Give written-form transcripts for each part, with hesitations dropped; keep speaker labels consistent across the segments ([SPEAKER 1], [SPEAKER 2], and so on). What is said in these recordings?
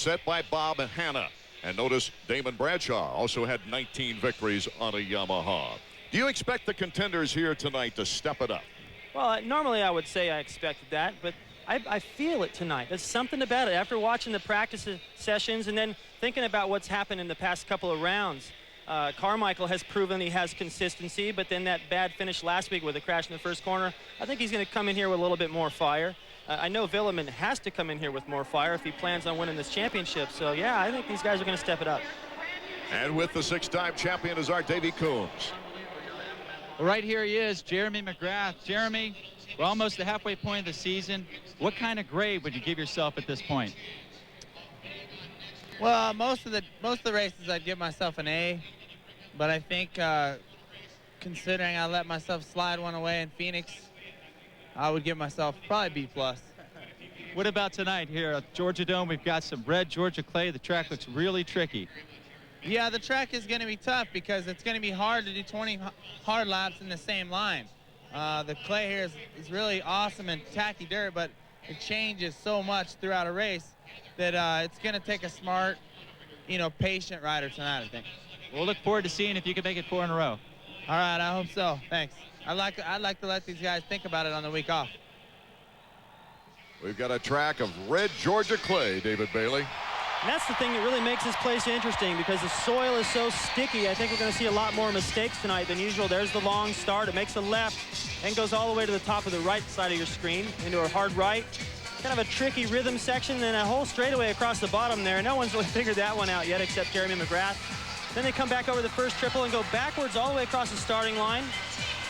[SPEAKER 1] set by Bob Hanna. And notice Damon Bradshaw also had 19 victories on a Yamaha. Do you expect the contenders here tonight to step it up?
[SPEAKER 2] Well, normally I would say I expected that, but I feel it tonight. There's something about it. After watching the practice sessions and then thinking about what's happened in the past couple of rounds, Carmichael has proven he has consistency, but then that bad finish last week with a crash in the first corner, I think he's going to come in here with a little bit more fire. I know Villeman has to come in here with more fire if he plans on winning this championship. So, yeah, I think these guys are going to step it up.
[SPEAKER 1] And with the 6-time champion is our Davey Coombs.
[SPEAKER 3] Right here he is, Jeremy McGrath. Jeremy, we're almost the halfway point of the season. What kind of grade would you give yourself at this point?
[SPEAKER 4] Well, most of the races I'd give myself an A, but I think considering I let myself slide one away in Phoenix, I would give myself probably B+.
[SPEAKER 3] What about tonight here at Georgia Dome? We've got some red Georgia clay. The track looks really tricky.
[SPEAKER 4] Yeah, the track is going to be tough because it's going to be hard to do 20 hard laps in the same line. The clay here is really awesome and tacky dirt, but it changes so much throughout a race that it's going to take a smart, patient rider tonight, I think.
[SPEAKER 3] We'll look forward to seeing if you can make it 4 in a row.
[SPEAKER 4] All right, I hope so. Thanks. I'd like to let these guys think about it on the week off.
[SPEAKER 1] We've got a track of red Georgia clay, David Bailey.
[SPEAKER 2] And that's the thing that really makes this place interesting because the soil is so sticky. I think we're going to see a lot more mistakes tonight than usual. There's the long start. It makes a left and goes all the way to the top of the right side of your screen into a hard right. Kind of a tricky rhythm section and a whole straightaway across the bottom there. No one's really figured that one out yet except Jeremy McGrath. Then they come back over the first triple and go backwards all the way across the starting line.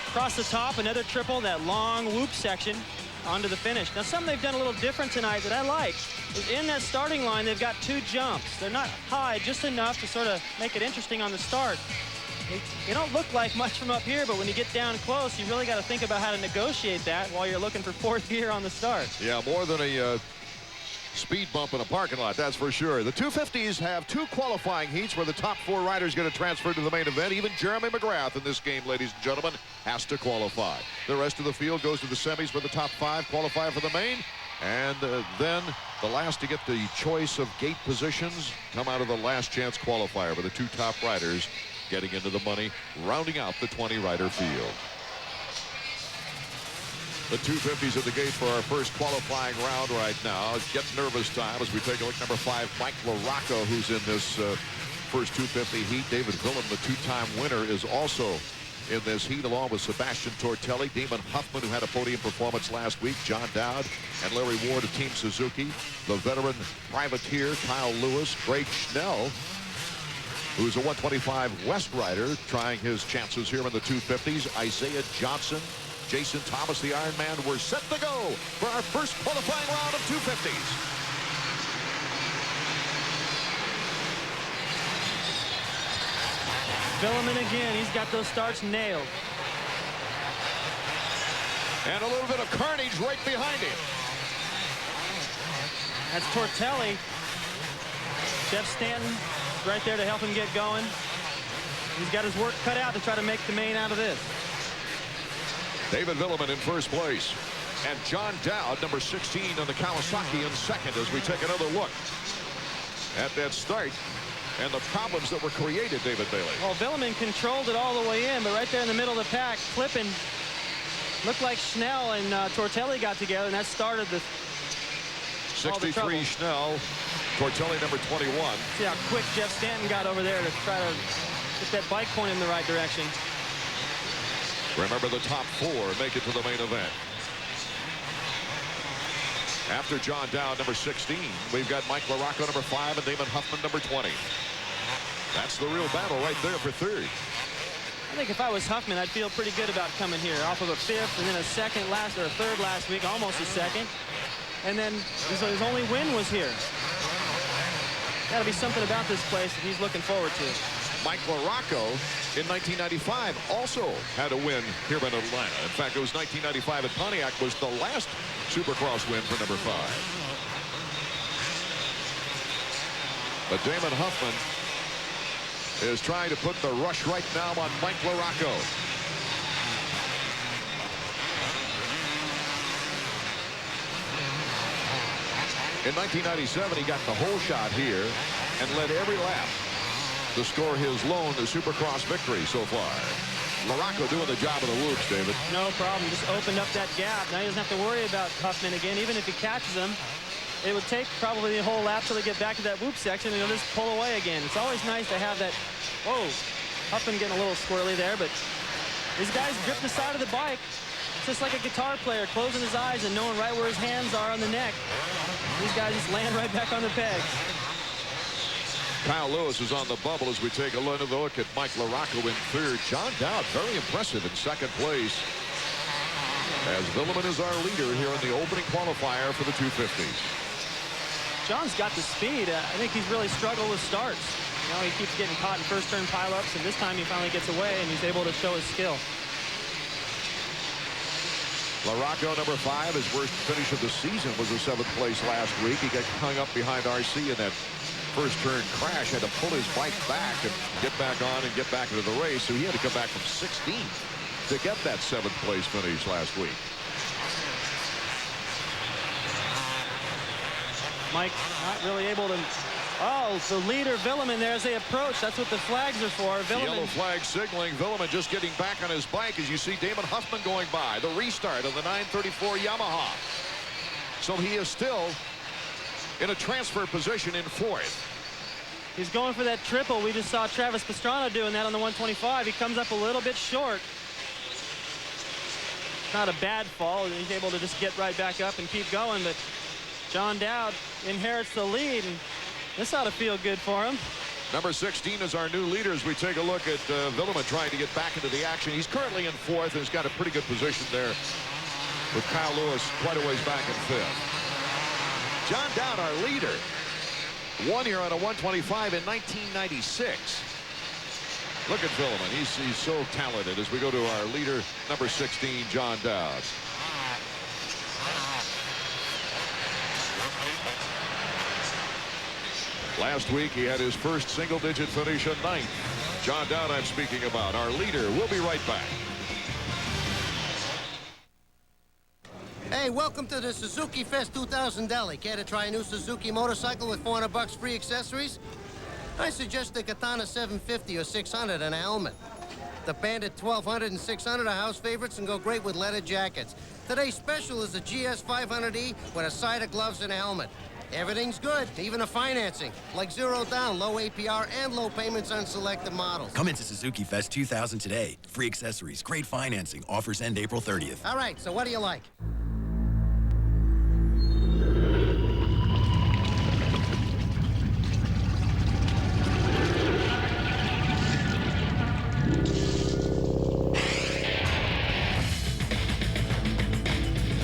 [SPEAKER 2] Across the top, another triple, that long whoop section onto the finish. Now, something they've done a little different tonight that I like is in that starting line, they've got 2 jumps. They're not high, just enough to sort of make it interesting on the start. They don't look like much from up here, but when you get down close, you really got to think about how to negotiate that while you're looking for 4th gear on the start.
[SPEAKER 1] Yeah, more than a speed bump in a parking lot, that's for sure. The 250s have 2 qualifying heats where the top 4 riders get to transfer to the main event. Even Jeremy McGrath in this game, ladies and gentlemen, has to qualify. The rest of the field goes to the semis where the top 5 qualify for the main. And then the last to get the choice of gate positions come out of the last chance qualifier with the 2 top riders getting into the money, rounding out the 20-rider field. The 250s at the gate for our first qualifying round right now. Get nervous time as we take a look. Number 5, Mike LaRocco, who's in this first 250 heat. David Villeman, the 2-time winner, is also in this heat, along with Sebastian Tortelli, Damon Huffman, who had a podium performance last week, John Dowd, and Larry Ward of Team Suzuki. The veteran privateer, Kyle Lewis, Greg Schnell, who's a 125 West rider, trying his chances here in the 250s. Isaiah Johnson, Jason Thomas, the Iron Man. We're set to go for our first qualifying round of 250s.
[SPEAKER 2] Villeman again, he's got those starts nailed.
[SPEAKER 1] And a little bit of carnage right behind him.
[SPEAKER 2] That's Tortelli. Jeff Stanton right there to help him get going. He's got his work cut out to try to make the main out of this.
[SPEAKER 1] David Villeman in first place. And John Dowd, number 16 on the Kawasaki, in second as we take another look at that start and the problems that were created, David Bailey.
[SPEAKER 2] Well, Villeman controlled it all the way in, but right there in the middle of the pack, flipping, looked like Schnell and Tortelli got together, and that started the
[SPEAKER 1] 63 Schnell, Tortelli number 21.
[SPEAKER 2] See how quick Jeff Stanton got over there to try to get that bike point in the right direction.
[SPEAKER 1] Remember, the top 4 make it to the main event. After John Dowd, number 16, we've got Mike LaRocco, number 5, and Damon Huffman, number 20. That's the real battle right there for 3rd.
[SPEAKER 2] I think if I was Huffman, I'd feel pretty good about coming here off of a 5th and then a 2nd last, or a 3rd last week, almost a 2nd. And then his only win was here. Got to be something about this place that he's looking forward to.
[SPEAKER 1] Mike LaRocco in 1995 also had a win here in Atlanta. In fact, it was 1995 at Pontiac was the last Supercross win for number 5. But Damon Huffman is trying to put the rush right now on Mike LaRocco. In 1997, he got the whole shot here and led every lap to score his lone Supercross victory so far. LaRocco doing the job of the whoops, David.
[SPEAKER 2] No problem. Just opened up that gap. Now he doesn't have to worry about Huffman again. Even if he catches him, it would take probably the whole lap till they get back to that whoop section, and he'll just pull away again. It's always nice to have that. Whoa, Huffman getting a little squirrely there, but these guys grip the side of the bike. It's just like a guitar player closing his eyes and knowing right where his hands are on the neck. These guys just land right back on the pegs.
[SPEAKER 1] Kyle Lewis is on the bubble as we take a look at Mike LaRocco in third. John Dowd, very impressive in second place, as Villeman is our leader here in the opening qualifier for the 250s.
[SPEAKER 2] John's got the speed. I think he's really struggled with starts. You know, he keeps getting caught in first turn pileups, and this time he finally gets away and he's able to show his skill.
[SPEAKER 1] LaRocco, number 5, his worst finish of the season was a 7th place last week. He got hung up behind RC in that first turn crash, had to pull his bike back and get back on and get back into the race, so he had to come back from 16th to get that 7th place finish last week.
[SPEAKER 2] Mike not really able to. Oh, the leader Villeman there as they approach. That's what the flags are for.
[SPEAKER 1] The yellow flag signaling Villeman just getting back on his bike as you see Damon Huffman going by. The restart of the 934 Yamaha. So he is still in a transfer position in 4th.
[SPEAKER 2] He's going for that triple. We just saw Travis Pastrana doing that on the 125. He comes up a little bit short. Not a bad fall. He's able to just get right back up and keep going, but John Dowd inherits the lead, and this ought to feel good for him.
[SPEAKER 1] Number 16 is our new leader as we take a look at Villeman trying to get back into the action. He's currently in 4th and has got a pretty good position there with Kyle Lewis quite a ways back in 5th. John Dowd, our leader, won here on a 125 in 1996. Look at Villeman. He's so talented as we go to our leader, number 16, John Dowd. Last week, he had his first single-digit finish at 9th. John Dowd I'm speaking about, our leader. We'll be right back.
[SPEAKER 5] Hey, welcome to the Suzuki Fest 2000 Deli. Care to try a new Suzuki motorcycle with $400 free accessories? I suggest the Katana 750 or 600 and a helmet. The Bandit 1200 and 600 are house favorites and go great with leather jackets. Today's special is the GS 500E with a side of gloves and a helmet. Everything's good, even the financing, like 0 down, low APR, and low payments on selected models.
[SPEAKER 6] Come into Suzuki Fest 2000 today. Free accessories, great financing. Offers end April 30th.
[SPEAKER 5] All right, so what do you like?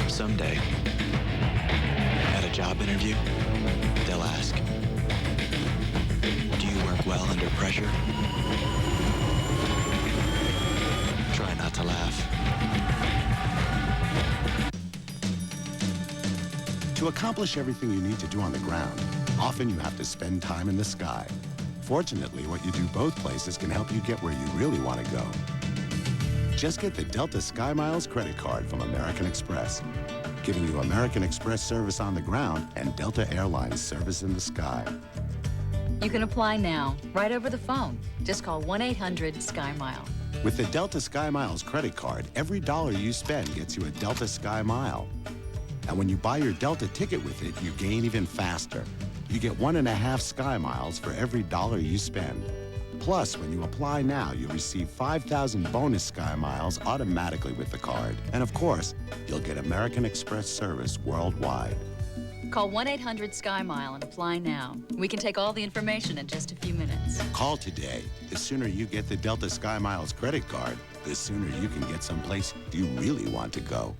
[SPEAKER 7] Someday, at a job interview, they'll ask, do you work well under pressure? Try not to laugh.
[SPEAKER 8] To accomplish everything you need to do on the ground, often you have to spend time in the sky. Fortunately, what you do both places can help you get where you really want to go. Just get the Delta Sky Miles credit card from American Express, giving you American Express service on the ground and Delta Airlines service in the sky.
[SPEAKER 9] You can apply now, right over the phone. Just call 1-800-SKY-MILE.
[SPEAKER 8] With the Delta Sky Miles credit card, every dollar you spend gets you a Delta Sky Mile. And when you buy your Delta ticket with it, you gain even faster. You get 1.5 Sky Miles for every dollar you spend. Plus, when you apply now, you'll receive 5,000 bonus Sky Miles automatically with the card. And of course, you'll get American Express service worldwide.
[SPEAKER 9] Call 1-800-SKY-MILE and apply now. We can take all the information in just a few minutes.
[SPEAKER 8] Call today. The sooner you get the Delta Sky Miles credit card, the sooner you can get someplace you really want to go.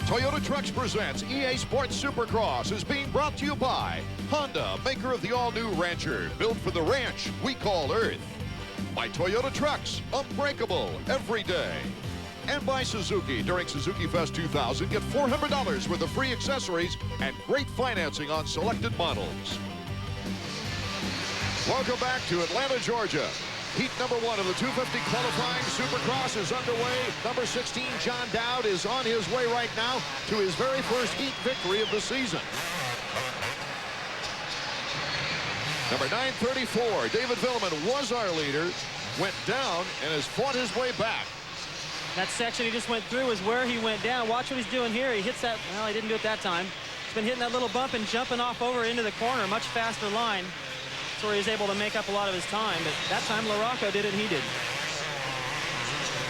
[SPEAKER 1] Toyota Trucks presents EA Sports Supercross is being brought to you by Honda, maker of the all-new Rancher, built for the ranch we call Earth. By Toyota Trucks, unbreakable every day. And by Suzuki. During Suzuki Fest 2000, get $400 worth of free accessories and great financing on selected models. Welcome back to Atlanta, Georgia. Heat number 1 of the 250 qualifying Supercross is underway. Number 16, John Dowd, is on his way right now to his very first heat victory of the season. Number 934, David Villeman, was our leader, went down and has fought his way back.
[SPEAKER 2] That section he just went through is where he went down. Watch what he's doing here. He hits that, well, he didn't do it that time. He's been hitting that little bump and jumping off over into the corner, much faster line. That's where he's able to make up a lot of his time, but that time LaRocco did it, he didn't.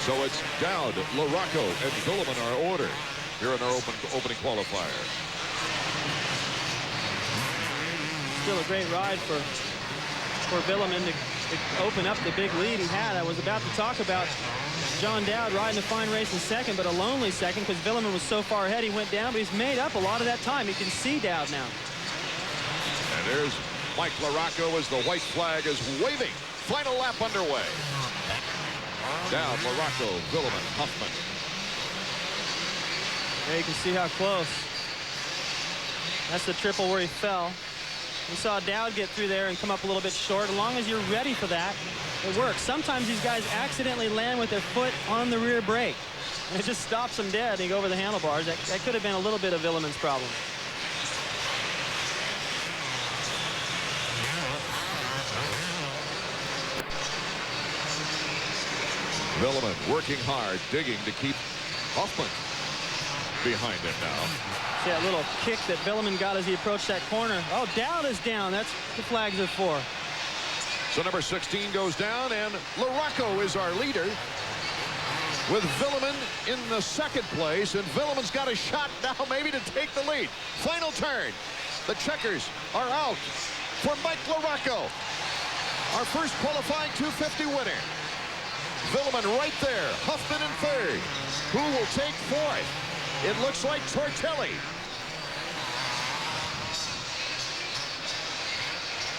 [SPEAKER 1] So it's Dowd, LaRocco, and Villeman are ordered here in our opening qualifier.
[SPEAKER 2] Still a great ride for Villeman to open up the big lead he had. I was about to talk about John Dowd riding a fine race in second, but a lonely second because Villeman was so far ahead he went down, but he's made up a lot of that time. You can see Dowd now.
[SPEAKER 1] And there's Mike LaRocco as the white flag is waving. Final lap underway. Dowd, LaRocco, Villeman, Huffman.
[SPEAKER 2] There you can see how close. That's the triple where he fell. We saw Dowd get through there and come up a little bit short. As long as you're ready for that, it works. Sometimes these guys accidentally land with their foot on the rear brake, and it just stops them dead. They go over the handlebars. That could have been a little bit of Villeman's problem.
[SPEAKER 1] Villeman working hard, digging to keep Huffman behind him now.
[SPEAKER 2] See that little kick that Villeman got as he approached that corner. Oh, Dowd is down. That's what the flags are for.
[SPEAKER 1] So number 16 goes down, and LaRocco is our leader with Villeman in the second place, and Villeman's got a shot now maybe to take the lead. Final turn. The checkers are out for Mike LaRocco, our first qualifying 250 winner. Villeman right there, Huffman in third. Who will take fourth? It looks like Tortelli.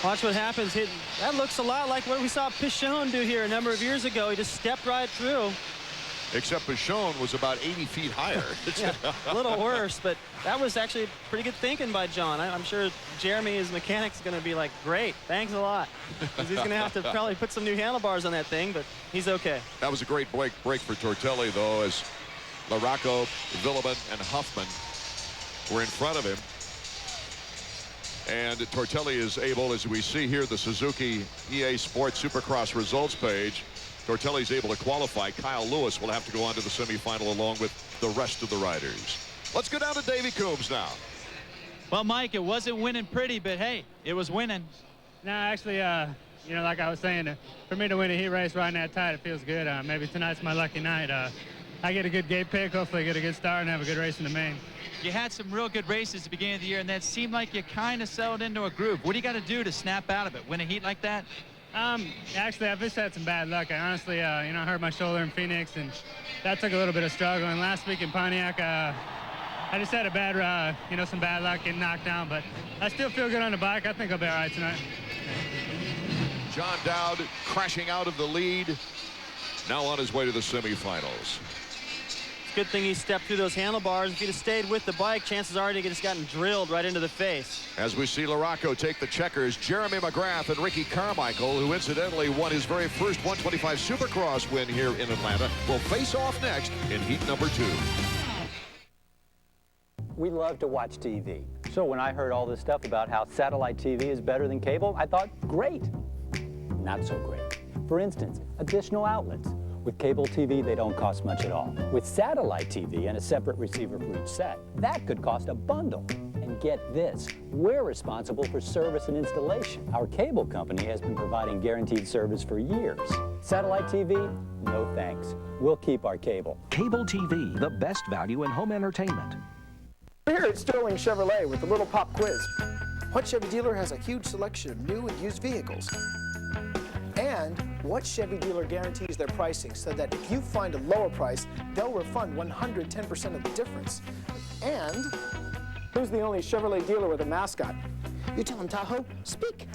[SPEAKER 2] Watch what happens. That looks a lot like what we saw Pichon do here a number of years ago. He just stepped right through.
[SPEAKER 1] Except Pichon was about 80 feet higher.
[SPEAKER 2] Yeah, a little worse, but that was actually pretty good thinking by John. I'm sure Jeremy, his mechanic's going to be like, great, thanks a lot. Because he's going to have to probably put some new handlebars on that thing, but he's okay.
[SPEAKER 1] That was a great break for Tortelli, though, as LaRocco, Villeman, and Huffman were in front of him. And Tortelli is able, as we see here, the Suzuki EA Sports Supercross results page, Tortelli's able to qualify. Kyle Lewis will have to go on to the semifinal along with the rest of the riders. Let's go down to Davey Coombs now.
[SPEAKER 3] Well, Mike, it wasn't winning pretty, but hey, it was winning.
[SPEAKER 10] No, actually, you know, like I was saying, for me to win a heat race riding that tight, it feels good. Maybe tonight's my lucky night. I get a good gate pick, hopefully get a good start and have a good race in the main.
[SPEAKER 3] You had some real good races at the beginning of the year, and that seemed like you kind of settled into a groove. What do you got to do to snap out of it? Win a heat like that?
[SPEAKER 10] Actually, I've just had some bad luck. I honestly, you know, I hurt my shoulder in Phoenix, and that took a little bit of struggle. And last week in Pontiac, I just had a bad, you know, some bad luck getting knocked down. But I still feel good on the bike. I think I'll be all right tonight.
[SPEAKER 1] John Dowd crashing out of the lead, now on his way to the semifinals.
[SPEAKER 2] It's a good thing he stepped through those handlebars. If he'd have stayed with the bike, chances are he'd have just gotten drilled right into the face.
[SPEAKER 1] As we see LaRocco take the checkers, Jeremy McGrath and Ricky Carmichael, who incidentally won his very first 125 Supercross win here in Atlanta, will face off next in heat number 2.
[SPEAKER 11] We love to watch TV. So when I heard all this stuff about how satellite TV is better than cable, I thought, great. Not so great. For instance, additional outlets. With cable TV, they don't cost much at all. With satellite TV and a separate receiver for each set, that could cost a bundle. And get this, we're responsible for service and installation. Our cable company has been providing guaranteed service for years. Satellite TV? No thanks. We'll keep our cable.
[SPEAKER 12] Cable TV, the best value in home entertainment.
[SPEAKER 13] We're here at Sterling Chevrolet with the Little Pop Quiz. What Chevy dealer has a huge selection of new and used vehicles? And what Chevy dealer guarantees their pricing so that if you find a lower price, they'll refund 110% of the difference? And who's the only Chevrolet dealer with a mascot? You tell them, Tahoe, speak.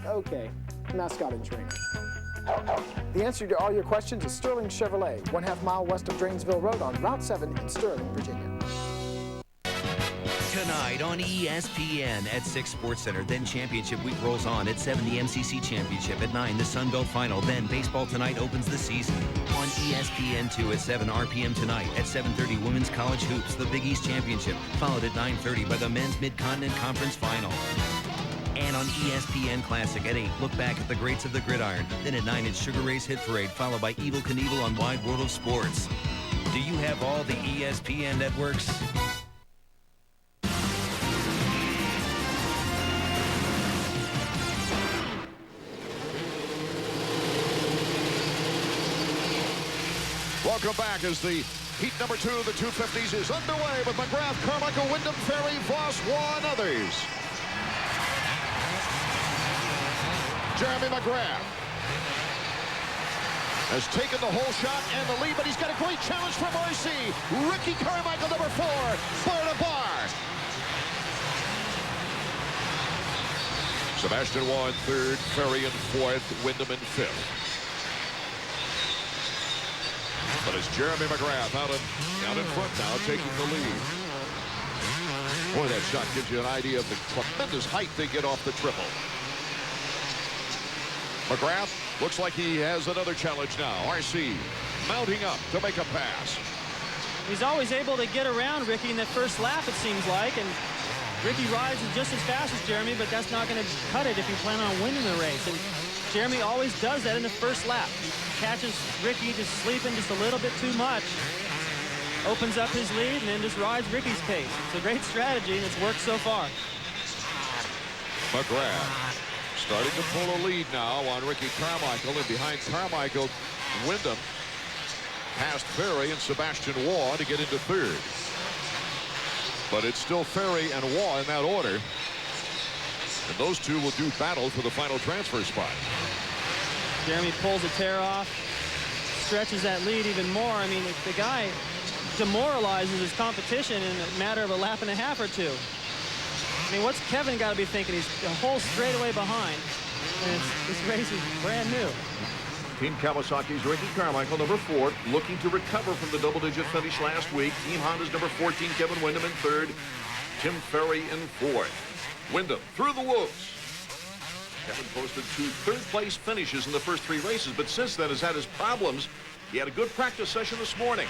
[SPEAKER 13] Okay, mascot and trainer. The answer to all your questions is Sterling Chevrolet, 1/2 mile west of Drainesville Road on Route 7 in Sterling, Virginia.
[SPEAKER 14] Tonight on ESPN at 6 SportsCenter. Then Championship Week rolls on. At 7, the MCC Championship. At 9, the Sun Belt Final. Then Baseball Tonight opens the season. On ESPN2 at 7 RPM tonight. At 7:30, Women's College Hoops, the Big East Championship. Followed at 9:30 by the Men's Mid-Continent Conference Final. And on ESPN Classic at 8, look back at the greats of the gridiron. Then at 9, it's Sugar Ray's Hit Parade, followed by Evel Knievel on Wide World of Sports. Do you have all the ESPN networks?
[SPEAKER 1] Welcome back as the heat number 2 of the 250s is underway with McGrath, Carmichael, Wyndham, Ferry, Voss, Waugh, and others. Jeremy McGrath has taken the whole shot and the lead, but he's got a great challenge from RC. Ricky Carmichael, number 4, bar to bar. Sebastian Waugh in 3rd, Ferry in 4th, Wyndham in 5th. But it's Jeremy McGrath out in front now, taking the lead. Boy, that shot gives you an idea of the tremendous height they get off the triple. McGrath looks like he has another challenge now. RC mounting up to make a pass.
[SPEAKER 2] He's always able to get around Ricky in that first lap, it seems like, and Ricky rides just as fast as Jeremy, but that's not going to cut it if you plan on winning the race. And Jeremy always does that in the first lap. He catches Ricky just sleeping just a little bit too much, opens up his lead, and then just rides Ricky's pace. It's a great strategy, and it's worked so far.
[SPEAKER 1] McGrath starting to pull a lead now on Ricky Carmichael, and behind Carmichael, Wyndham past Ferry and Sebastian Waugh to get into 3rd. But it's still Ferry and Waugh in that order. And those two will do battle for the final transfer spot.
[SPEAKER 2] Jeremy pulls a tear off, stretches that lead even more. I mean, the guy demoralizes his competition in a matter of a lap and a half or two. I mean, what's Kevin got to be thinking? He's a whole straightaway behind, and this race is brand new.
[SPEAKER 15] Team Kawasaki's Ricky Carmichael, number 4, looking to recover from the double-digit finish last week. Team Honda's number 14, Kevin Wyndham in 3rd. Tim Ferry in 4th. Wyndham through the whoops. Kevin posted 2 third-place finishes in the first 3 races, but since then has had his problems. He had a good practice session this morning.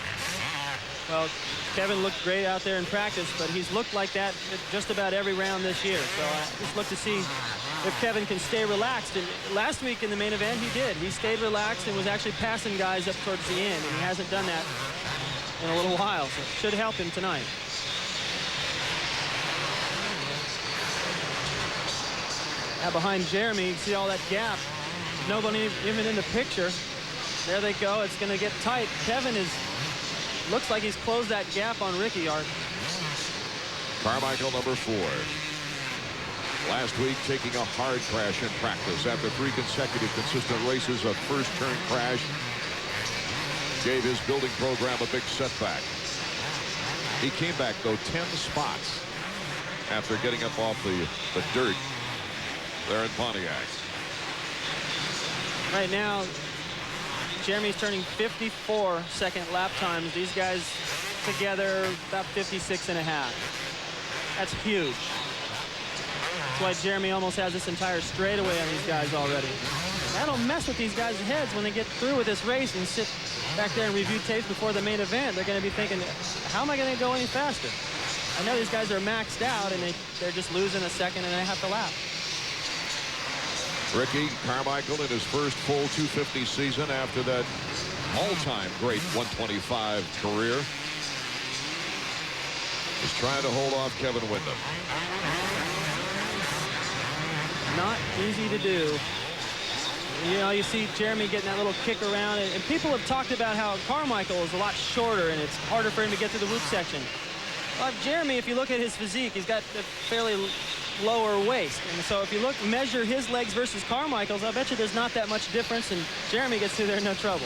[SPEAKER 2] Well, Kevin looked great out there in practice, but he's looked like that just about every round this year. So I just look to see if Kevin can stay relaxed. And last week in the main event, he did. He stayed relaxed and was actually passing guys up towards the end, and he hasn't done that in a little while, so it should help him tonight. Now behind Jeremy, you see all that gap. Nobody even in the picture. There they go. It's going to get tight. Kevin looks like he's closed that gap on Ricky, Art.
[SPEAKER 1] Carmichael, number 4. Last week, taking a hard crash in practice after 3 consecutive consistent races. A first turn crash gave his building program a big setback. He came back, though, 10 spots after getting up off the dirt there in Pontiac.
[SPEAKER 2] Right now, Jeremy's turning 54 second lap times. These guys together about 56 and a half. That's huge. That's why Jeremy almost has this entire straightaway on these guys already. That'll mess with these guys' heads when they get through with this race and sit back there and review tapes before the main event. They're going to be thinking, how am I going to go any faster? I know these guys are maxed out and they're just losing a second and a half a lap.
[SPEAKER 1] Ricky Carmichael in his first full 250 season after that all-time great 125 career is trying to hold off Kevin Wyndham.
[SPEAKER 2] Not easy to do. You know, you see Jeremy getting that little kick around, and people have talked about how Carmichael is a lot shorter and it's harder for him to get to the whoop section. Well, Jeremy, if you look at his physique, he's got a fairly lower waist. And so if you measure his legs versus Carmichael's, I bet you there's not that much difference, and Jeremy gets through there no trouble.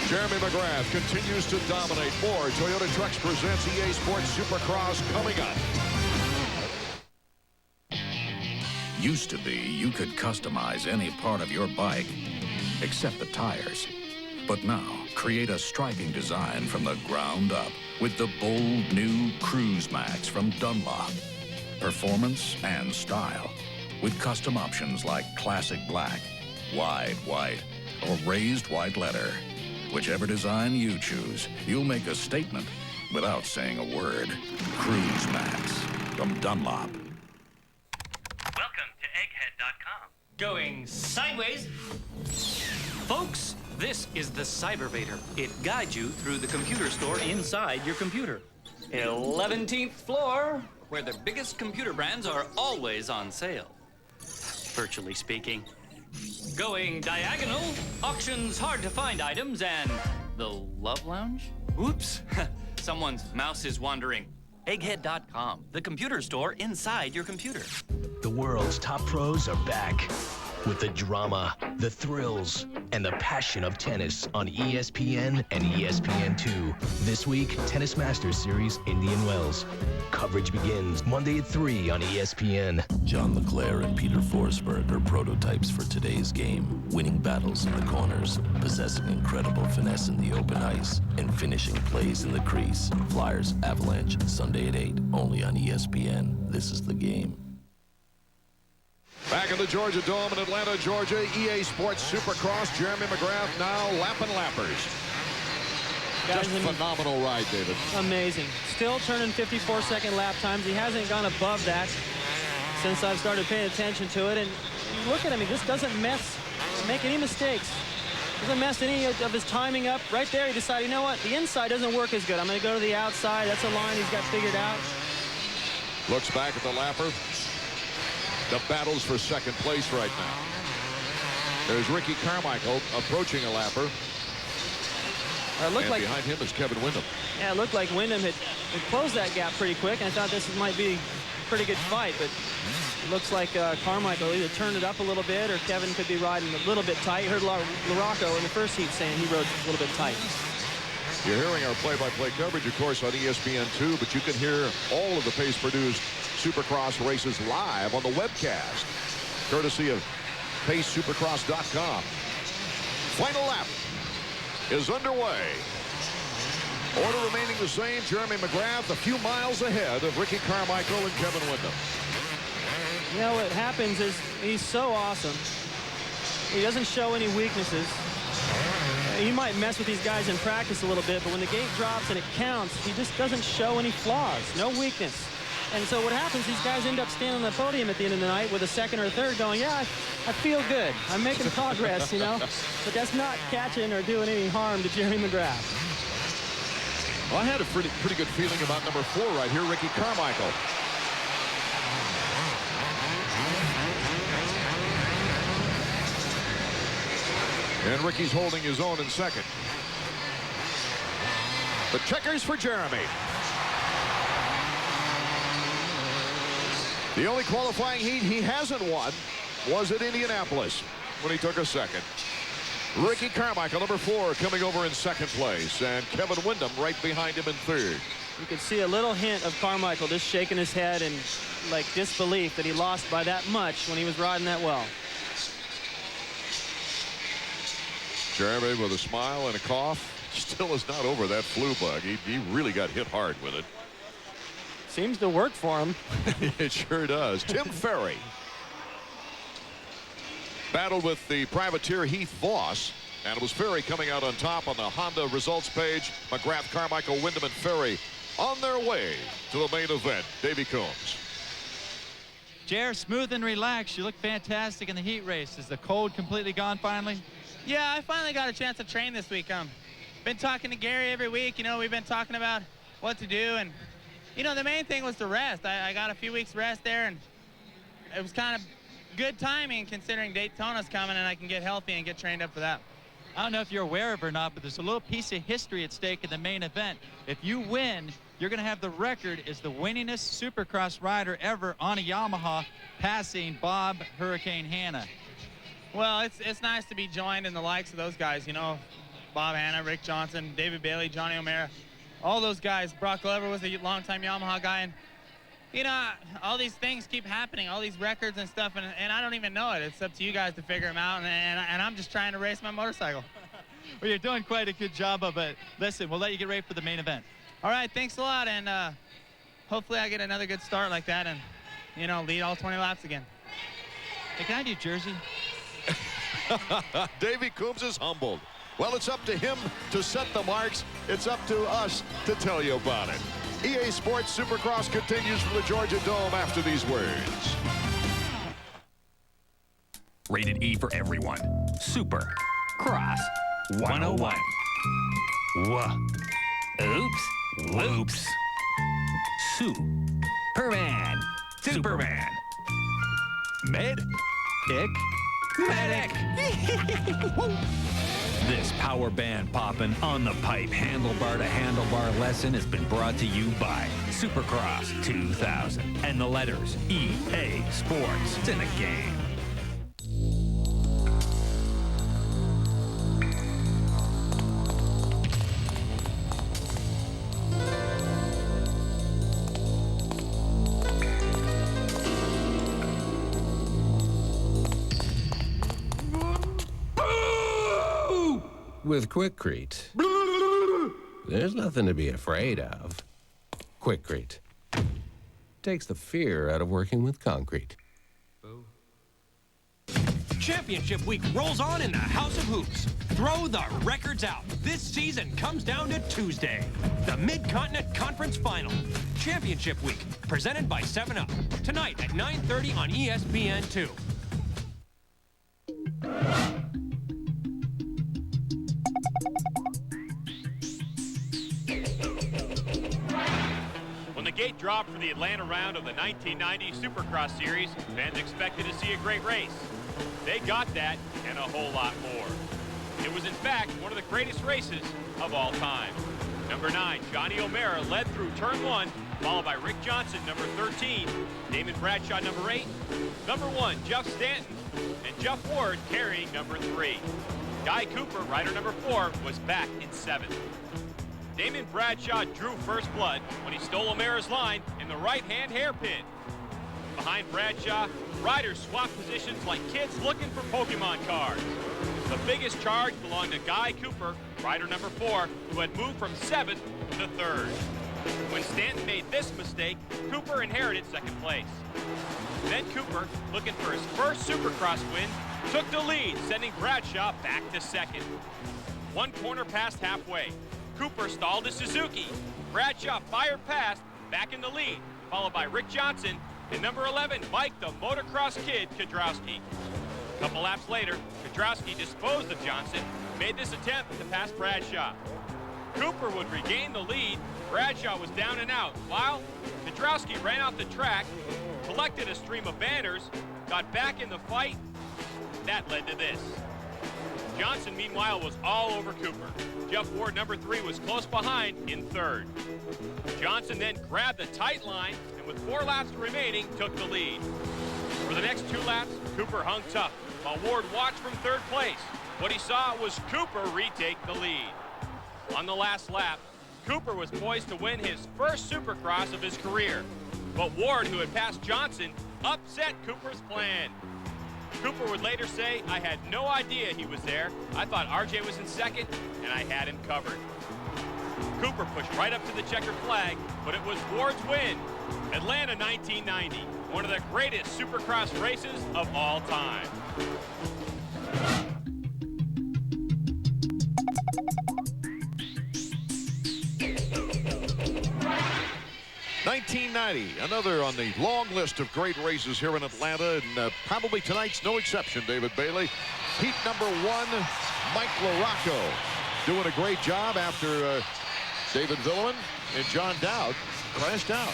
[SPEAKER 1] Jeremy McGrath continues to dominate. More Toyota Trucks presents EA Sports Supercross coming up.
[SPEAKER 16] Used to be, you could customize any part of your bike except the tires. But now, create a striking design from the ground up with the bold new Cruise Max from Dunlop. Performance and style with custom options like classic black, wide white, or raised white leather. Whichever design you choose, you'll make a statement without saying a word. Cruise Max from Dunlop.
[SPEAKER 17] Welcome to egghead.com. Going sideways. Folks, this is the Cybervator. It guides you through the computer store inside your computer. 11th floor, where the biggest computer brands are always on sale. Virtually speaking. Going diagonal, auctions hard to find items, and the Love Lounge? Oops, someone's mouse is wandering. Egghead.com, the computer store inside your computer.
[SPEAKER 18] The world's top pros are back with the drama, the thrills, and the passion of tennis on ESPN and ESPN2. This week, Tennis Masters Series, Indian Wells. Coverage begins Monday at 3 on ESPN.
[SPEAKER 19] John LeClaire and Peter Forsberg are prototypes for today's game, winning battles in the corners, possessing incredible finesse in the open ice, and finishing plays in the crease. Flyers Avalanche, Sunday at 8, only on ESPN. This is the game.
[SPEAKER 1] Back in the Georgia Dome in Atlanta, Georgia, EA Sports Supercross. Jeremy McGrath now lapping lappers. Just a phenomenal ride, David.
[SPEAKER 2] Amazing. Still turning 54-second lap times. He hasn't gone above that since I've started paying attention to it. And look at him. He just doesn't make any mistakes. Doesn't mess any of his timing up. Right there, he decided, you know what? The inside doesn't work as good. I'm going to go to the outside. That's a line he's got figured out.
[SPEAKER 1] Looks back at the lapper. The battles for second place right now. There's Ricky Carmichael approaching a lapper.
[SPEAKER 2] And
[SPEAKER 1] behind him is Kevin Windham.
[SPEAKER 2] Yeah, it looked like Windham had closed that gap pretty quick. And I thought this might be a pretty good fight, but it looks like Carmichael either turned it up a little bit or Kevin could be riding a little bit tight. You heard Larocco in the first heat saying he rode a little bit tight.
[SPEAKER 1] You're hearing our play-by-play coverage, of course, on ESPN2, but you can hear all of the Pace-produced Supercross races live on the webcast, courtesy of PaceSupercross.com. Final lap is underway. Order remaining the same. Jeremy McGrath a few miles ahead of Ricky Carmichael and Kevin Windham.
[SPEAKER 2] You know, what happens is he's so awesome. He doesn't show any weaknesses. He might mess with these guys in practice a little bit, but when the gate drops and it counts, he just doesn't show any flaws, no weakness. And so what happens, these guys end up standing on the podium at the end of the night with a second or third going, yeah, I feel good. I'm making progress, you know. But that's not catching or doing any harm to Jeremy McGrath.
[SPEAKER 1] Well, I had a pretty good feeling about number 4 right here, Ricky Carmichael. And Ricky's holding his own in second. The checkers for Jeremy. The only qualifying heat he hasn't won was at Indianapolis when he took a second. Ricky Carmichael, number 4, coming over in second place, and Kevin Windham right behind him in third.
[SPEAKER 2] You could see a little hint of Carmichael just shaking his head in like disbelief that he lost by that much when he was riding that well.
[SPEAKER 1] Jeremy with a smile and a cough still is not over that flu bug. He really got hit hard with it.
[SPEAKER 2] Seems to work for him.
[SPEAKER 1] It sure does. Tim Ferry battled with the privateer Heath Voss, and it was Ferry coming out on top on the Honda results page. McGrath, Carmichael, Windham, and Ferry on their way to the main event. Davey Combs.
[SPEAKER 3] Jer, smooth and relaxed. You look fantastic in the heat race. Is the cold completely gone finally?
[SPEAKER 4] Yeah, I finally got a chance to train this week. Been talking to Gary every week. You know, we've been talking about what to do, and you know, the main thing was to rest. I got a few weeks rest there, and it was kind of good timing considering Daytona's coming and I can get healthy and get trained up for that.
[SPEAKER 3] I don't know if you're aware of it or not, but there's a little piece of history at stake in the main event. If you win, you're going to have the record as the winningest Supercross rider ever on a Yamaha, passing Bob Hurricane Hanna.
[SPEAKER 4] Well, it's nice to be joined in the likes of those guys, you know, Bob Hanna, Rick Johnson, David Bailey, Johnny O'Mara, all those guys. Brock Glover was a longtime Yamaha guy, and you know, all these things keep happening, all these records and stuff, and I don't even know it. It's up to you guys to figure them out, and I'm just trying to race my motorcycle.
[SPEAKER 3] Well, you're doing quite a good job of it. Listen, we'll let you get ready for the main event.
[SPEAKER 4] All right, thanks a lot, and hopefully I get another good start like that and, you know, lead all 20 laps again.
[SPEAKER 3] Hey, can I do jersey?
[SPEAKER 1] Davey Coombs is humbled. Well, it's up to him to set the marks. It's up to us to tell you about it. EA Sports Supercross continues from the Georgia Dome after these words.
[SPEAKER 20] Rated E for everyone. Super Cross 101. Oops. Whoops. Superman. Superman. Medic. Medic. This power band poppin' on the pipe handlebar to handlebar lesson has been brought to you by Supercross 2000 and the letters EA Sports. It's in the game.
[SPEAKER 21] With Quikrete, there's nothing to be afraid of. Quikrete takes the fear out of working with concrete.
[SPEAKER 22] Championship week rolls on in the House of Hoops. Throw the records out. This season comes down to Tuesday. The Mid-Continent Conference Final. Championship week, presented by 7-Up. Tonight at 9:30 on ESPN2.
[SPEAKER 23] When the gate dropped for the Atlanta round of the 1990 Supercross Series, fans expected to see a great race. They got that and a whole lot more. It was, in fact, one of the greatest races of all time. Number 9, Johnny O'Mara led through turn 1, followed by Rick Johnson, number 13, Damon Bradshaw, number 8, number 1, Jeff Stanton, and Jeff Ward carrying number 3. Guy Cooper, rider number 4, was back in 7th. Damon Bradshaw drew first blood when he stole O'Mara's line in the right-hand hairpin. Behind Bradshaw, riders swapped positions like kids looking for Pokemon cards. The biggest charge belonged to Guy Cooper, rider number 4, who had moved from 7th to 3rd. When Stanton made this mistake, Cooper inherited 2nd place. Then Cooper, looking for his first Supercross win, took the lead, sending Bradshaw back to 2nd. One corner past halfway, Cooper stalled to Suzuki. Bradshaw fired past, back in the lead, followed by Rick Johnson and number 11, Mike the Motocross Kid Kudrowski. A couple laps later, Kudrowski disposed of Johnson, made this attempt to pass Bradshaw. Cooper would regain the lead. Bradshaw was down and out, while Kudrowski ran off the track, collected a stream of banners, got back in the fight. That led to this. Johnson, meanwhile, was all over Cooper. Jeff Ward, number 3, was close behind in 3rd. Johnson then grabbed the tight line, and with 4 laps remaining, took the lead. For the next 2 laps, Cooper hung tough, while Ward watched from 3rd place. What he saw was Cooper retake the lead. On the last lap, Cooper was poised to win his first Supercross of his career. But Ward, who had passed Johnson, upset Cooper's plan. Cooper would later say, "I had no idea he was there. I thought RJ was in 2nd, and I had him covered." Cooper pushed right up to the checkered flag, but it was Ward's win. Atlanta 1990, one of the greatest Supercross races of all time.
[SPEAKER 1] 1990, another on the long list of great races here in Atlanta, and probably tonight's no exception, David Bailey. Heat number 1, Mike LaRocco doing a great job after David Villeman and John Dowd crashed out.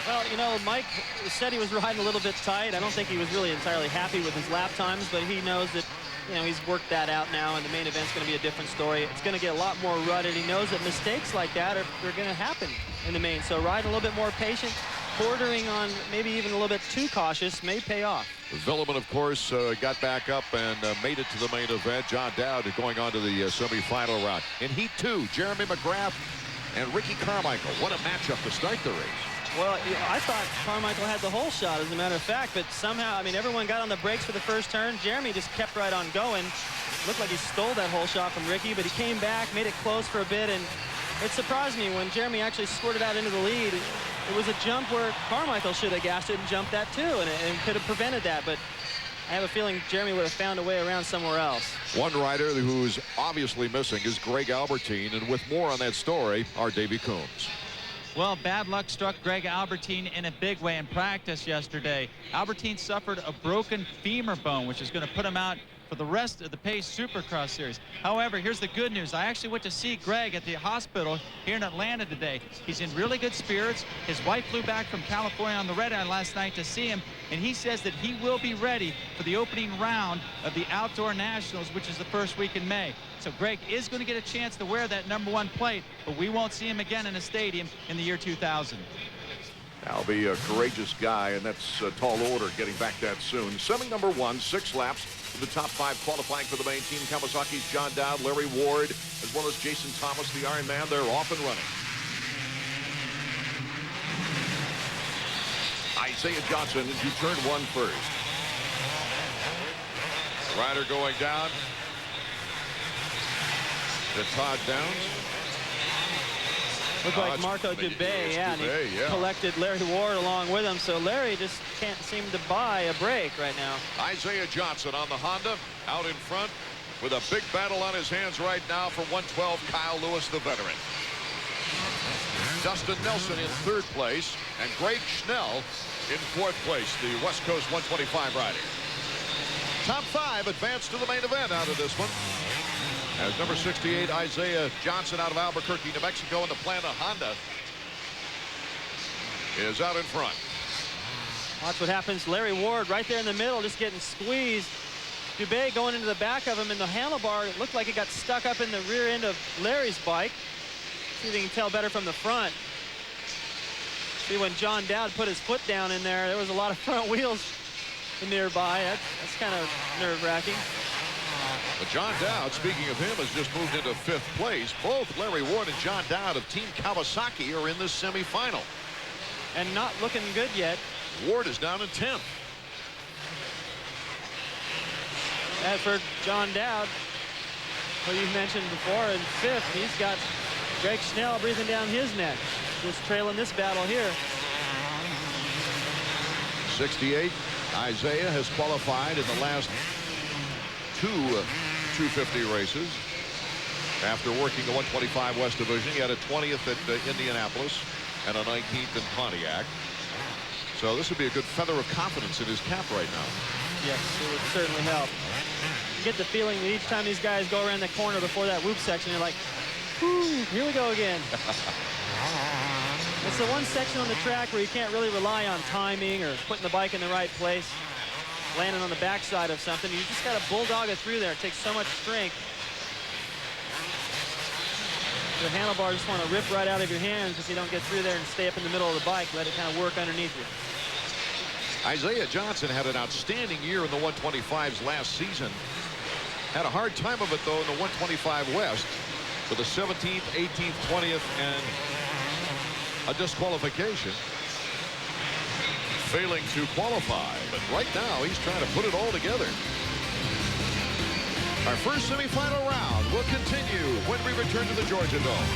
[SPEAKER 2] Well, you know, Mike said he was riding a little bit tight. I don't think he was really entirely happy with his lap times, but he knows that, you know, he's worked that out now, and the main event's going to be a different story. It's going to get a lot more rutted. He knows that mistakes like that are going to happen in the main. So riding a little bit more patient, bordering on maybe even a little bit too cautious may pay off.
[SPEAKER 1] Villeman, of course, got back up and made it to the main event. John Dowd going on to the semifinal round. In Heat 2, Jeremy McGrath and Ricky Carmichael. What a matchup to start the race.
[SPEAKER 2] Well, you know, I thought Carmichael had the whole shot, as a matter of fact, but somehow, I mean, everyone got on the brakes for the first turn. Jeremy just kept right on going. looked like he stole that hole shot from Ricky, but he came back, made it close for a bit, and it surprised me when Jeremy actually squirted out into the lead. It was a jump where Carmichael should have gassed it and jumped that too, and could have prevented that, but I have a feeling Jeremy would have found a way around somewhere else.
[SPEAKER 1] One rider who's obviously missing is Greg Albertine, and with more on that story, our Davey Coombs.
[SPEAKER 3] Well, bad luck struck Greg Albertine in a big way in practice yesterday. Albertine suffered a broken femur bone, which is going to put him out for the rest of the Pace Supercross series. However, here's the good news. I actually went to see Greg at the hospital here in Atlanta today. He's in really good spirits. His wife flew back from California on the red eye last night to see him, and he says that he will be ready for the opening round of the Outdoor Nationals, which is the first week in May. So Greg is going to get a chance to wear that #1 plate, but we won't see him again in a stadium in the year 2000.
[SPEAKER 15] I'll be a courageous guy, and that's a tall order getting back that soon. Semi number 1, 6 laps. The top 5 qualifying for the main team. Kawasaki's John Dowd, Larry Ward, as well as Jason Thomas, the Iron Man. They're off and running. Isaiah Johnson into turn 1 first.
[SPEAKER 1] Ryder going down to Todd Downs.
[SPEAKER 2] Looked like Marco Dubé, and he collected Larry Ward along with him, so Larry just can't seem to buy a break right now.
[SPEAKER 1] Isaiah Johnson on the Honda, out in front, with a big battle on his hands right now for 112, Kyle Lewis, the veteran. Dustin Nelson in 3rd place, and Greg Schnell in 4th place, the West Coast 125 rider. Top 5 advance to the main event out of this one, as number 68, Isaiah Johnson out of Albuquerque, New Mexico, in the Atlanta Honda is out in front.
[SPEAKER 2] Watch what happens. Larry Ward right there in the middle, just getting squeezed. Dubé going into the back of him in the handlebar. It looked like it got stuck up in the rear end of Larry's bike. See if you can tell better from the front. See, when John Dowd put his foot down in there was a lot of front wheels nearby. That's kind of nerve-wracking.
[SPEAKER 1] But John Dowd, speaking of him, has just moved into 5th place. Both Larry Ward and John Dowd of Team Kawasaki are in this semifinal.
[SPEAKER 2] And not looking good yet.
[SPEAKER 1] Ward is down in 10th.
[SPEAKER 2] As for John Dowd, who you mentioned before, in 5th, he's got Greg Schnell breathing down his neck. Just trailing this battle here.
[SPEAKER 1] 68, Isaiah has qualified in the last 2 250 races. After working the 125 West Division, he had a 20th at Indianapolis and a 19th in Pontiac. So this would be a good feather of confidence in his cap right now.
[SPEAKER 2] Yes, it would certainly help. You get the feeling that each time these guys go around the corner before that whoop section, you're like, whoo, here we go again. It's the one section on the track where you can't really rely on timing or putting the bike in the right place, landing on the backside of something. You just got to bulldog it through there. It takes so much strength. The handlebar just want to rip right out of your hands if you don't get through there and stay up in the middle of the bike. Let it kind of work underneath you.
[SPEAKER 1] Isaiah Johnson had an outstanding year in the 125s last season. Had a hard time of it, though, in the 125 West with a 17th, 18th, 20th, and a disqualification. Failing to qualify, but right now he's trying to put it all together. Our first semifinal round will continue when we return to the Georgia Dome.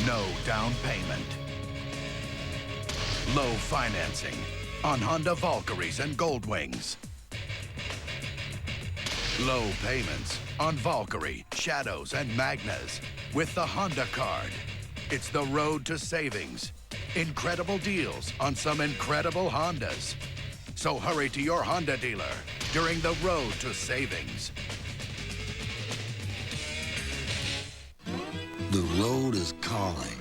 [SPEAKER 5] No down payment. Low financing on Honda Valkyries and Goldwings. Low payments on Valkyrie, Shadows, and Magnas with the Honda card. It's the road to savings. Incredible deals on some incredible Hondas. So hurry to your Honda dealer during the road to savings.
[SPEAKER 6] The road is calling.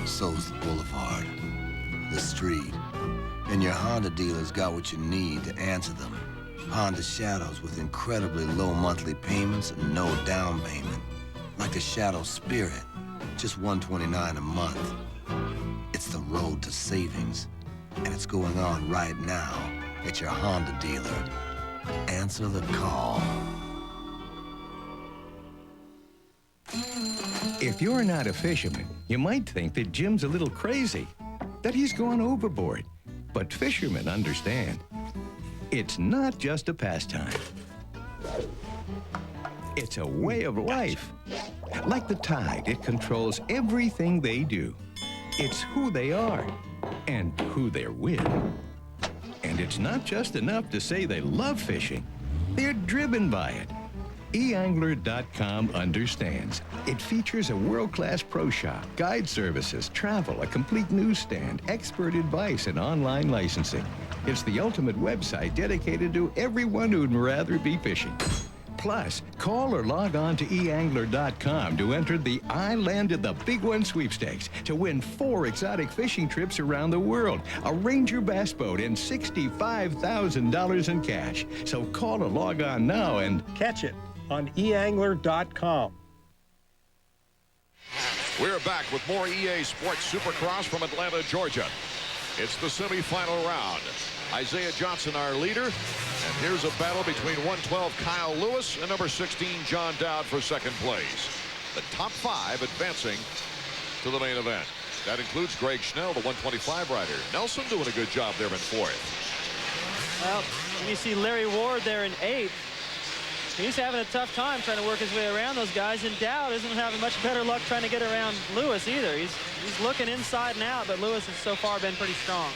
[SPEAKER 6] So's the boulevard, the street. And your Honda dealer's got what you need to answer them. Honda Shadows with incredibly low monthly payments and no down payment. Like the Shadow Spirit, just $129 a month. It's the road to savings. And it's going on right now at your Honda dealer. Answer the call.
[SPEAKER 7] If you're not a fisherman, you might think that Jim's a little crazy, that he's gone overboard. But fishermen understand. It's not just a pastime. It's a way of life. Like the tide, it controls everything they do. It's who they are and who they're with. And it's not just enough to say they love fishing. They're driven by it. eAngler.com understands. It features a world-class pro shop, guide services, travel, a complete newsstand, expert advice, and online licensing. It's the ultimate website dedicated to everyone who'd rather be fishing. Plus, call or log on to eAngler.com to enter the I Landed the Big One sweepstakes to win 4 exotic fishing trips around the world, a Ranger bass boat, and $65,000 in cash. So call or log on now and
[SPEAKER 8] catch it on eAngler.com.
[SPEAKER 1] We're back with more EA Sports Supercross from Atlanta, Georgia. It's the semifinal round. Isaiah Johnson, our leader. And here's a battle between 112 Kyle Lewis and number 16 John Dowd for second place. The top 5 advancing to the main event. That includes Greg Schnell, the 125 rider. Nelson doing a good job there in 4th.
[SPEAKER 2] Well, when you see Larry Ward there in 8th, he's having a tough time trying to work his way around those guys, and Dowd isn't having much better luck trying to get around Lewis either. He's looking inside and out, but Lewis has so far been pretty strong.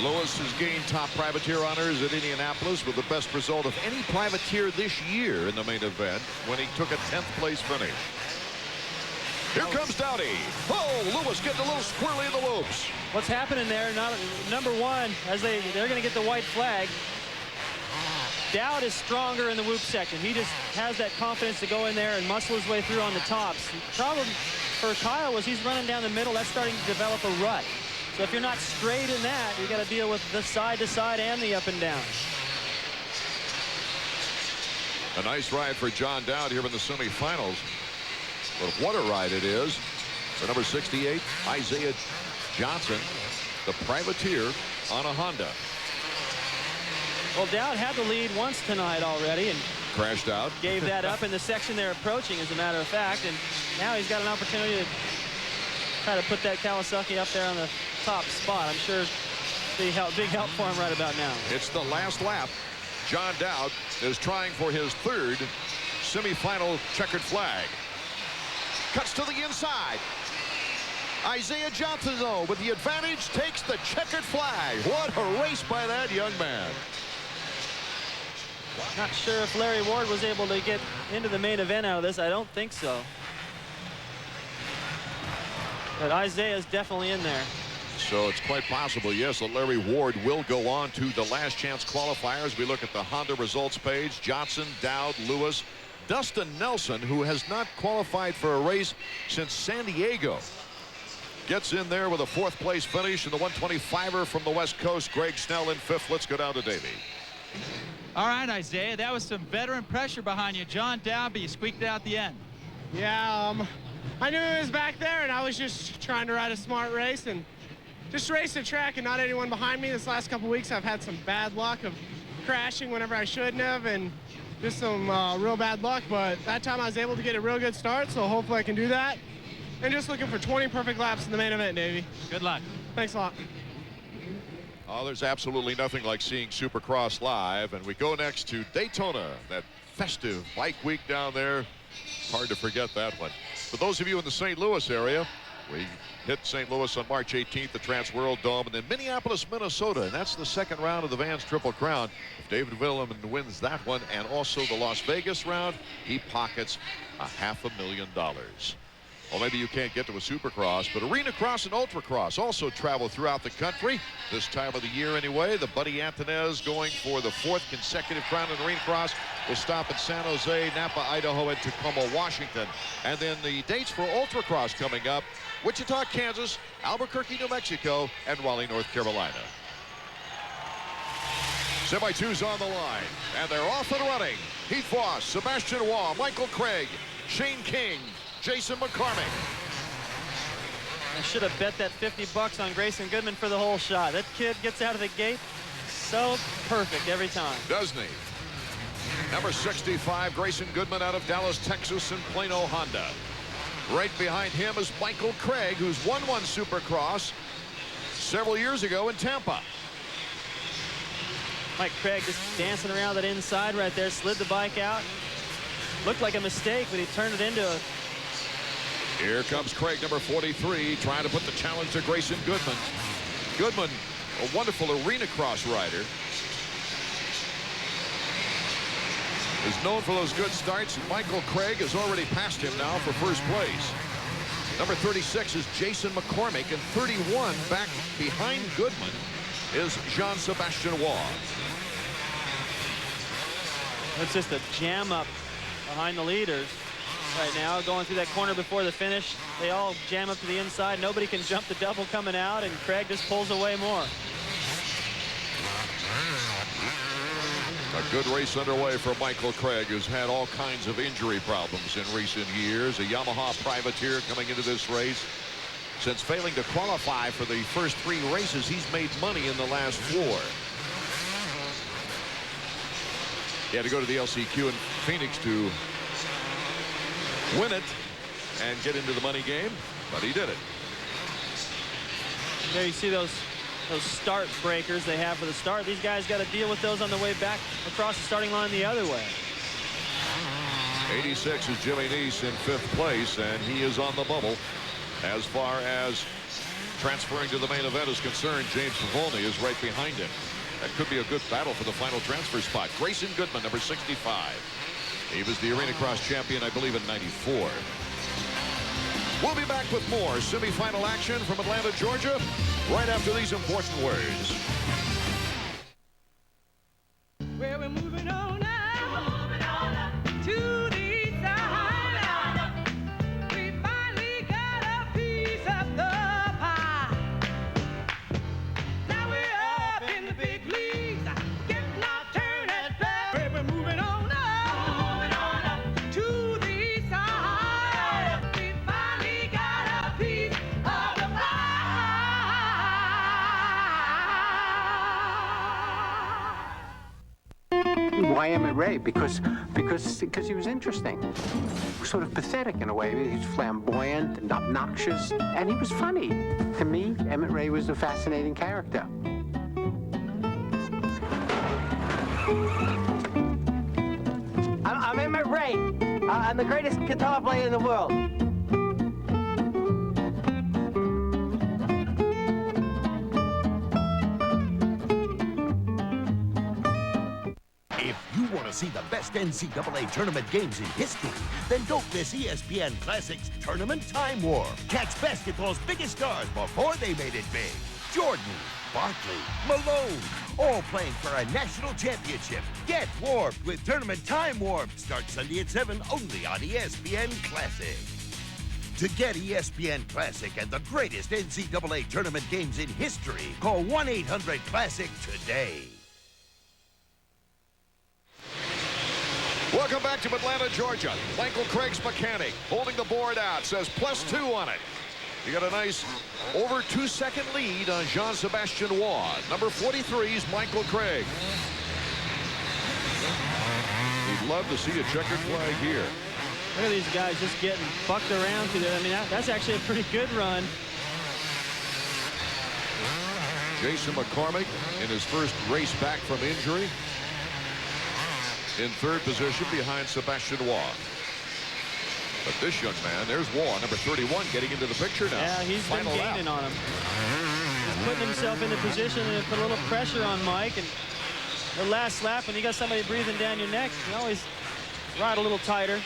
[SPEAKER 1] Lewis has gained top privateer honors at Indianapolis with the best result of any privateer this year in the main event when he took a 10th place finish. Here comes Dowdy. Oh, Lewis getting a little squirrely in the loops.
[SPEAKER 2] What's happening there? Number 1, as they're going to get the white flag. Dowd is stronger in the whoop section. He just has that confidence to go in there and muscle his way through on the tops. The problem for Kyle was he's running down the middle. That's starting to develop a rut. So if you're not straight in that, you got to deal with the side to side and the up and down.
[SPEAKER 1] A nice ride for John Dowd here in the semifinals. But what a ride it is for number 68, Isaiah Johnson, the privateer on a Honda.
[SPEAKER 2] Well, Dowd had the lead once tonight already and
[SPEAKER 1] crashed out.
[SPEAKER 2] Gave that up in the section they're approaching, as a matter of fact. And now he's got an opportunity to try to put that Kawasaki up there on the top spot. I'm sure big help for him right about now.
[SPEAKER 1] It's the last lap. John Dowd is trying for his 3rd semifinal checkered flag. Cuts to the inside. Isaiah Johnson, though, with the advantage, takes the checkered flag. What a race by that young man.
[SPEAKER 2] Not sure if Larry Ward was able to get into the main event out of this. I don't think so. But Isaiah's definitely in there.
[SPEAKER 1] So it's quite possible, yes, that Larry Ward will go on to the last chance qualifiers. We look at the Honda results page. Johnson, Dowd, Lewis, Dustin Nelson, who has not qualified for a race since San Diego, gets in there with a 4th place finish. And the 125er from the West Coast, Greg Schnell, in 5th. Let's go down to Davey.
[SPEAKER 3] All right, Isaiah, that was some veteran pressure behind you. John Dowd, but you squeaked it out the end.
[SPEAKER 9] Yeah, I knew he was back there, and I was just trying to ride a smart race and just race the track and not anyone behind me. This last couple weeks, I've had some bad luck of crashing whenever I shouldn't have, and just some real bad luck. But that time I was able to get a real good start, so hopefully I can do that. And just looking for 20 perfect laps in the main event, Davey.
[SPEAKER 3] Good luck.
[SPEAKER 9] Thanks a lot.
[SPEAKER 1] Oh, there's absolutely nothing like seeing Supercross live. And we go next to Daytona, that festive bike week down there. Hard to forget that one. For those of you in the St. Louis area, we hit St. Louis on March 18th, the Trans World Dome, and then Minneapolis, Minnesota, and that's the 2nd round of the Vans Triple Crown. If David Williman wins that one and also the Las Vegas round, he pockets $500,000. Well, maybe you can't get to a Supercross, but Arena Cross and Ultra Cross also travel throughout the country this time of the year anyway. The Buddy Antonez going for the 4th consecutive crown in Arena Cross will stop in San Jose, Napa, Idaho, and Tacoma, Washington. And then the dates for Ultra Cross coming up: Wichita, Kansas, Albuquerque, New Mexico, and Raleigh, North Carolina. Semi-2's on the line, and they're off and running. Heath Voss, Sebastian Waugh, Michael Craig, Shane King, Jason McCormick.
[SPEAKER 2] I should have bet that $50 on Grayson Goodman for the whole shot. That kid gets out of the gate so perfect every time.
[SPEAKER 1] Doesn't he? Number 65, Grayson Goodman out of Dallas, Texas, in Plano, Honda. Right behind him is Michael Craig, who's won one Supercross several years ago in Tampa.
[SPEAKER 2] Mike Craig just dancing around that inside right there, slid the bike out. Looked like a mistake, but he turned it into a...
[SPEAKER 1] Here comes Craig, number 43, trying to put the challenge to Grayson Goodman. Goodman, a wonderful arena cross rider. Is known for those good starts. Michael Craig has already passed him now for first place. Number 36 is Jason McCormick, and 31 back behind Goodman is Jean-Sébastien Waugh.
[SPEAKER 2] It's just a jam up behind the leaders right now, going through that corner before the finish. They all jam up to the inside. Nobody can jump the double coming out, and Craig just pulls away more.
[SPEAKER 1] A good race underway for Michael Craig, who's had all kinds of injury problems in recent years. A Yamaha privateer coming into this race. Since failing to qualify for the first 3 races, he's made money in the last 4. He had to go to the LCQ in Phoenix to win it and get into the money game, but he did it.
[SPEAKER 2] There you see those start breakers they have for the start. These guys got to deal with those on the way back across the starting line the other way.
[SPEAKER 1] 86 is Jimmy Neese in 5th place, and he is on the bubble. As far as transferring to the main event is concerned, James Pavoni is right behind him. That could be a good battle for the final transfer spot. Grayson Goodman, number 65. He was the Arena Cross champion, I believe, in '94. We'll be back with more semifinal action from Atlanta, Georgia, right after these important words.
[SPEAKER 10] Well, we're moving on now to the side. We finally got a piece of the pie. Now we're up in the big leagues, getting our turn at bat. Well, we're moving on up to the side. We finally got a piece of the pie.
[SPEAKER 11] Why Emmett Ray? Because he was interesting. Sort of pathetic in a way. He was flamboyant and obnoxious, and he was funny. To me, Emmett Ray was a fascinating character.
[SPEAKER 12] I'm Emmett Ray. I'm the greatest guitar player in the world.
[SPEAKER 24] If you want to see the best NCAA tournament games in history, then don't miss ESPN Classic's Tournament Time Warp. Catch basketball's biggest stars before they made it big. Jordan, Barkley, Malone, all playing for a national championship. Get warped with Tournament Time Warp. Starts Sunday at 7 only on ESPN Classic. To get ESPN Classic and the greatest NCAA tournament games in history, call 1-800-CLASSIC today.
[SPEAKER 1] Welcome back to Atlanta, Georgia. Michael Craig's mechanic holding the board out, says +2 on it. You got a nice over 2-second lead on Jean-Sébastien Waugh. Number 43 is Michael Craig. We'd love to see a checkered flag here.
[SPEAKER 2] Look at these guys just getting bucked around through there. I mean, that's actually a pretty good run.
[SPEAKER 1] Jason McCormick in his first race back from injury. In 3rd position behind Sébastien Waugh. But this young man, there's Waugh, number 31, getting into the picture now.
[SPEAKER 2] Yeah, he's been gaining on him. He's putting himself into position and put a little pressure on Mike. And the last lap, when you got somebody breathing down your neck, you always ride a little tighter.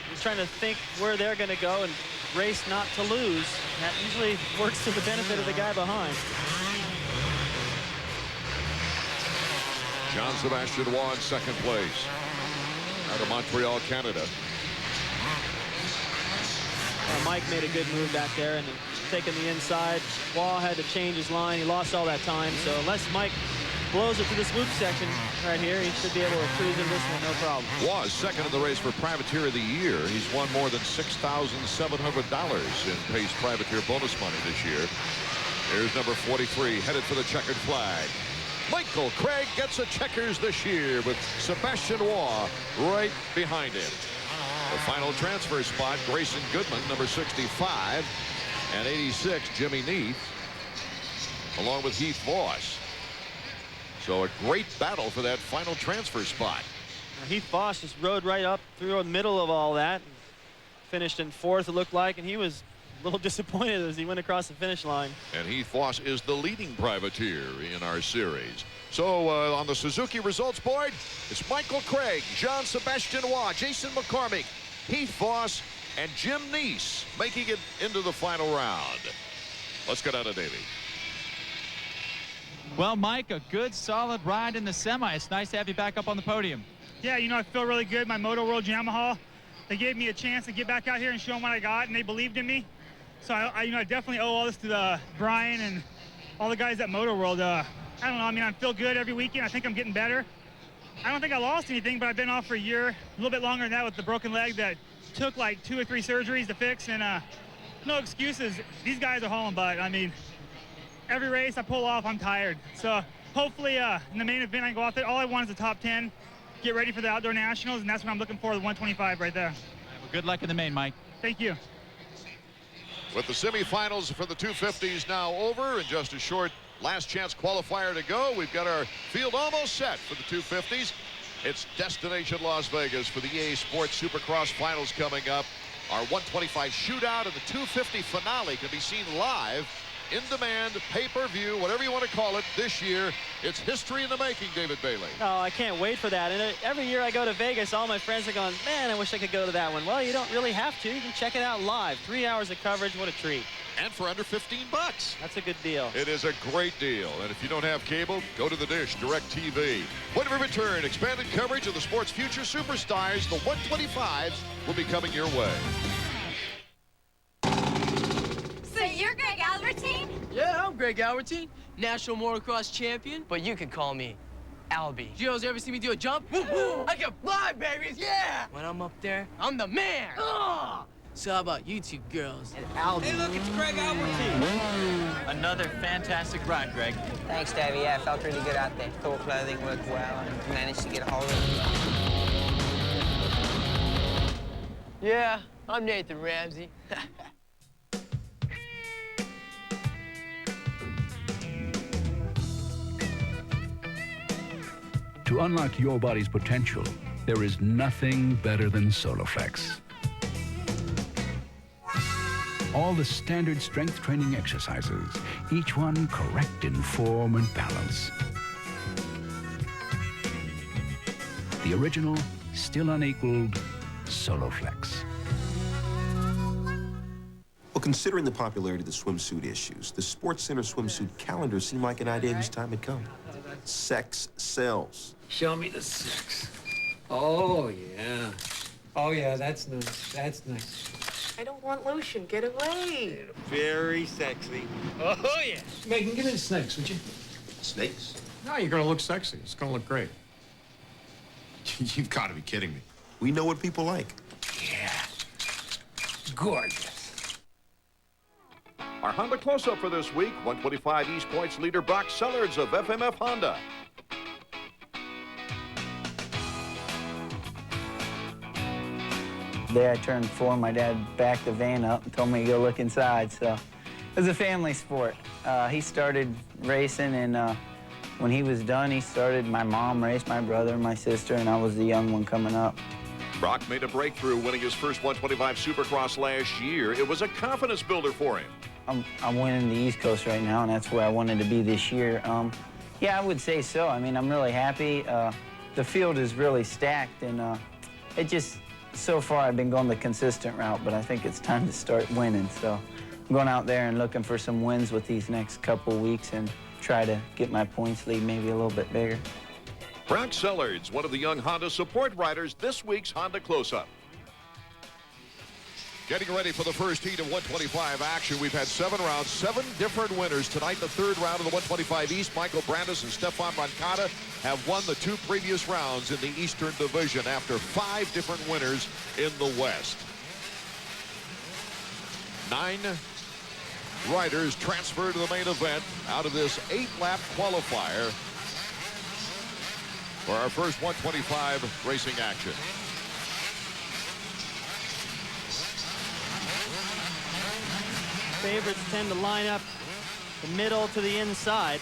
[SPEAKER 2] You're trying to think where they're going to go and race not to lose. That usually works to the benefit of the guy behind.
[SPEAKER 1] Jean-Sébastien Waugh in 2nd place out of Montreal, Canada.
[SPEAKER 2] Mike made a good move back there and taking the inside. Waugh had to change his line. He lost all that time. So unless Mike blows it to the swoop section right here, he should be able to cruise in this one, no problem.
[SPEAKER 1] Waugh is 2nd in the race for Privateer of the Year. He's won more than $6,700 in Pace Privateer bonus money this year. Here's number 43, headed for the checkered flag. Michael Craig gets a checkers this year with Sébastien Waugh right behind him. The final transfer spot, Grayson Goodman, number 65, and 86, Jimmy Neese, along with Heath Voss. So a great battle for that final transfer spot.
[SPEAKER 2] Now, Heath Voss just rode right up through the middle of all that. Finished in 4th, it looked like, and he was a little disappointed as he went across the finish line.
[SPEAKER 1] And Heath Voss is the leading privateer in our series. So on the Suzuki results board, it's Michael Craig, Jean-Sebastien Waugh, Jason McCormick, Heath Voss, and Jim Neese making it into the final round. Let's go down to Davey.
[SPEAKER 3] Well, Mike, a good, solid ride in the semi. It's nice to have you back up on the podium.
[SPEAKER 13] Yeah, you know, I feel really good. My Moto World Yamaha, they gave me a chance to get back out here and show them what I got, and they believed in me. So I definitely owe all this to Brian and all the guys at Moto World. I don't know, I mean, I feel good every weekend. I think I'm getting better. I don't think I lost anything, but I've been off for a year, a little bit longer than that with the broken leg that took like 2 or 3 surgeries to fix, and no excuses. These guys are hauling butt. I mean, every race I pull off, I'm tired. So hopefully in the main event I can go out there. All I want is the top 10, get ready for the Outdoor Nationals, and that's what I'm looking for, the 125 right there.
[SPEAKER 3] Well, good luck in the main, Mike.
[SPEAKER 13] Thank you.
[SPEAKER 1] With the semifinals for the 250s now over and just a short last chance qualifier to go, we've got our field almost set for the 250s. It's Destination Las Vegas for the EA Sports Supercross finals coming up. Our 125 shootout and the 250 finale can be seen live, in demand, pay-per-view, whatever you want to call it, this year. It's history in the making, David Bailey.
[SPEAKER 2] Oh, I can't wait for that. And every year I go to Vegas, all my friends are going, man, I wish I could go to that one. Well, you don't really have to. You can check it out live. 3 hours of coverage. What a treat.
[SPEAKER 1] And for under $15.
[SPEAKER 2] That's a good deal.
[SPEAKER 1] It is a great deal. And if you don't have cable, go to the dish, DirecTV. When we return, expanded coverage of the sport's future superstars, the 125s, will be coming your way.
[SPEAKER 14] So you're Greg Albertine?
[SPEAKER 16] Yeah, I'm Greg Albertine, national motocross champion.
[SPEAKER 12] But you could call me Albie.
[SPEAKER 16] Gios, ever see me do a jump? I can fly, babies, yeah! When I'm up there, I'm the man. So how about you two girls?
[SPEAKER 12] And Albie.
[SPEAKER 16] Hey, look, it's Greg Albertine.
[SPEAKER 3] Another fantastic ride, Greg.
[SPEAKER 12] Thanks, Davey. Yeah, I felt really good out there. Thought clothing worked well and managed to get a hold of it.
[SPEAKER 16] Yeah, I'm Nathan Ramsey.
[SPEAKER 17] To unlock your body's potential, there is nothing better than Soloflex. All the standard strength training exercises, each one correct in form and balance. The original, still unequaled, Soloflex.
[SPEAKER 25] Well, considering the popularity of the swimsuit issues, the Sports Center swimsuit calendar seemed like an idea whose time had come. Sex sells.
[SPEAKER 26] Show me the sex. Oh, yeah. Oh, yeah, that's nice. That's nice.
[SPEAKER 27] I don't want lotion. Get away.
[SPEAKER 26] Very sexy. Oh, yeah. Megan, give me the snakes, would you?
[SPEAKER 25] Snakes?
[SPEAKER 28] No, you're gonna look sexy. It's gonna look great. You've got to be kidding me.
[SPEAKER 25] We know what people like.
[SPEAKER 26] Yeah. Gorgeous.
[SPEAKER 15] Our Honda close-up for this week, 125 East Points leader Brock Sellards of FMF Honda.
[SPEAKER 29] The day I turned 4, my dad backed the van up and told me to go look inside, so it was a family sport. He started racing, and when he was done, my mom raced, my brother, my sister, and I was the young one coming up.
[SPEAKER 15] Brock made a breakthrough winning his first 125 Supercross last year. It was a confidence builder for him.
[SPEAKER 29] I'm winning the East Coast right now, and that's where I wanted to be this year. Yeah, I would say so. I mean, I'm really happy. The field is really stacked, and it just, so far I've been going the consistent route, but I think it's time to start winning. So I'm going out there and looking for some wins with these next couple weeks and try to get my points lead maybe a little bit bigger.
[SPEAKER 15] Brock Sellards, one of the young Honda support riders, this week's Honda close-up.
[SPEAKER 1] Getting ready for the first heat of 125 action. We've had 7 rounds, 7 different winners. Tonight, the 3rd round of the 125 East. Michael Brandes and Stefan Roncada have won the 2 previous rounds in the Eastern Division after 5 different winners in the West. 9 riders transfer to the main event out of this 8-lap qualifier for our first 125 racing action.
[SPEAKER 2] Favorites tend to line up the middle to the inside.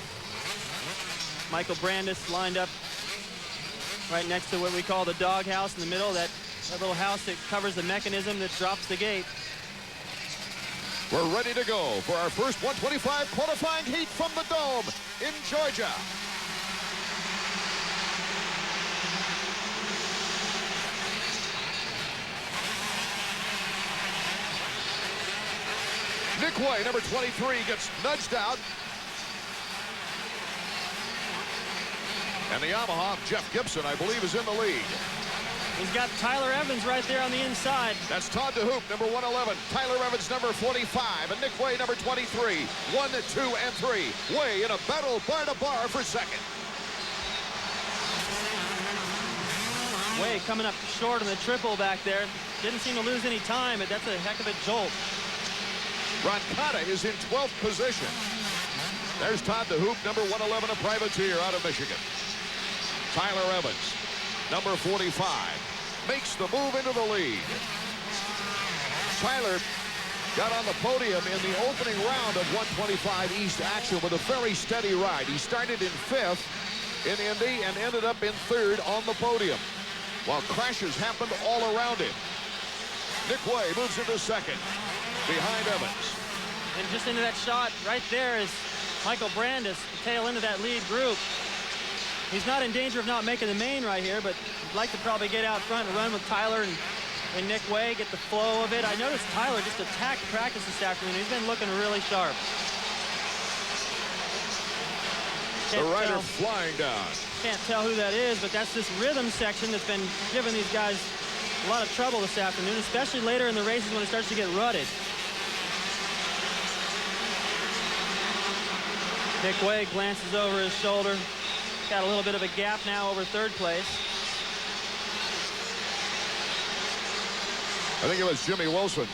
[SPEAKER 2] Michael Brandis lined up right next to what we call the doghouse in the middle, that little house that covers the mechanism that drops the gate.
[SPEAKER 1] We're ready to go for our first 125 qualifying heat from the Dome in Georgia. Nick Way, number 23, gets nudged out. And the Yamaha, Jeff Gibson, I believe, is in the lead.
[SPEAKER 2] He's got Tyler Evans right there on the inside.
[SPEAKER 1] That's Todd DeHoop, number 111. Tyler Evans, number 45. And Nick Way, number 23. 1, 2, and 3. Way in a battle bar to bar for second.
[SPEAKER 2] Way coming up short on the triple back there. Didn't seem to lose any time, but that's a heck of a jolt.
[SPEAKER 1] Roncada is in 12th position. There's Todd DeHoop, number 111, a privateer out of Michigan. Tyler Evans, number 45, makes the move into the lead. Tyler got on the podium in the opening round of 125 East action with a very steady ride. He started in 5th in Indy and ended up in 3rd on the podium, while crashes happened all around him. Nick Way moves into 2nd, behind Evans.
[SPEAKER 2] And just into that shot right there is Michael Brandis, the tail end of that lead group. He's not in danger of not making the main right here, but I'd like to probably get out front and run with Tyler and Nick Way, get the flow of it. I noticed Tyler just attacked practice this afternoon. He's been looking really sharp.
[SPEAKER 1] The rider flying down.
[SPEAKER 2] Can't tell who that is, but that's this rhythm section that's been giving these guys a lot of trouble this afternoon, especially later in the races when it starts to get rutted. Nick Way glances over his shoulder. Got a little bit of a gap now over 3rd place.
[SPEAKER 1] I think it was Jimmy Wilson,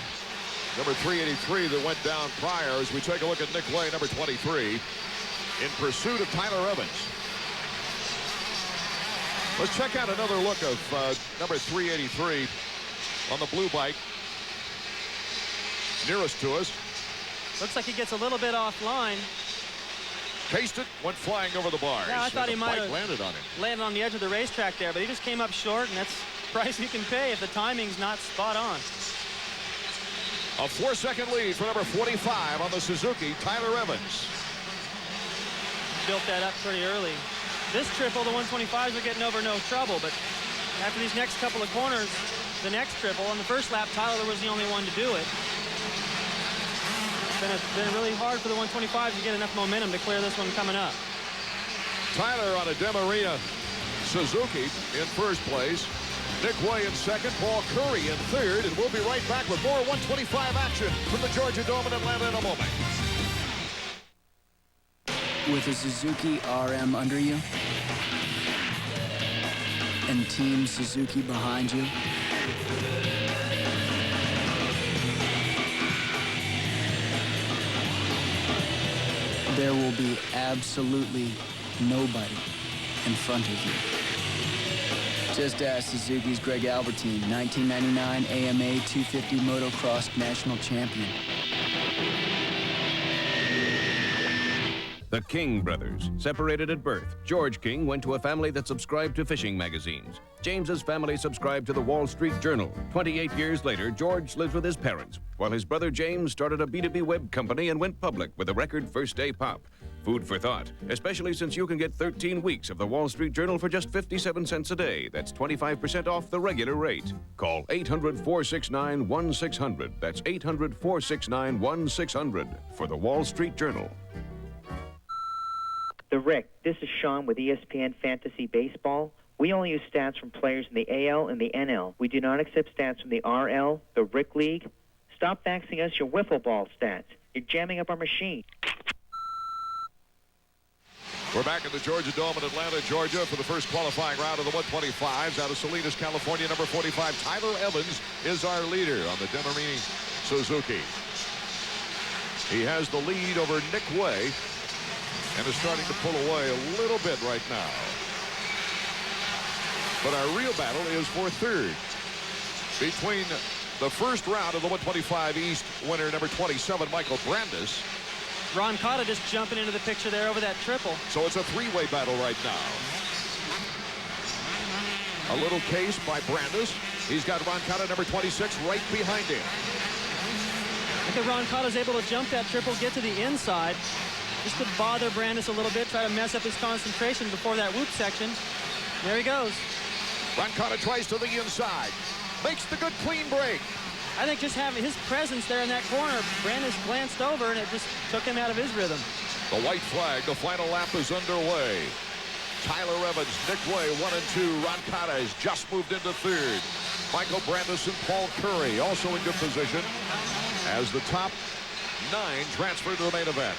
[SPEAKER 1] number 383, that went down prior, as we take a look at Nick Way, number 23, in pursuit of Tyler Evans. Let's check out another look of number 383 on the blue bike nearest to us.
[SPEAKER 2] Looks like he gets a little bit offline.
[SPEAKER 1] Cased it, went flying over the bars.
[SPEAKER 2] Yeah, I thought he might have
[SPEAKER 1] landed on him.
[SPEAKER 2] Landed on the edge of the racetrack there, but he just came up short, and that's the price you can pay if the timing's not spot on.
[SPEAKER 1] A 4-second lead for number 45 on the Suzuki, Tyler Evans.
[SPEAKER 2] Built that up pretty early. This triple, the 125s are getting over no trouble, but after these next couple of corners, the next triple, on the first lap, Tyler was the only one to do it. It's been really hard for the 125s to get enough momentum to clear this one coming up.
[SPEAKER 1] Tyler on a Demarina Suzuki in 1st place. Nick Way in 2nd, Paul Curry in 3rd, and we'll be right back with more 125 action from the Georgia Dome in Atlanta in a moment.
[SPEAKER 4] With a Suzuki RM under you and Team Suzuki behind you, there will be absolutely nobody in front of you. Just ask Suzuki's Greg Albertine, 1999 AMA 250 Motocross National Champion.
[SPEAKER 7] The King brothers, separated at birth. George King went to a family that subscribed to fishing magazines. James's family subscribed to the Wall Street Journal. 28 years later, George lives with his parents, while his brother James started a B2B web company and went public with a record first-day pop. Food for thought, especially since you can get 13 weeks of the Wall Street Journal for just 57 cents a day. That's 25% off the regular rate. Call 800-469-1600. That's 800-469-1600 for the Wall Street Journal.
[SPEAKER 5] The Rick, this is Sean with ESPN Fantasy Baseball. We only use stats from players in the AL and the NL. We do not accept stats from the RL, the Rick League. Stop faxing us your wiffle ball stats. You're jamming up our machine.
[SPEAKER 1] We're back in the Georgia Dome in Atlanta, Georgia, for the first qualifying round of the 125s. Out of Salinas, California, number 45, Tyler Evans is our leader on the Demarine Suzuki. He has the lead over Nick Way and is starting to pull away a little bit right now. But our real battle is for 3rd. Between the first round of the 125 East winner, number 27, Michael Brandis,
[SPEAKER 2] Roncada just jumping into the picture there over that triple.
[SPEAKER 1] So it's a three-way battle right now. A little case by Brandis. He's got Roncada, number 26, right behind him.
[SPEAKER 2] I think Roncada's able to jump that triple, get to the inside, just to bother Brandis a little bit, try to mess up his concentration before that whoop section. There he goes.
[SPEAKER 1] Roncada tries to the inside. Makes the good clean break.
[SPEAKER 2] I think just having his presence there in that corner, Brandis glanced over and it just took him out of his rhythm.
[SPEAKER 1] The white flag, the final lap is underway. Tyler Evans, Nick Way, 1 and 2. Roncada has just moved into third. Michael Brandis and Paul Curry also in good position as the top 9 transfer to the main event.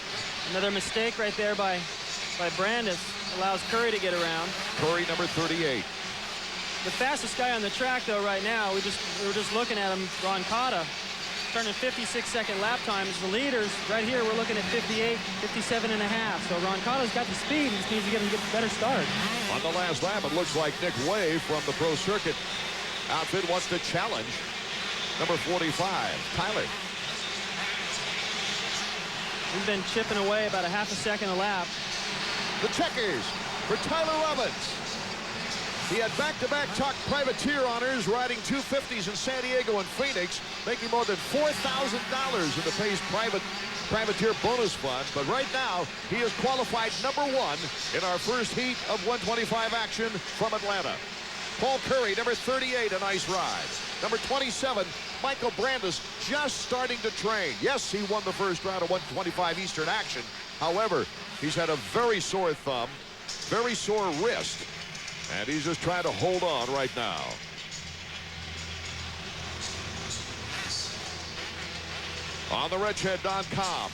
[SPEAKER 2] Another mistake right there by Brandis. Allows Curry to get around.
[SPEAKER 1] Curry, number 38.
[SPEAKER 2] The fastest guy on the track, though, right now, we were just looking at him, Roncada, turning 56-second lap times. The leaders, right here, we're looking at 58, 57 and a half. So Roncada's got the speed. He just needs to get a better start.
[SPEAKER 1] On the last lap, it looks like Nick Way from the Pro Circuit outfit wants to challenge number 45, Tyler.
[SPEAKER 2] He's been chipping away about a half a second a lap.
[SPEAKER 1] The checkers for Tyler Evans. He had back-to-back top privateer honors, riding 250s in San Diego and Phoenix, making more than $4,000 in the Pace privateer bonus fund. But right now, he is qualified number 1 in our first heat of 125 action from Atlanta. Paul Curry, number 38, a nice ride. Number 27, Michael Brandis, just starting to train. Yes, he won the first round of 125 Eastern action. However, he's had a very sore thumb, very sore wrist, and he's just trying to hold on right now. On the RedShed.com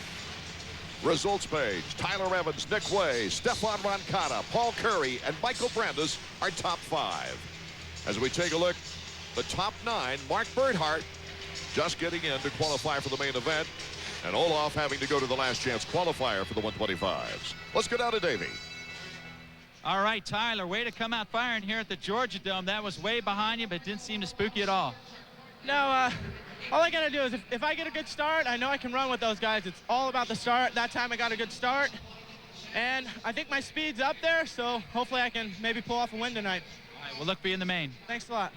[SPEAKER 1] results page, Tyler Evans, Nick Way, Stefan Roncada, Paul Curry, and Michael Brandis are top 5. As we take a look, the top 9, Mark Bernhardt just getting in to qualify for the main event, and Olaf having to go to the last chance qualifier for the 125s. Let's go down to Davey.
[SPEAKER 3] All right, Tyler, way to come out firing here at the Georgia Dome. That was way behind you, but didn't seem to spook you at all.
[SPEAKER 6] No, all I got to do is if I get a good start, I know I can run with those guys. It's all about the start. That time I got a good start, and I think my speed's up there, so hopefully I can maybe pull off a win tonight.
[SPEAKER 3] All right, we'll look for you in the main.
[SPEAKER 6] Thanks a lot.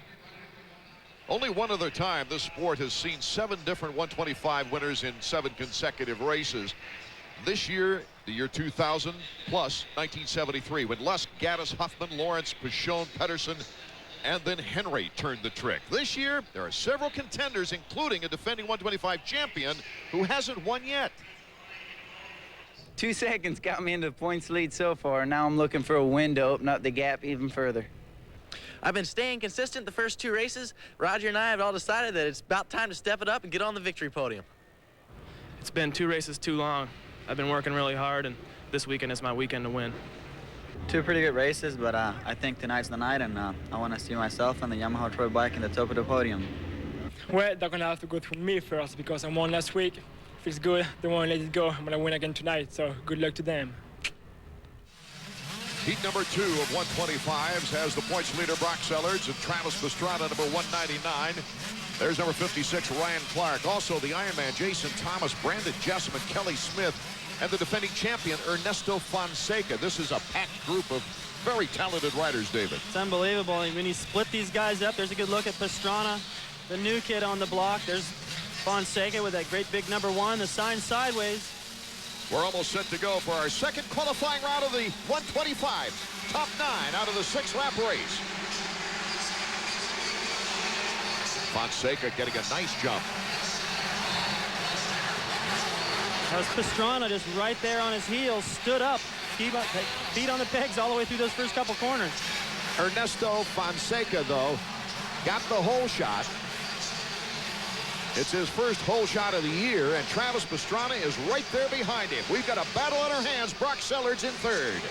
[SPEAKER 1] Only one other time this sport has seen 7 different 125 winners in 7 consecutive races. This year, the year 2000, plus 1973, when Lusk, Gaddis, Huffman, Lawrence, Pichon, Pedersen, and then Henry turned the trick. This year, there are several contenders, including a defending 125 champion who hasn't won yet.
[SPEAKER 29] 2 seconds got me into the points lead so far. Now I'm looking for a win to open up the gap even further.
[SPEAKER 8] I've been staying consistent the first 2 races. Roger and I have all decided that it's about time to step it up and get on the victory podium.
[SPEAKER 9] It's been 2 races too long. I've been working really hard, and this weekend is my weekend to win.
[SPEAKER 29] 2 pretty good races, but I think tonight's the night, and I want to see myself on the Yamaha Troy bike in the top of the podium.
[SPEAKER 18] Well, they're going to have to go through me first because I won last week. Feels good. They won't let it go. I'm going to win again tonight, so good luck to them.
[SPEAKER 1] Heat number 2 of 125s has the points leader Brock Sellards and Travis Pastrana, number 199. There's number 56, Ryan Clark. Also the Ironman, Jason Thomas, Brandon Jessamine, Kelly Smith, and the defending champion, Ernesto Fonseca. This is a packed group of very talented riders, David.
[SPEAKER 2] It's unbelievable. When you split these guys up, there's a good look at Pastrana, the new kid on the block. There's Fonseca with that great big number 1, the sign sideways.
[SPEAKER 1] We're almost set to go for our second qualifying round of the 125. Top 9 out of the 6-lap race. Fonseca getting a nice jump.
[SPEAKER 2] That was Pastrana just right there on his heels, stood up, feet on the pegs all the way through those first couple corners.
[SPEAKER 1] Ernesto Fonseca, though, got the hole shot. It's his first hole shot of the year, and Travis Pastrana is right there behind him. We've got a battle on our hands. Brock Sellards in 3rd.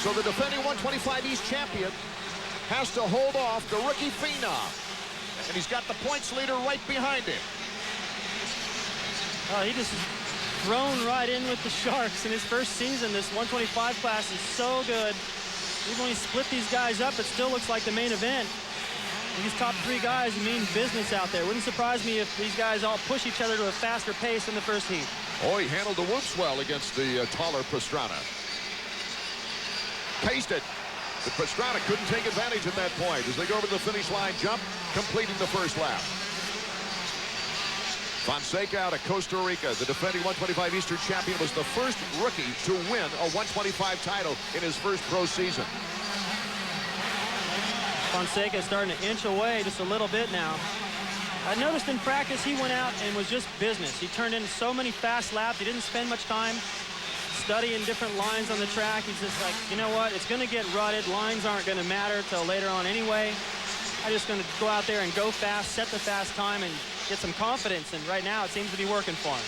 [SPEAKER 1] So the defending 125 East champion has to hold off the rookie phenom. And he's got the points leader right behind him.
[SPEAKER 2] He just thrown right in with the Sharks in his first season. This 125 class is so good. Even when you split these guys up, it still looks like the main event. These top 3 guys mean business out there. Wouldn't surprise me if these guys all push each other to a faster pace in the first heat.
[SPEAKER 1] Oh, he handled the whoops well against the taller Pastrana. Paced it. But Pastrana couldn't take advantage at that point as they go over to the finish line jump, completing the first lap. Fonseca out of Costa Rica, the defending 125 Eastern champion, was the first rookie to win a 125 title in his first pro season.
[SPEAKER 2] Fonseca is starting to inch away just a little bit now. I noticed in practice he went out and was just business. He turned in so many fast laps. He didn't spend much time studying different lines on the track. He's just like, you know what, it's going to get rutted. Lines aren't going to matter till later on anyway. I'm just going to go out there and go fast, set the fast time, and get some confidence. And right now it seems to be working for him.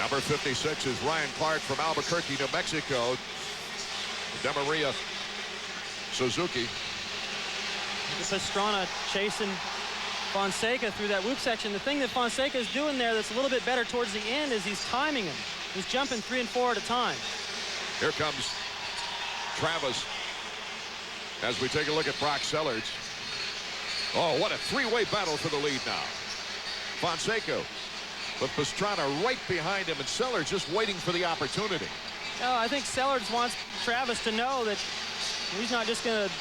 [SPEAKER 1] Number 56 is Ryan Clark from Albuquerque, New Mexico. DeMaria Suzuki.
[SPEAKER 2] Pastrana chasing Fonseca through that whoop section. The thing that Fonseca is doing there that's a little bit better towards the end is he's timing him. He's jumping 3 and 4 at a time.
[SPEAKER 1] Here comes Travis as we take a look at Brock Sellards. Oh, what a three-way battle for the lead now. Fonseca with Pastrana right behind him, and Sellards just waiting for the opportunity.
[SPEAKER 2] Oh, I think Sellards wants Travis to know that he's not just going to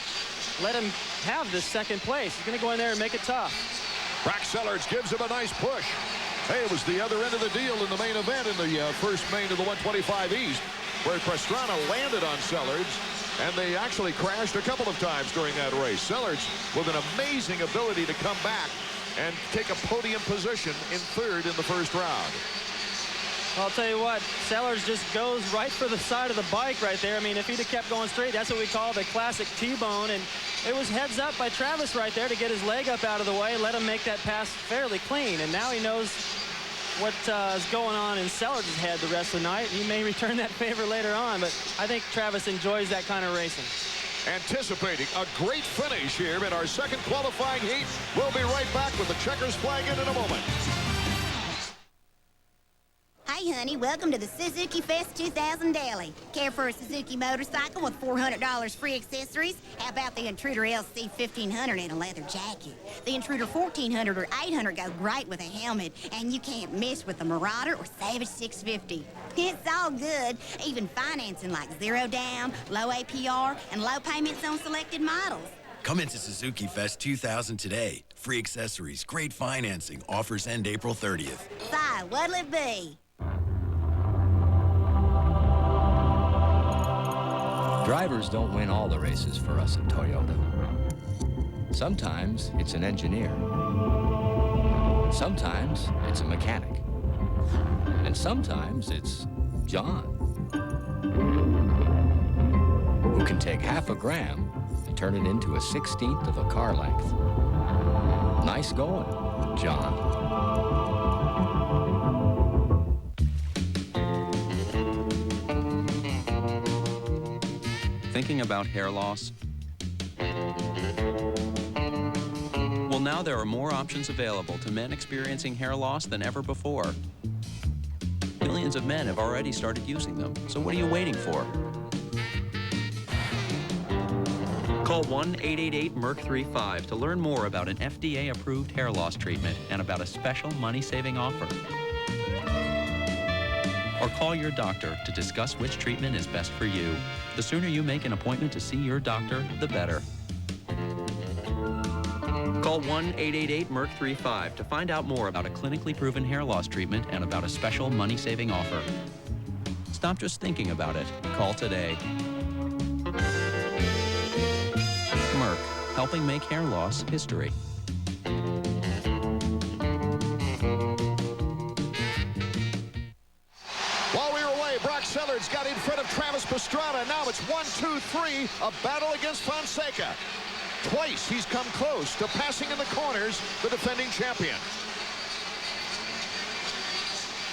[SPEAKER 2] let him have this second place. He's going to go in there and make it tough.
[SPEAKER 1] Brock Sellards gives him a nice push. Hey, it was the other end of the deal in the main event in the first main of the 125 East, where Pastrana landed on Sellards, and they actually crashed a couple of times during that race. Sellards with an amazing ability to come back and take a podium position in third in the first round.
[SPEAKER 2] I'll tell you what, Sellards just goes right for the side of the bike right there. I mean, if he'd have kept going straight, that's what we call the classic T-bone. And it was heads up by Travis right there to get his leg up out of the way, let him make that pass fairly clean. And now he knows what is going on in Sellards' head the rest of the night. He may return that favor later on, but I think Travis enjoys that kind of racing.
[SPEAKER 1] Anticipating a great finish here in our second qualifying heat. We'll be right back with the checkers flag in a moment.
[SPEAKER 10] Hey, honey, welcome to the Suzuki Fest 2000 Daily. Care for a Suzuki motorcycle with $400 free accessories? How about the Intruder LC 1500 and a leather jacket? The Intruder 1400 or 800 go great with a helmet, and you can't miss with the Marauder or Savage 650. It's all good, even financing like zero down, low APR, and low payments on selected models.
[SPEAKER 11] Come into Suzuki Fest 2000 today. Free accessories, great financing. Offers end April 30th.
[SPEAKER 10] So, what'll it be?
[SPEAKER 13] Drivers don't win all the races for us at Toyota. Sometimes it's an engineer. Sometimes it's a mechanic. And sometimes it's John, who can take half a gram and turn it into a 16th of a car length. Nice going, John.
[SPEAKER 19] Thinking about hair loss? Well, now there are more options available to men experiencing hair loss than ever before. Millions of men have already started using them, so what are you waiting for? Call 1-888-MERC35 to learn more about an FDA-approved hair loss treatment and about a special money-saving offer. Or call your doctor to discuss which treatment is best for you. The sooner you make an appointment to see your doctor, the better. Call 1-888-MERC35 to find out more about a clinically proven hair loss treatment and about a special money-saving offer. Stop just thinking about it. Call today. Merck, helping make hair loss history.
[SPEAKER 1] Brock Sellards got in front of Travis Pastrana. Now it's 1, 2, 3, a battle against Fonseca. Twice he's come close to passing in the corners the defending champion.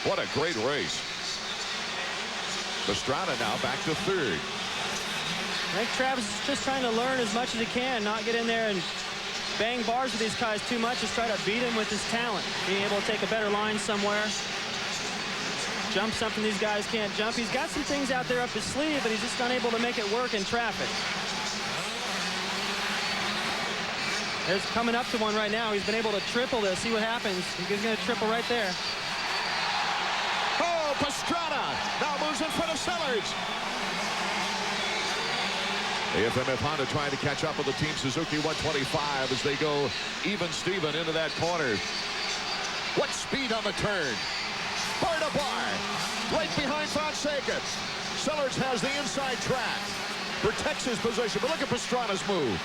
[SPEAKER 1] What a great race. Pastrana now back to third.
[SPEAKER 2] I think Travis is just trying to learn as much as he can, not get in there and bang bars with these guys too much, just try to beat him with his talent, being able to take a better line somewhere. Jump something these guys can't jump. He's got some things out there up his sleeve, but he's just unable to make it work in traffic. There's coming up to one right now. He's been able to triple this. See what happens. He's going to triple right there.
[SPEAKER 1] Oh, Pastrana now moves in front of Sellards. AFMF Honda trying to catch up with the Team Suzuki 125 as they go even Steven into that corner. What speed on the turn. Bar to bar. Right behind Fonseca. Sellards has the inside track. Protects his position. But look at Pastrana's move.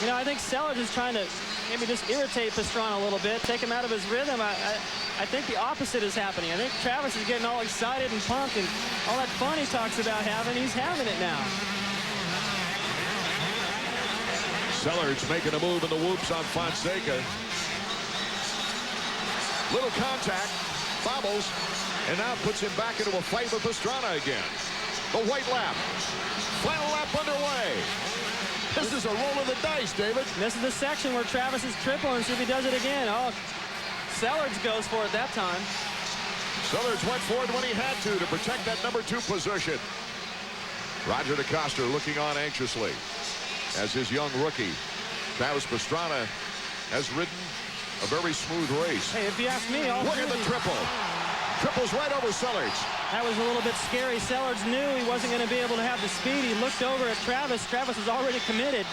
[SPEAKER 2] You know, I think Sellards is trying to maybe just irritate Pastrana a little bit, take him out of his rhythm. I think the opposite is happening. I think Travis is getting all excited and pumped, and all that fun he talks about having, he's having it now.
[SPEAKER 1] Sellards making a move in the whoops on Fonseca. Little contact, bobbles, and now puts him back into a fight with Pastrana again. The white lap. Final lap underway. This is a roll of the dice, David.
[SPEAKER 2] This is the section where Travis is tripling. See if he does it again. Oh, Sellards goes for it that time.
[SPEAKER 1] Sellards went for it when he had to protect that number 2 position. Roger DeCoster looking on anxiously as his young rookie. Travis Pastrana has ridden a very smooth race.
[SPEAKER 2] Hey, if you ask me,
[SPEAKER 1] look at the triple. Triples right over Sellards.
[SPEAKER 2] That was a little bit scary. Sellards knew he wasn't going to be able to have the speed. He looked over at Travis. Travis was already committed.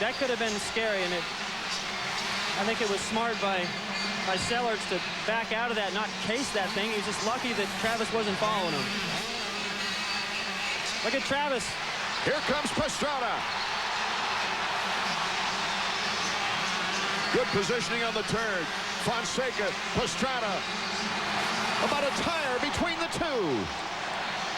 [SPEAKER 2] That could have been scary, and I think it was smart by Sellards to back out of that, not case that thing. He's just lucky that Travis wasn't following him. Look at Travis.
[SPEAKER 1] Here comes Pastrana. Good positioning on the turn. Fonseca, Pastrana. About a tire between the two.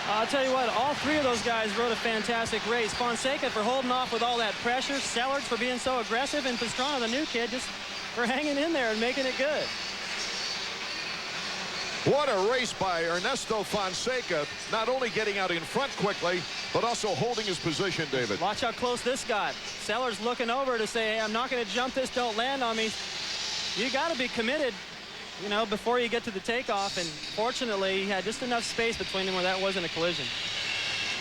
[SPEAKER 2] I'll tell you what, all 3 of those guys rode a fantastic race. Fonseca for holding off with all that pressure, Sellards for being so aggressive, and Pastrana, the new kid, just for hanging in there and making it good.
[SPEAKER 1] What a race by Ernesto Fonseca, not only getting out in front quickly, but also holding his position, David.
[SPEAKER 2] Watch how close this got. Sellards looking over to say, hey, I'm not going to jump this, don't land on me. You got to be committed, you know, before you get to the takeoff, and fortunately, he had just enough space between them where that wasn't a collision.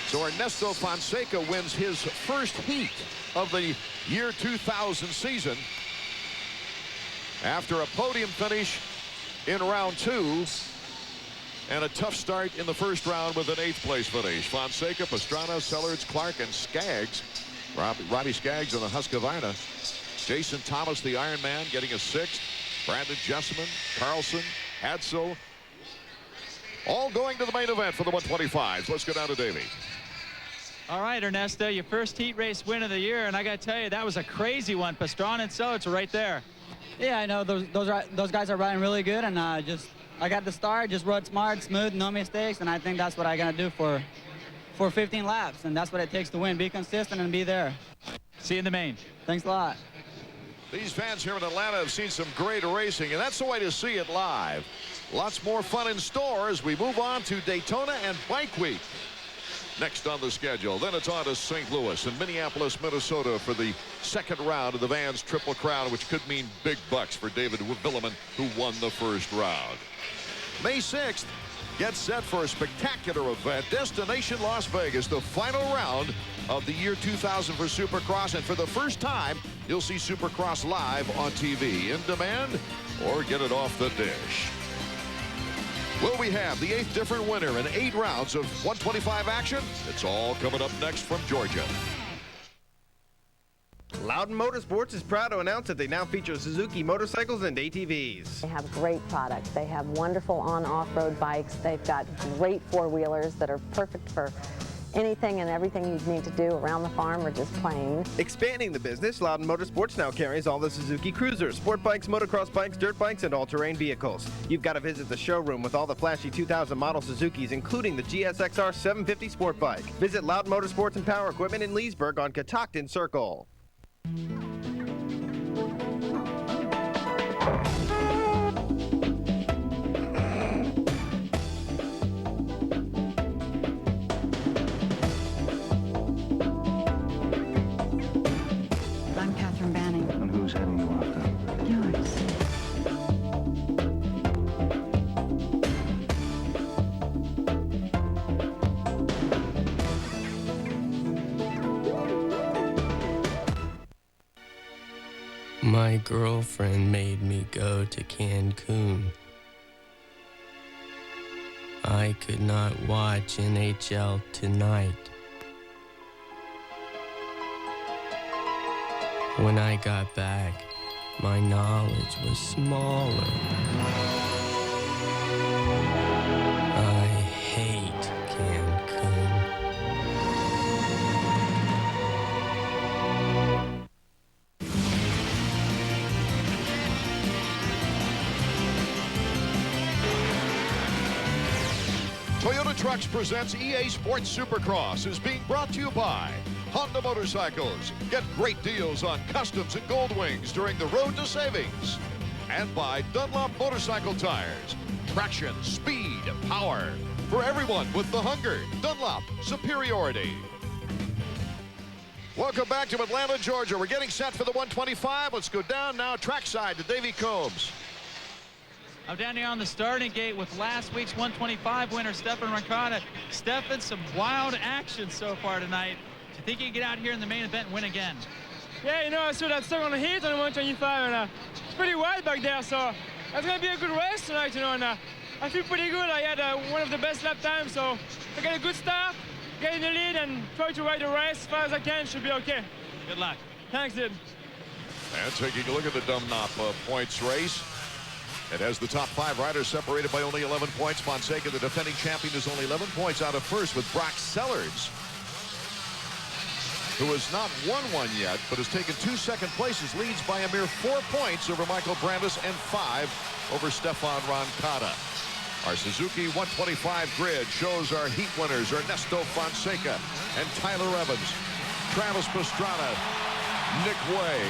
[SPEAKER 1] So Ernesto Fonseca wins his first heat of the year 2000 season after a podium finish in round 2 and a tough start in the first round with an 8th place finish. Fonseca, Pastrana, Sellards, Clark, and Skaggs. Robbie Skaggs in the Husqvarna. Jason Thomas, the Ironman, getting a 6th. Brandon Jessman, Carlson, Hadsel, all going to the main event for the 125s. Let's go down to Davey.
[SPEAKER 3] All right, Ernesto, your first heat race win of the year, and I got to tell you, that was a crazy one. Pastrana and Sellards are right there.
[SPEAKER 12] Yeah, I know those guys are riding really good, and I got the start, just rode smart, smooth, no mistakes, and I think that's what I gotta do for 15 laps, and that's what it takes to win. Be consistent and be there.
[SPEAKER 3] See you in the main.
[SPEAKER 12] Thanks a lot.
[SPEAKER 1] These fans here in Atlanta have seen some great racing, and that's the way to see it live. Lots more fun in store as we move on to Daytona and Bike Week. Next on the schedule, then it's on to St. Louis and Minneapolis, Minnesota for the 2nd round of the Vans Triple Crown, which could mean big bucks for David Villeman, who won the first round. May 6th, get set for a spectacular event. Destination Las Vegas, the final round of the year 2000 for Supercross, and for the first time, you'll see Supercross live on TV. In demand, or get it off the dish. Will we have the 8th different winner in 8 rounds of 125 action? It's all coming up next from Georgia.
[SPEAKER 14] Loudon Motorsports is proud to announce that they now feature Suzuki motorcycles and ATVs.
[SPEAKER 16] They have great products. They have wonderful on-off-road bikes. They've got great four-wheelers that are perfect for anything and everything you need to do around the farm or just playing.
[SPEAKER 14] Expanding the business, Loudon Motorsports now carries all the Suzuki Cruisers, sport bikes, motocross bikes, dirt bikes, and all-terrain vehicles. You've got to visit the showroom with all the flashy 2000 model Suzukis, including the GSXR 750 sport bike. Visit Loudon Motorsports and Power Equipment in Leesburg on Catoctin Circle.
[SPEAKER 17] I'm Catherine Banning.
[SPEAKER 20] And who's heading you after?
[SPEAKER 17] Yours.
[SPEAKER 15] My girlfriend made me go to Cancun. I could not watch NHL tonight. When I got back, my knowledge was smaller. I hate Cancun.
[SPEAKER 1] Toyota Trucks presents EA Sports Supercross is being brought to you by Honda Motorcycles. Get great deals on customs and gold wings during the road to savings. And by Dunlop Motorcycle Tires. Traction, speed, power. For everyone with the hunger. Dunlop, superiority. Welcome back to Atlanta, Georgia. We're getting set for the 125. Let's go down now trackside to Davey Combs.
[SPEAKER 3] I'm down here on the starting gate with last week's 125 winner, Stefan Rancada. Stefan, some wild action so far tonight. Do you think you can get out here in the main event and win again?
[SPEAKER 18] Yeah, you know, I saw that second heat on 125, and it's pretty wide back there, so that's going to be a good race tonight, you know, and I feel pretty good. I had one of the best lap times, so I got a good start, get in the lead, and try to ride the race as far as I can. Should be okay.
[SPEAKER 3] Good luck.
[SPEAKER 18] Thanks, dude.
[SPEAKER 1] And taking a look at the Dunlop points race. It has the top 5 riders separated by only 11 points. Fonseca, the defending champion, is only 11 points out of first with Brock Sellers, who has not won one yet, but has taken 2 second places, leads by a mere 4 points over Michael Brandis and 5 over Stefan Rancada. Our Suzuki 125 grid shows our heat winners Ernesto Fonseca and Tyler Evans, Travis Pastrana, Nick Way,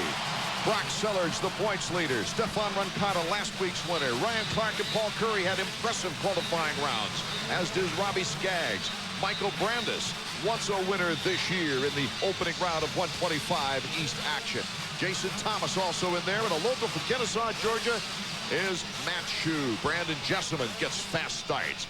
[SPEAKER 1] Brock Sellers, the points leader. Stefan Rancada, last week's winner. Ryan Clark and Paul Curry had impressive qualifying rounds, as did Robbie Skaggs. Michael Brandis, once a winner this year in the opening round of 125 East action. Jason Thomas also in there, and a local from Kennesaw, Georgia, is Matt Shue. Brandon Jessamine gets fast starts.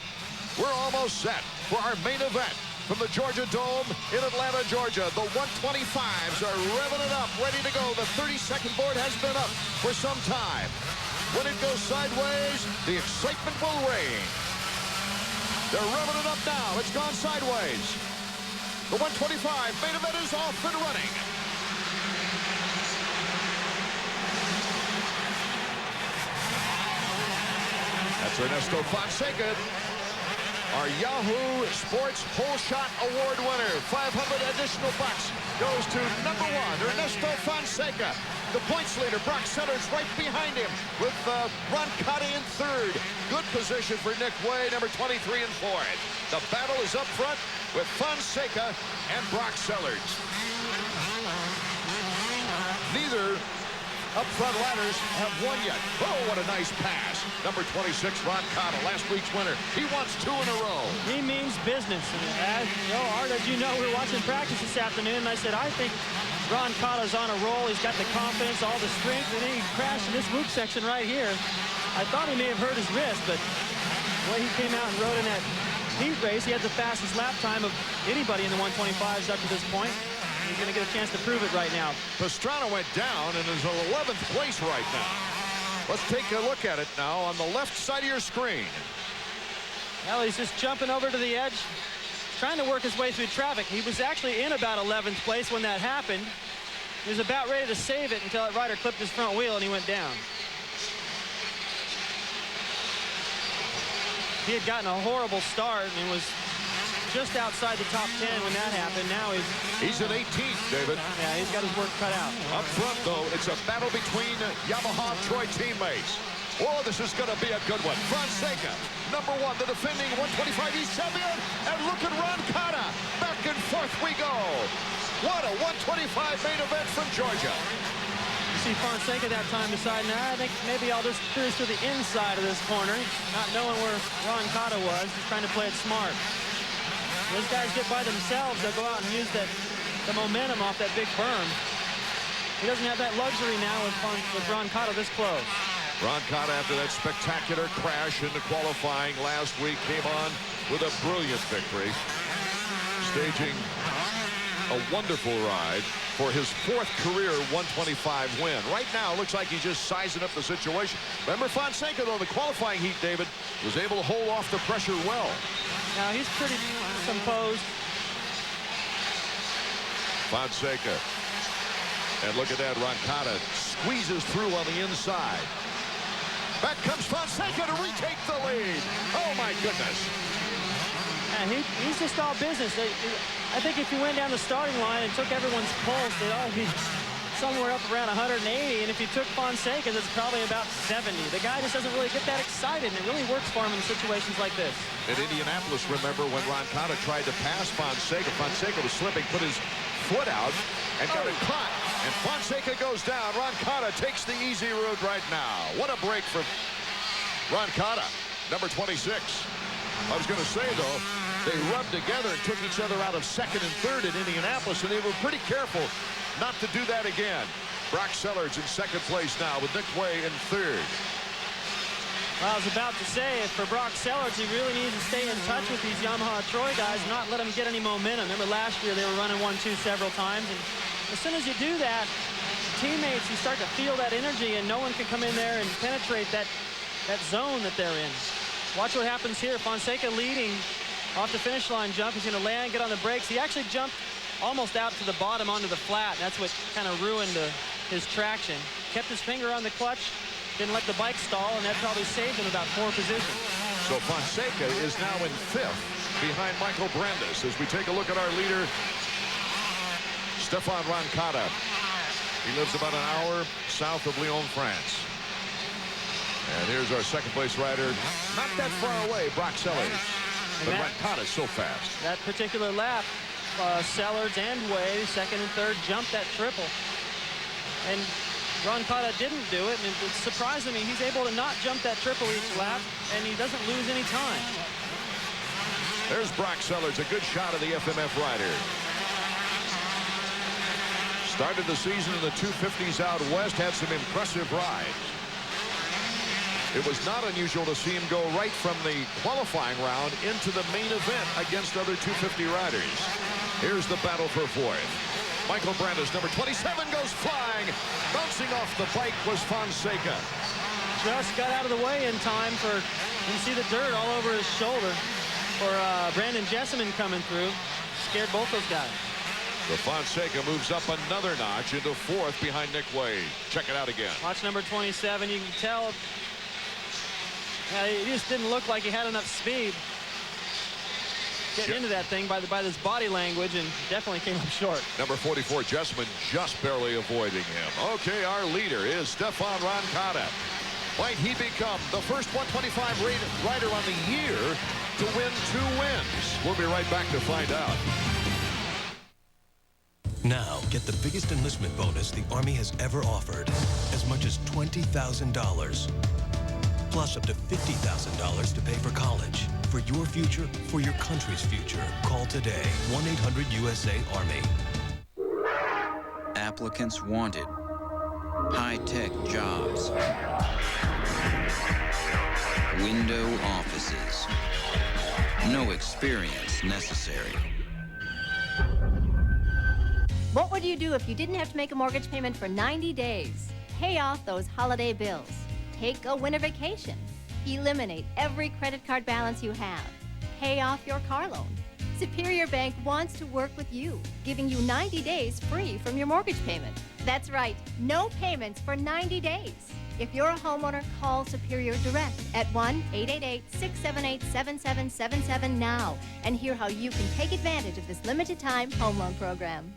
[SPEAKER 1] We're almost set for our main event. From the Georgia Dome in Atlanta, Georgia, the 125s are revving it up, ready to go. The 30-second board has been up for some time. When it goes sideways, the excitement will reign. They're revving it up now. It's gone sideways. The 125 main event is off and running. That's Ernesto Fonseca, our Yahoo Sports Whole Shot Award winner. 500 additional bucks goes to number 1, Ernesto Fonseca. The points leader, Brock Sellers, right behind him with Rancada in 3rd. Good position for Nick Way, number 23 and 4th. The battle is up front with Fonseca and Brock Sellers. Neither up-front riders have won yet. Oh, what a nice pass. Number 26, Rancada, last week's winner. He wants 2 in a row.
[SPEAKER 2] He means business. And Art, as you know, we were watching practice this afternoon, and I said, I think Rancada's on a roll. He's got the confidence, all the strength, and then he crashed in this loop section right here. I thought he may have hurt his wrist, but the way he came out and rode in that heat race, he had the fastest lap time of anybody in the 125s up to this point. He's going to get a chance to prove it right now.
[SPEAKER 1] Pastrana went down and is in 11th place right now. Let's take a look at it now on the left side of your screen.
[SPEAKER 2] Well, he's just jumping over to the edge, trying to work his way through traffic. He was actually in about 11th place when that happened. He was about ready to save it until that rider clipped his front wheel and he went down. He had gotten a horrible start and was just outside the top 10 when that happened. Now
[SPEAKER 1] he's in 18th, David.
[SPEAKER 2] Yeah, he's got his work cut out.
[SPEAKER 1] Up front, though, it's a battle between Yamaha and Troy teammates. Oh, this is going to be a good one. Fonseca, number 1, the defending 125 East champion. And look at Rancada. Back and forth we go. What a 125 main event from Georgia.
[SPEAKER 2] You see Fonseca that time deciding, I think maybe I'll just cruise to the inside of this corner, not knowing where Rancada was, just trying to play it smart. Those guys get by themselves, they'll go out and use the momentum off that big berm. He doesn't have that luxury now with Rancada this close.
[SPEAKER 1] Rancada, after that spectacular crash in the qualifying last week, came on with a brilliant victory, staging a wonderful ride for his 4th career 125 win. Right now, it looks like he's just sizing up the situation. Remember Fonseca, though, the qualifying heat, David, was able to hold off the pressure well.
[SPEAKER 2] Now, he's pretty composed.
[SPEAKER 1] Fonseca. And look at that, Roncada squeezes through on the inside. Back comes Fonseca to retake the lead. Oh, my goodness.
[SPEAKER 2] And he's just all business. I think if you went down the starting line and took everyone's pulse, they'd all be somewhere up around 180. And if you took Fonseca's, it's probably about 70. The guy just doesn't really get that excited, and it really works for him in situations like this.
[SPEAKER 1] In Indianapolis, remember when Roncada tried to pass Fonseca, Fonseca was slipping, put his foot out, and got it caught. And Fonseca goes down. Roncada takes the easy route right now. What a break for Roncada, number 26. I was going to say, though, they rubbed together and took each other out of 2nd and 3rd in Indianapolis, and they were pretty careful not to do that again. Brock Sellards in 2nd place now with Nick Way in 3rd.
[SPEAKER 2] Well, I was about to say, for Brock Sellards, he really needs to stay in touch with these Yamaha Troy guys, not let them get any momentum. Remember last year they were running 1-2 several times, and as soon as you do that, teammates, you start to feel that energy, and no one can come in there and penetrate that zone that they're in. Watch what happens here. Fonseca leading off the finish line jump. He's going to land, get on the brakes. He actually jumped almost out to the bottom onto the flat. And that's what kind of ruined his traction. Kept his finger on the clutch, didn't let the bike stall, and that probably saved him about 4 positions.
[SPEAKER 1] So Fonseca is now in 5th behind Michael Brandis as we take a look at our leader, Stefan Roncada. He lives about an hour south of Lyon, France. And here's our 2nd place rider, not that far away, Brock Sellards. But Roncada's so fast.
[SPEAKER 2] That particular lap, Sellards and Way, 2nd and 3rd, jumped that triple. And Roncada didn't do it, and it's surprising me. He's able to not jump that triple each lap, and he doesn't lose any time.
[SPEAKER 1] There's Brock Sellards, a good shot of the FMF rider. Started the season in the 250s out west, had some impressive rides. It was not unusual to see him go right from the qualifying round into the main event against other 250 riders. Here's the battle for 4th. Michael Brandis, number 27, goes flying. Bouncing off the bike was Fonseca.
[SPEAKER 2] Just got out of the way in time for, you can see the dirt all over his shoulder for Brandon Jessamine coming through. Scared both those guys.
[SPEAKER 1] So Fonseca moves up another notch into 4th behind Nick Way. Check it out again.
[SPEAKER 2] Watch number 27. You can tell he just didn't look like he had enough speed getting into that thing by this body language, and definitely came up short.
[SPEAKER 1] Number 44, Jessamine, just barely avoiding him. Okay, our leader is Stefan Roncada. Might he become the first 125 rider on the year to win 2 wins? We'll be right back to find out.
[SPEAKER 4] Now, get the biggest enlistment bonus the Army has ever offered. As much as $20,000. Plus up to $50,000 to pay for college. For your future, for your country's future. Call today. 1-800-USA-ARMY.
[SPEAKER 21] Applicants wanted. High-tech jobs. Window offices. No experience necessary.
[SPEAKER 22] What would you do if you didn't have to make a mortgage payment for 90 days? Pay off those holiday bills. Take a winter vacation. Eliminate every credit card balance you have. Pay off your car loan. Superior Bank wants to work with you, giving you 90 days free from your mortgage payment. That's right, no payments for 90 days. If you're a homeowner, call Superior direct at 1-888-678-7777 now and hear how you can take advantage of this limited-time home loan program.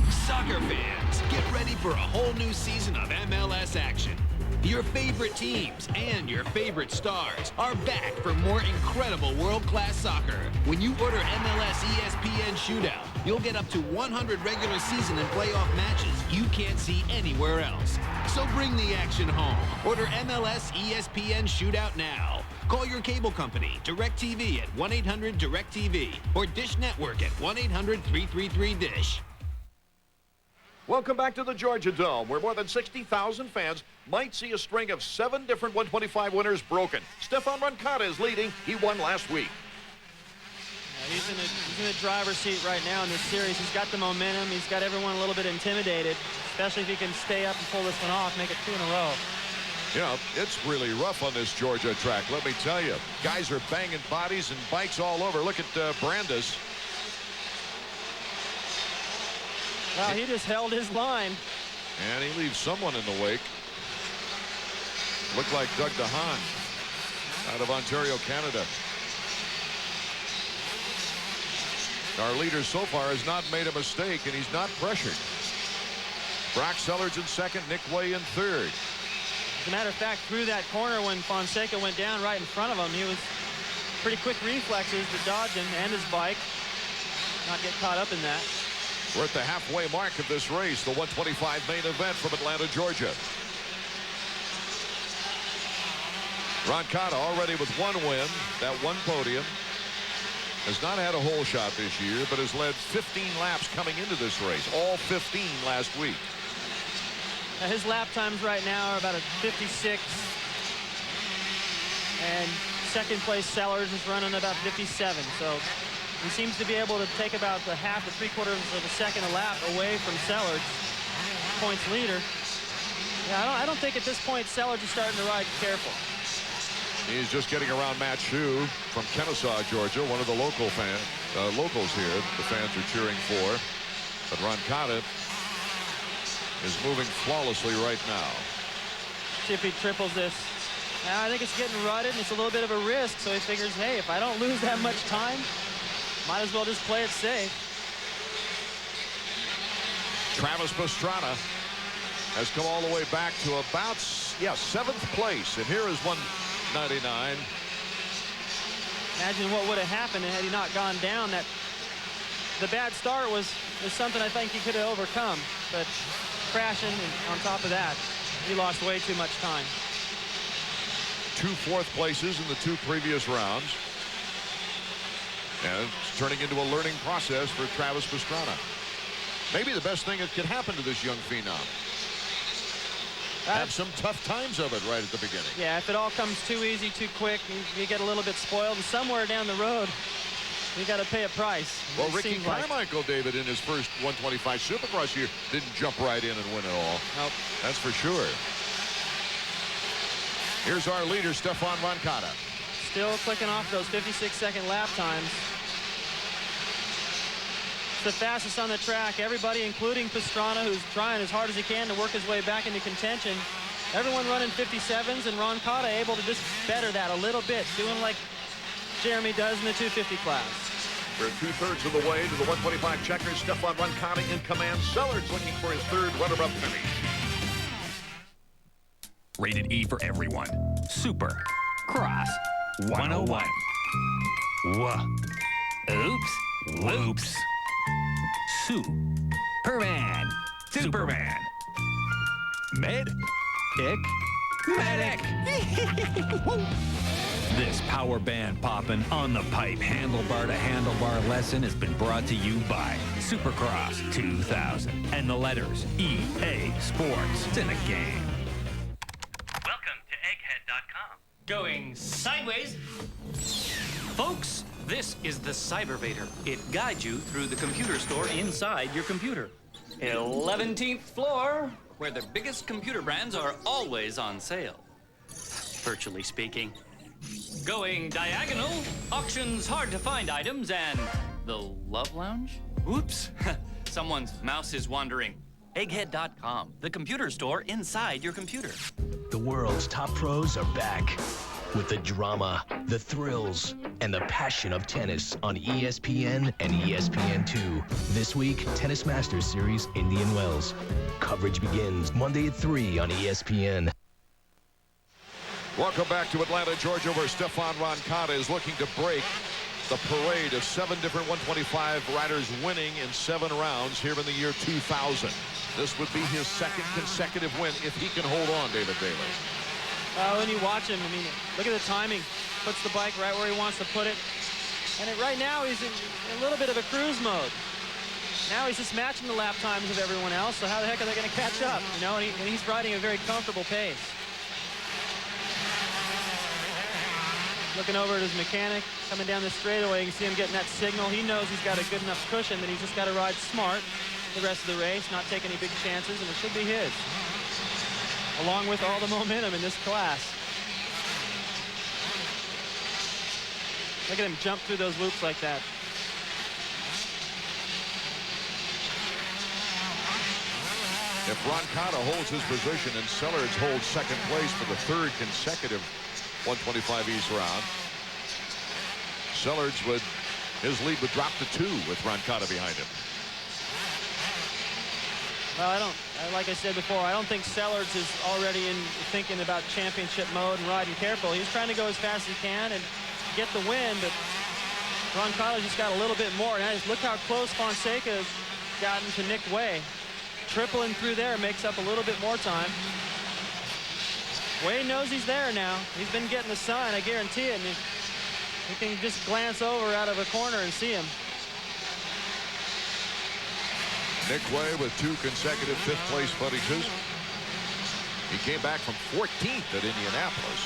[SPEAKER 23] Soccer fans, get ready for a whole new season of MLS action. Your favorite teams and your favorite stars are back for more incredible world-class soccer. When you order MLS ESPN Shootout, you'll get up to 100 regular season and playoff matches you can't see anywhere else. So bring the action home. Order MLS ESPN Shootout now. Call your cable company, DirecTV at 1-800-DirecTV or Dish Network at 1-800-333-DISH.
[SPEAKER 1] Welcome back to the Georgia Dome, where more than 60,000 fans might see a string of 7 different 125 winners broken. Stefan Roncada is leading. He won last week.
[SPEAKER 2] He's in the driver's seat right now in this series. He's got the momentum. He's got everyone a little bit intimidated, especially if he can stay up and pull this one off, make it 2 in a row.
[SPEAKER 1] You know, it's really rough on this Georgia track, let me tell you. Guys are banging bodies and bikes all over. Look at Brandis.
[SPEAKER 2] Well, he just held his line.
[SPEAKER 1] And he leaves someone in the wake. Looked like Doug DeHaan out of Ontario, Canada. Our leader so far has not made a mistake, and he's not pressured. Brock Sellards in second, Nick Way in third.
[SPEAKER 2] As a matter of fact, through that corner when Fonseca went down right in front of him, he was pretty quick reflexes to dodge him and his bike. Not get caught up in that.
[SPEAKER 1] We're at the halfway mark of this race, the 125 main event from Atlanta, Georgia. Roncada already with 1 win, that 1 podium. Has not had a hole shot this year, but has led 15 laps coming into this race. All 15 last week.
[SPEAKER 2] Now his lap times right now are about a 56. And second place Sellers is running about 57. So he seems to be able to take about the half to 3/4 of a second a lap away from Sellers, points leader. Yeah, I don't think at this point Sellers is starting to ride careful.
[SPEAKER 1] He's just getting around Matt Shue from Kennesaw, Georgia, one of the locals here. The fans are cheering for. But Roncada is moving flawlessly right now.
[SPEAKER 2] See if he triples this. Now I think it's getting rutted and it's a little bit of a risk. So he figures, hey, if I don't lose that much time, might as well just play it safe.
[SPEAKER 1] Travis Pastrana has come all the way back to about 7th place, and here is 199.
[SPEAKER 2] Imagine what would have happened had he not gone down. That the bad start was something I think he could have overcome, but crashing and on top of that, he lost way too much time.
[SPEAKER 1] 2 4th places in the 2 previous rounds, and it's turning into a learning process for Travis Pastrana. Maybe the best thing that could happen to this young phenom. Have some tough times of it right at the beginning.
[SPEAKER 2] Yeah, if it all comes too easy, too quick, you get a little bit spoiled, and somewhere down the road, you got to pay a price.
[SPEAKER 1] Well, Ricky Carmichael, David, in his first 125 Supercross year, didn't jump right in and win it all.
[SPEAKER 2] Nope.
[SPEAKER 1] That's for sure. Here's our leader, Stefan Roncada.
[SPEAKER 2] Still clicking off those 56-second lap times. The fastest on the track. Everybody, including Pastrana, who's trying as hard as he can to work his way back into contention. Everyone running 57s, and Roncada able to just better that a little bit, doing like Jeremy does in the 250 class.
[SPEAKER 1] We're 2/3 of the way to the 125 checkers. Stefan Roncada in command. Sellards looking for his 3rd runner-up finish.
[SPEAKER 5] Rated E for everyone. Super Cross 101. Oops. Whoops. Superman. Superman. Medic. This power band poppin' on the pipe handlebar to handlebar lesson has been brought to you by Supercross 2000 and the letters EA Sports. It's in the game.
[SPEAKER 6] Welcome to egghead.com. Going sideways. Folks, this is the Cybervator. It guides you through the computer store inside your computer. 11th floor, where the biggest computer brands are always on sale. Virtually speaking. Going diagonal, auctions hard to find items, and the Love Lounge? Oops, someone's mouse is wandering. Egghead.com, the computer store inside your computer.
[SPEAKER 7] The world's top pros are back with the drama, the thrills, and the passion of tennis on ESPN and ESPN2. This week, Tennis Masters Series, Indian Wells. Coverage begins Monday at 3 on ESPN.
[SPEAKER 1] Welcome back to Atlanta, Georgia, where Stefan Roncada is looking to break the parade of 7 different 125 riders winning in 7 rounds here in the year 2000. This would be his 2nd consecutive win if he can hold on, David Bailey.
[SPEAKER 2] When you watch him, I mean, look at the timing. Puts the bike right where he wants to put it. And right now, he's in a little bit of a cruise mode. Now he's just matching the lap times of everyone else, so how the heck are they going to catch up? You know, and he's riding a very comfortable pace. looking over at his mechanic, coming down the straightaway. You can see him getting that signal. He knows he's got a good enough cushion that he's just got to ride smart the rest of the race, not take any big chances, and it should be his, along with all the momentum in this class. Look at him jump through those loops like that.
[SPEAKER 1] If Roncada holds his position and Sellards holds second place for the third consecutive 125 East round, Sellards his lead would drop to 2 with Roncada behind him.
[SPEAKER 2] Well, like I said before, I don't think Sellards is already thinking about championship mode and riding careful. He's trying to go as fast as he can and get the win, but Roncada just got a little bit more. Now look how close Fonseca has gotten to Nick Way. Tripling through there makes up a little bit more time. Way knows he's there now. He's been getting the sun, I guarantee it. And he can just glance over out of a corner and see him.
[SPEAKER 1] Nick Way with 2 consecutive 5th place finishes. He came back from 14th at Indianapolis.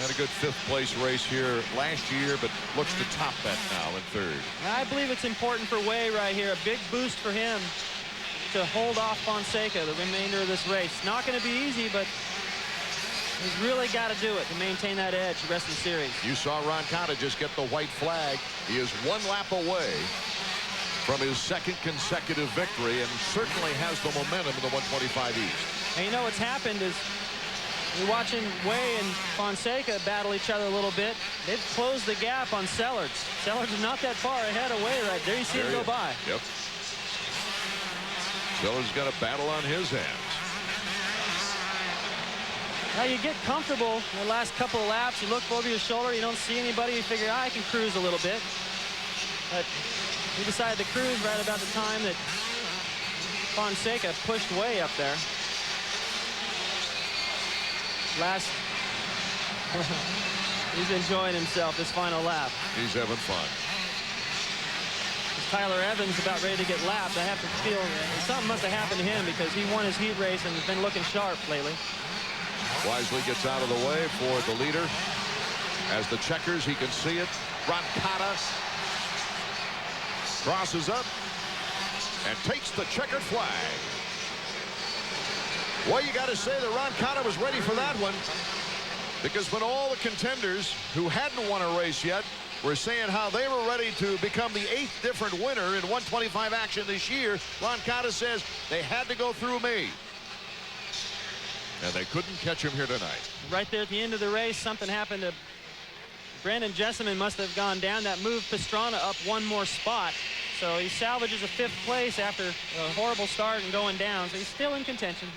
[SPEAKER 1] Had a good 5th place race here last year, but looks to top that now in 3rd.
[SPEAKER 2] I believe it's important for Way right here. A big boost for him to hold off Fonseca the remainder of this race. Not going to be easy, but he's really got to do it to maintain that edge the rest of the series.
[SPEAKER 1] You saw Roncada just get the white flag. He is 1 lap away from his 2nd consecutive victory and certainly has the momentum in the 125 East.
[SPEAKER 2] And you know what's happened is you're watching Way and Fonseca battle each other a little bit. They've closed the gap on Sellards. Sellards is not that far ahead of Way right there. You see him go by.
[SPEAKER 1] Yep. Sellards got a battle on his hands.
[SPEAKER 2] Now you get comfortable in the last couple of laps. You look over your shoulder. You don't see anybody. You figure, I can cruise a little bit. But he decided to cruise right about the time that Fonseca pushed Way up there. He's enjoying himself this final lap.
[SPEAKER 1] He's having fun.
[SPEAKER 2] Tyler Evans about ready to get lapped. I have to feel something must have happened to him because he won his heat race and has been looking sharp lately.
[SPEAKER 1] Wisely gets out of the way for the leader. As the checkers, he can see it. Roncada crosses up and takes the checkered flag. Well, you got to say that Roncada was ready for that one, because when all the contenders who hadn't won a race yet were saying how they were ready to become the 8th different winner in 125 action this year, Roncada says they had to go through me. And they couldn't catch him here tonight.
[SPEAKER 2] Right there at the end of the race, something happened to Brandon Jesseman. Must have gone down. That moved Pastrana up 1 more spot. So he salvages a 5th place after a horrible start and going down. So he's still in contention.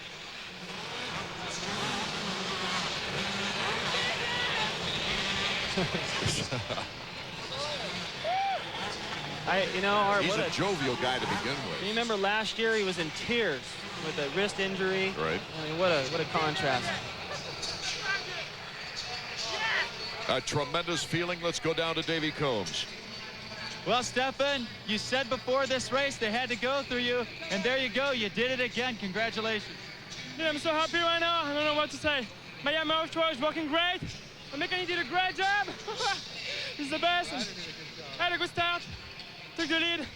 [SPEAKER 1] He's a jovial guy to begin with.
[SPEAKER 2] You remember last year he was in tears with a wrist injury.
[SPEAKER 1] Right.
[SPEAKER 2] I mean, what a contrast.
[SPEAKER 1] A tremendous feeling. Let's go down to Davey Combs.
[SPEAKER 3] Well, Stefan, you said before this race they had to go through you, and there you go. You did it again. Congratulations.
[SPEAKER 18] Yeah, I'm so happy right now. I don't know what to say. My Yamaha is working great. The mechanic did a great job. He's the best. I had a good start. Took the lead.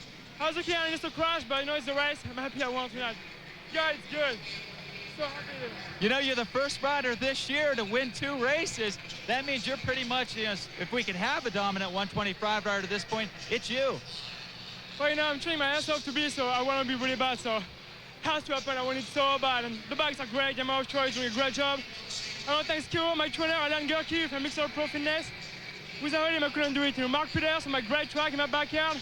[SPEAKER 18] I was okay, I just to crash, but you know it's the race. I'm happy I won tonight. Yeah, it's good. So happy.
[SPEAKER 3] You know, you're the first rider this year to win 2 races. That means you're pretty much, you know, if we could have a dominant 125 rider at this point, it's you.
[SPEAKER 18] Well, you know, I'm training my ass off to be, so I want to be really bad, so it has to happen. I want it so bad, and the bikes are great. Yamaha Choice is doing a great job. I want to thank Kiro, my trainer, Alan Gerke, for Mixer Pro Fitness. Without him, I couldn't do it. You know, Mark Peters on my great track in my backyard.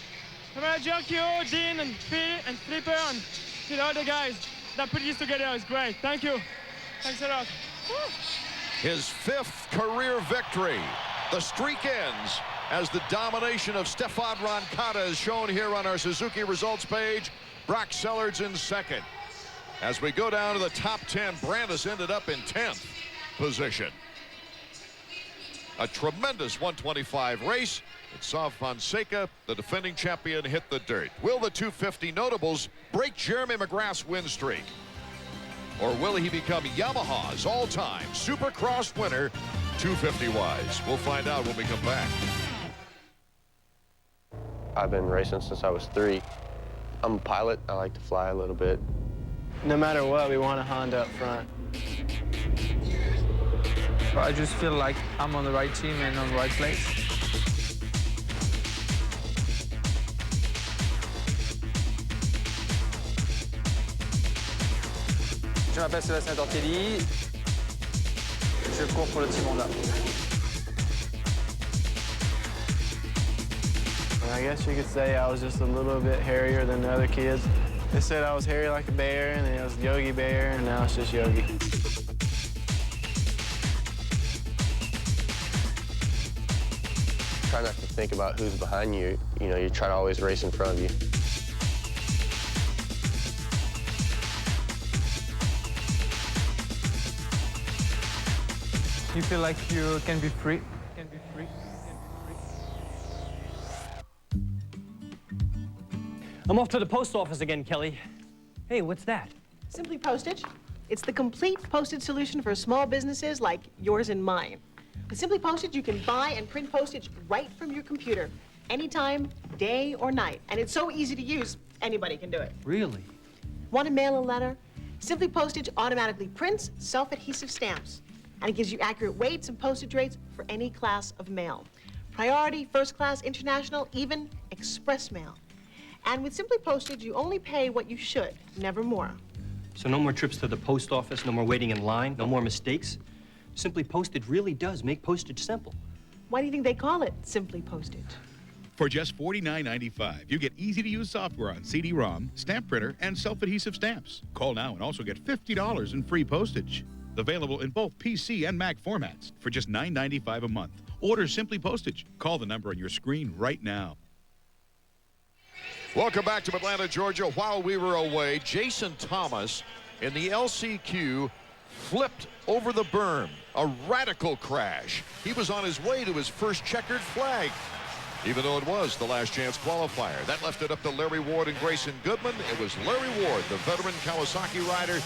[SPEAKER 18] My manager, Kiro, Dean, and Phil, and Flipper, and you know, the guys that put this together is great. Thank you. Thanks a lot. Woo.
[SPEAKER 1] His 5th career victory. The streak ends as the domination of Stefan Roncada is shown here on our Suzuki results page. Brock Sellards in 2nd. As we go down to the top 10, Brandis ended up in 10th position. A tremendous 125 race. It saw Fonseca, the defending champion, hit the dirt. Will the 250 notables break Jeremy McGrath's win streak? Or will he become Yamaha's all-time Supercross winner 250-wise? We'll find out when we come back.
[SPEAKER 8] I've been racing since I was 3. I'm a pilot. I like to fly a little bit.
[SPEAKER 9] No matter what, we want a Honda up front. I just feel like I'm on the right team and on the right place. Je m'appelle Sébastien Tortelli. Je cours pour le team Honda. I guess you could say I was just a little bit hairier than the other kids. They said I was hairy like a bear, and then it was Yogi Bear, and now it's just Yogi.
[SPEAKER 8] Try not to think about who's behind you. You know, you try to always race in front of you.
[SPEAKER 9] You feel like you can be free.
[SPEAKER 11] I'm off to the post office again, Kelly. Hey, what's that?
[SPEAKER 24] Simply Postage. It's the complete postage solution for small businesses like yours and mine. With Simply Postage, you can buy and print postage right from your computer, anytime, day or night. And it's so easy to use, anybody can do it.
[SPEAKER 11] Really?
[SPEAKER 24] Want to mail a letter? Simply Postage automatically prints self-adhesive stamps, and it gives you accurate weights and postage rates for any class of mail. Priority, first class, international, even express mail. And with Simply Postage, you only pay what you should, never more.
[SPEAKER 11] So no more trips to the post office, no more waiting in line, no more mistakes? Simply Postage really does make postage simple.
[SPEAKER 24] Why do you think they call it Simply Postage?
[SPEAKER 25] For just $49.95, you get easy-to-use software on CD-ROM, stamp printer, and self-adhesive stamps. Call now and also get $50 in free postage. Available in both PC and Mac formats for just $9.95 a month. Order Simply Postage. Call the number on your screen right now.
[SPEAKER 1] Welcome back to Atlanta, Georgia. While we were away, Jason Thomas in the LCQ flipped over the berm. A radical crash. He was on his way to his first checkered flag, even though it was the last chance qualifier. That left it up to Larry Ward and Grayson Goodman. It was Larry Ward, the veteran Kawasaki rider,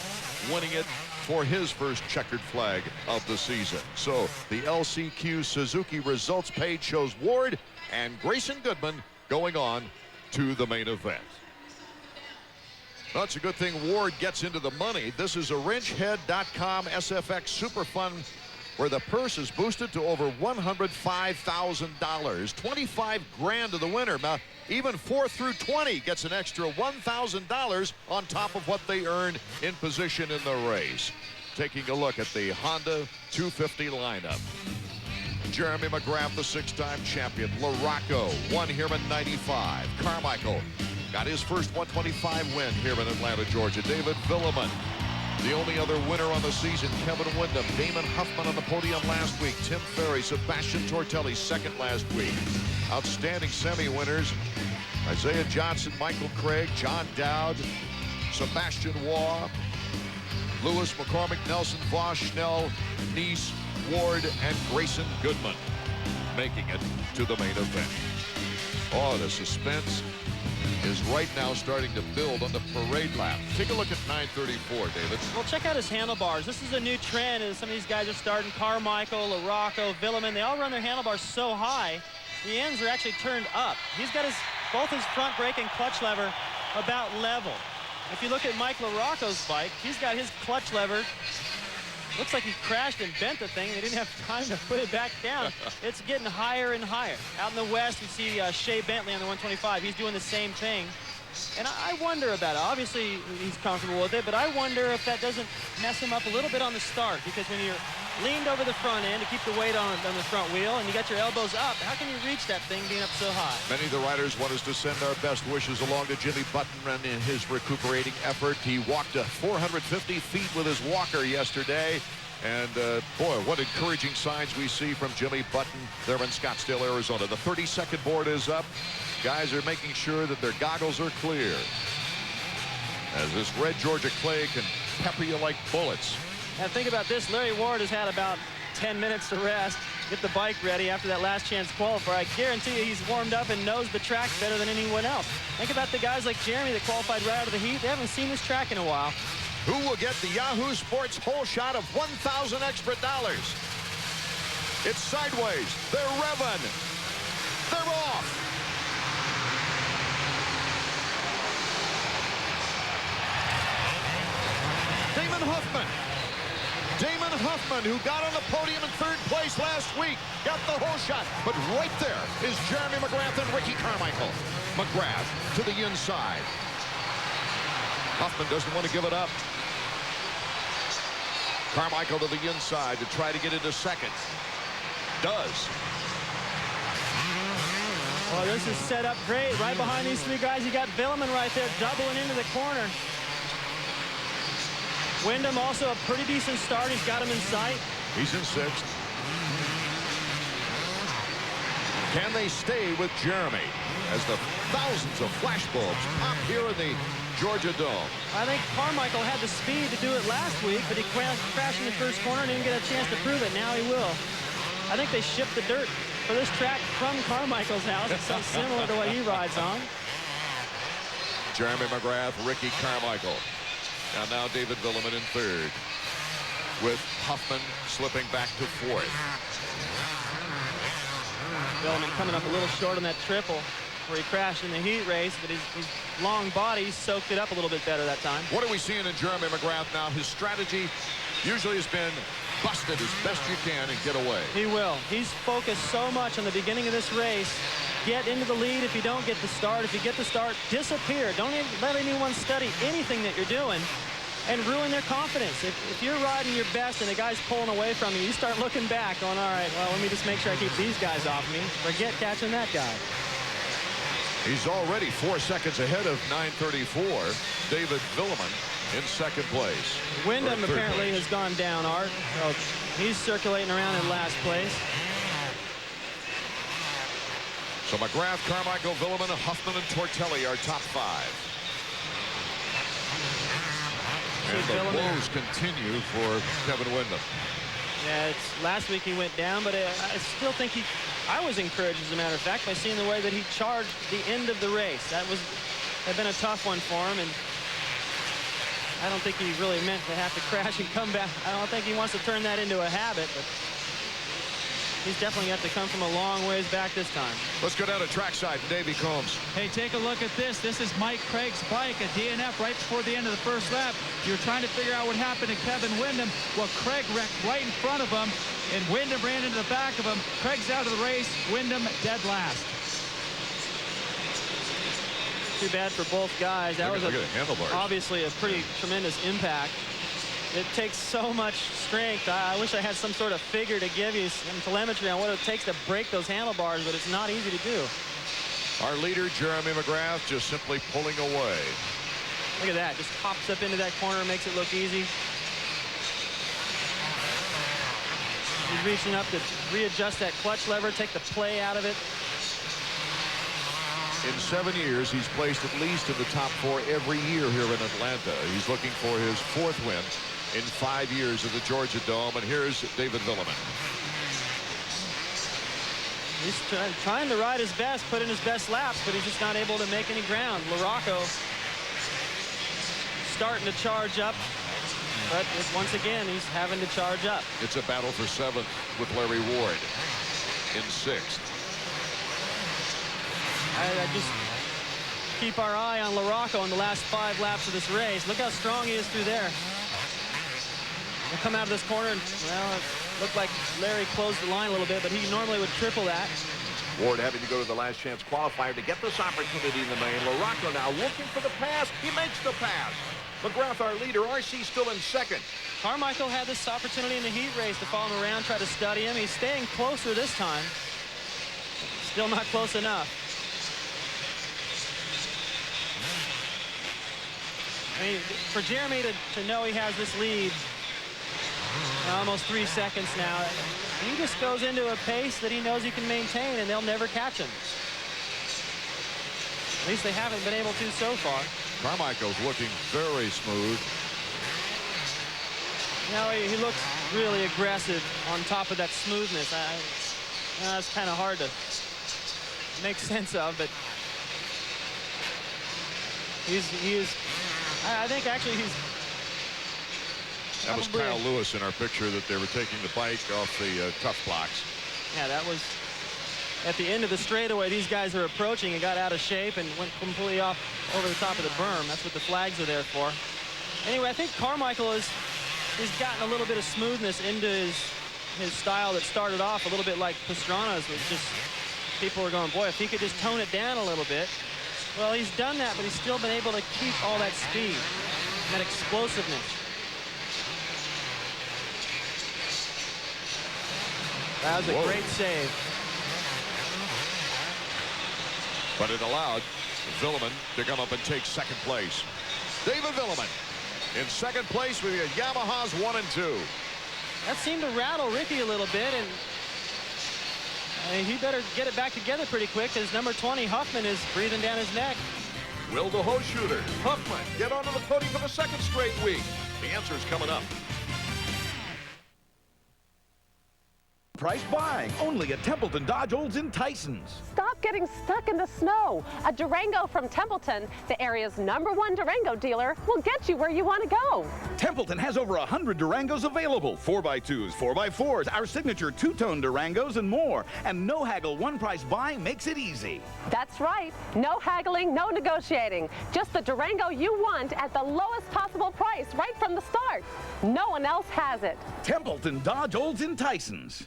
[SPEAKER 1] winning it for his first checkered flag of the season. So the LCQ Suzuki results page shows Ward and Grayson Goodman going on to the main event. Well, it's a good thing Ward gets into the money. This is a wrenchhead.com SFX Super Fund, where the purse is boosted to over $105,000. 25 grand to the winner. Now, even 4 through 20 gets an extra $1,000 on top of what they earn in position in the race. Taking a look at the Honda 250 lineup. Jeremy McGrath, the 6-time champion. LaRocco won here in '95. Carmichael got his first 125 win here in Atlanta, Georgia. David Villeman, the only other winner on the season. Kevin Windham, Damon Huffman on the podium last week. Tim Ferry, Sebastian Tortelli, second last week. Outstanding semi-winners. Isaiah Johnson, Michael Craig, John Dowd, Sebastian Waugh, Lewis, McCormick, Nelson, Voss, Schnell, Neese, Ward, and Grayson Goodman making it to the main event. Oh, the suspense is right now starting to build on the parade lap. Take a look at 934, David.
[SPEAKER 2] Well, check out his handlebars. This is a new trend, and some of these guys are starting. Carmichael, LaRocco, Villeman, they all run their handlebars so high, the ends are actually turned up. He's got both his front brake and clutch lever about level. If you look at Mike LaRocco's bike, he's got his clutch lever. Looks like he crashed and bent the thing. They didn't have time to put it back down. It's getting higher and higher. Out in the West, you see Shea Bentley on the 125. He's doing the same thing. And I wonder about it. Obviously, he's comfortable with it, but I wonder if that doesn't mess him up a little bit on the start, because when you're leaned over the front end to keep the weight on the front wheel and you got your elbows up, how can you reach that thing being up so high?
[SPEAKER 1] Many of the riders want us to send our best wishes along to Jimmy Button in his recuperating effort. He walked 450 feet with his walker yesterday. And, boy, what encouraging signs we see from Jimmy Button there in Scottsdale, Arizona. The 30-second board is up. Guys are making sure that their goggles are clear, as this red Georgia clay can pepper you like bullets.
[SPEAKER 2] And think about this. Larry Ward has had about 10 minutes to rest, get the bike ready after that last chance qualifier. I guarantee you he's warmed up and knows the track better than anyone else. Think about the guys like Jeremy that qualified right out of the heat. They haven't seen this track in a while.
[SPEAKER 1] Who will get the Yahoo Sports whole shot of $1,000 extra? It's sideways. They're revving. They're off. Damon Huffman, who got on the podium in 3rd place last week, got the whole shot. But right there is Jeremy McGrath and Ricky Carmichael. McGrath to the inside. Huffman doesn't want to give it up. Carmichael to the inside to try to get into 2nd. Does.
[SPEAKER 2] Well, this is set up great. Right behind these 3 guys, you got Villeman right there doubling into the corner. Wyndham also a pretty decent start. He's got him in sight.
[SPEAKER 1] He's in 6th. Can they stay with Jeremy as the thousands of flashbulbs pop here in the Georgia Dome?
[SPEAKER 2] I think Carmichael had the speed to do it last week, but he crashed in the 1st corner and didn't get a chance to prove it. Now he will. I think they shipped the dirt for this track from Carmichael's house. It's so similar to what he rides on.
[SPEAKER 1] Jeremy McGrath, Ricky Carmichael. And now David Villeman in 3rd, with Huffman slipping back to 4th.
[SPEAKER 2] Villeman coming up a little short on that triple where he crashed in the heat race, but his long body soaked it up a little bit better that time.
[SPEAKER 1] What are we seeing in Jeremy McGrath now? His strategy usually has been bust it as best you can and get away.
[SPEAKER 2] He will. He's focused so much on the beginning of this race. Get into the lead if you don't get the start. If you get the start, disappear. Don't even let anyone study anything that you're doing and ruin their confidence. If you're riding your best and the guy's pulling away from you, you start looking back going, all right, well, let me just make sure I keep these guys off me. Forget catching that guy.
[SPEAKER 1] He's already 4 seconds ahead of 934. David Villeman in 2nd place.
[SPEAKER 2] Wyndham apparently has gone down, Art. So he's circulating around in last place.
[SPEAKER 1] So McGrath, Carmichael, Villeman, Huffman, and Tortelli are top 5. And the blows continue for Kevin Wyndham.
[SPEAKER 2] Yeah, last week he went down, but I still think I was encouraged, as a matter of fact, by seeing the way that he charged the end of the race. Had been a tough one for him, and I don't think he really meant to have to crash and come back. I don't think he wants to turn that into a habit, but he's definitely got to come from a long ways back this time.
[SPEAKER 1] Let's go down to trackside. Davey Combs.
[SPEAKER 3] Hey, take a look at this. This is Mike Craig's bike, a DNF right before the end of the 1st lap. You're trying to figure out what happened to Kevin Wyndham. Well, Craig wrecked right in front of him, and Wyndham ran into the back of him. Craig's out of the race. Wyndham dead last.
[SPEAKER 2] Too bad for both guys. That was obviously a pretty tremendous impact. It takes so much strength. I wish I had some sort of figure to give you some telemetry on what it takes to break those handlebars, but it's not easy to do.
[SPEAKER 1] Our leader, Jeremy McGrath, just simply pulling away.
[SPEAKER 2] Look at that. Just pops up into that corner and makes it look easy. He's reaching up to readjust that clutch lever, take the play out of it.
[SPEAKER 1] In 7 years, he's placed at least in the top 4 every year here in Atlanta. He's looking for his 4th win in 5 years at the Georgia Dome. And here's David Villeman.
[SPEAKER 2] He's trying to ride his best, put in his best laps, but he's just not able to make any ground. LaRocco starting to charge up, but once again, he's having to charge up.
[SPEAKER 1] It's a battle for 7th with Larry Ward in 6th.
[SPEAKER 2] I just keep our eye on LaRocco in the last 5 laps of this race. Look how strong he is through there. He'll come out of this corner, and, well, it looked like Larry closed the line a little bit, but he normally would triple that.
[SPEAKER 1] Ward having to go to the last chance qualifier to get this opportunity in the main. LaRocco now looking for the pass. He makes the pass. McGrath, our leader. RC still in 2nd.
[SPEAKER 2] Carmichael had this opportunity in the heat race to follow him around, try to study him. He's staying closer this time. Still not close enough. I mean, for Jeremy to know he has this lead, almost 3 seconds now, he just goes into a pace that he knows he can maintain, and they'll never catch him. At least they haven't been able to so far.
[SPEAKER 1] Carmichael's looking very smooth.
[SPEAKER 2] Now he looks really aggressive on top of that smoothness. It's kind of hard to make sense of, but I think actually
[SPEAKER 1] That was Kyle Lewis in our picture that they were taking the bike off the tough blocks.
[SPEAKER 2] Yeah, that was at the end of the straightaway. These guys are approaching and got out of shape and went completely off over the top of the berm. That's what the flags are there for. Anyway, I think Carmichael has gotten a little bit of smoothness into his style that started off a little bit like Pastrana's. Was just, people were going, boy, if he could just tone it down a little bit. Well, he's done that, but he's still been able to keep all that speed, that explosiveness. That was a great save.
[SPEAKER 1] But it allowed Villeman to come up and take second place. David Villeman in second place with the Yamahas 1 and 2.
[SPEAKER 2] That seemed to rattle Ricky a little bit, and he better get it back together pretty quick, because number 20, Huffman, is breathing down his neck.
[SPEAKER 1] Will the hose shooter, Huffman, get onto the podium for the second straight week? The answer is coming up.
[SPEAKER 10] Price buying only at Templeton Dodge Olds in Tysons.
[SPEAKER 12] Stop getting stuck in the snow. A Durango from Templeton, the area's #1 Durango dealer, will get you where you want to go.
[SPEAKER 10] Templeton has over 100 Durangos available. 4x2s, 4x4s, our signature two-tone Durangos, and more. And no haggle, one price buying makes it easy.
[SPEAKER 12] That's right. No haggling, no negotiating. Just the Durango you want at the lowest possible price right from the start. No one else has it.
[SPEAKER 10] Templeton Dodge Olds in Tysons.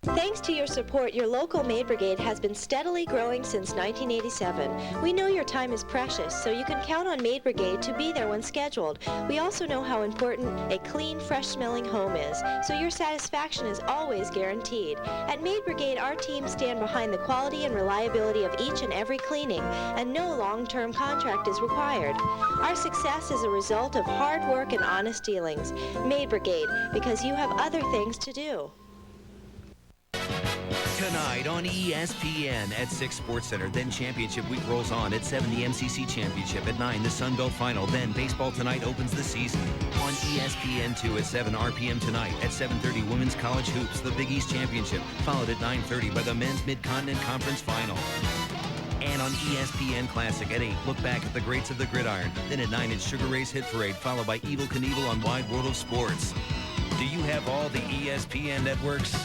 [SPEAKER 13] Thanks to your support, your local Maid Brigade has been steadily growing since 1987. We know your time is precious, so you can count on Maid Brigade to be there when scheduled. We also know how important a clean, fresh-smelling home is, so your satisfaction is always guaranteed. At Maid Brigade, our teams stand behind the quality and reliability of each and every cleaning, and no long-term contract is required. Our success is a result of hard work and honest dealings. Maid Brigade, because you have other things to do.
[SPEAKER 16] Tonight on ESPN at 6 Sports Center. Then Championship Week rolls on. At 7, the MCC Championship. At 9, the Sun Belt Final. Then Baseball Tonight opens the season. On ESPN2 at 7 RPM tonight. At 7:30, Women's College Hoops, the Big East Championship. Followed at 9:30 by the Men's Mid-Continent Conference Final. And on ESPN Classic at 8, look back at the greats of the gridiron. Then at 9, it's Sugar Ray's Hit Parade, followed by Evil Knievel on Wide World of Sports. Do you have all the ESPN networks?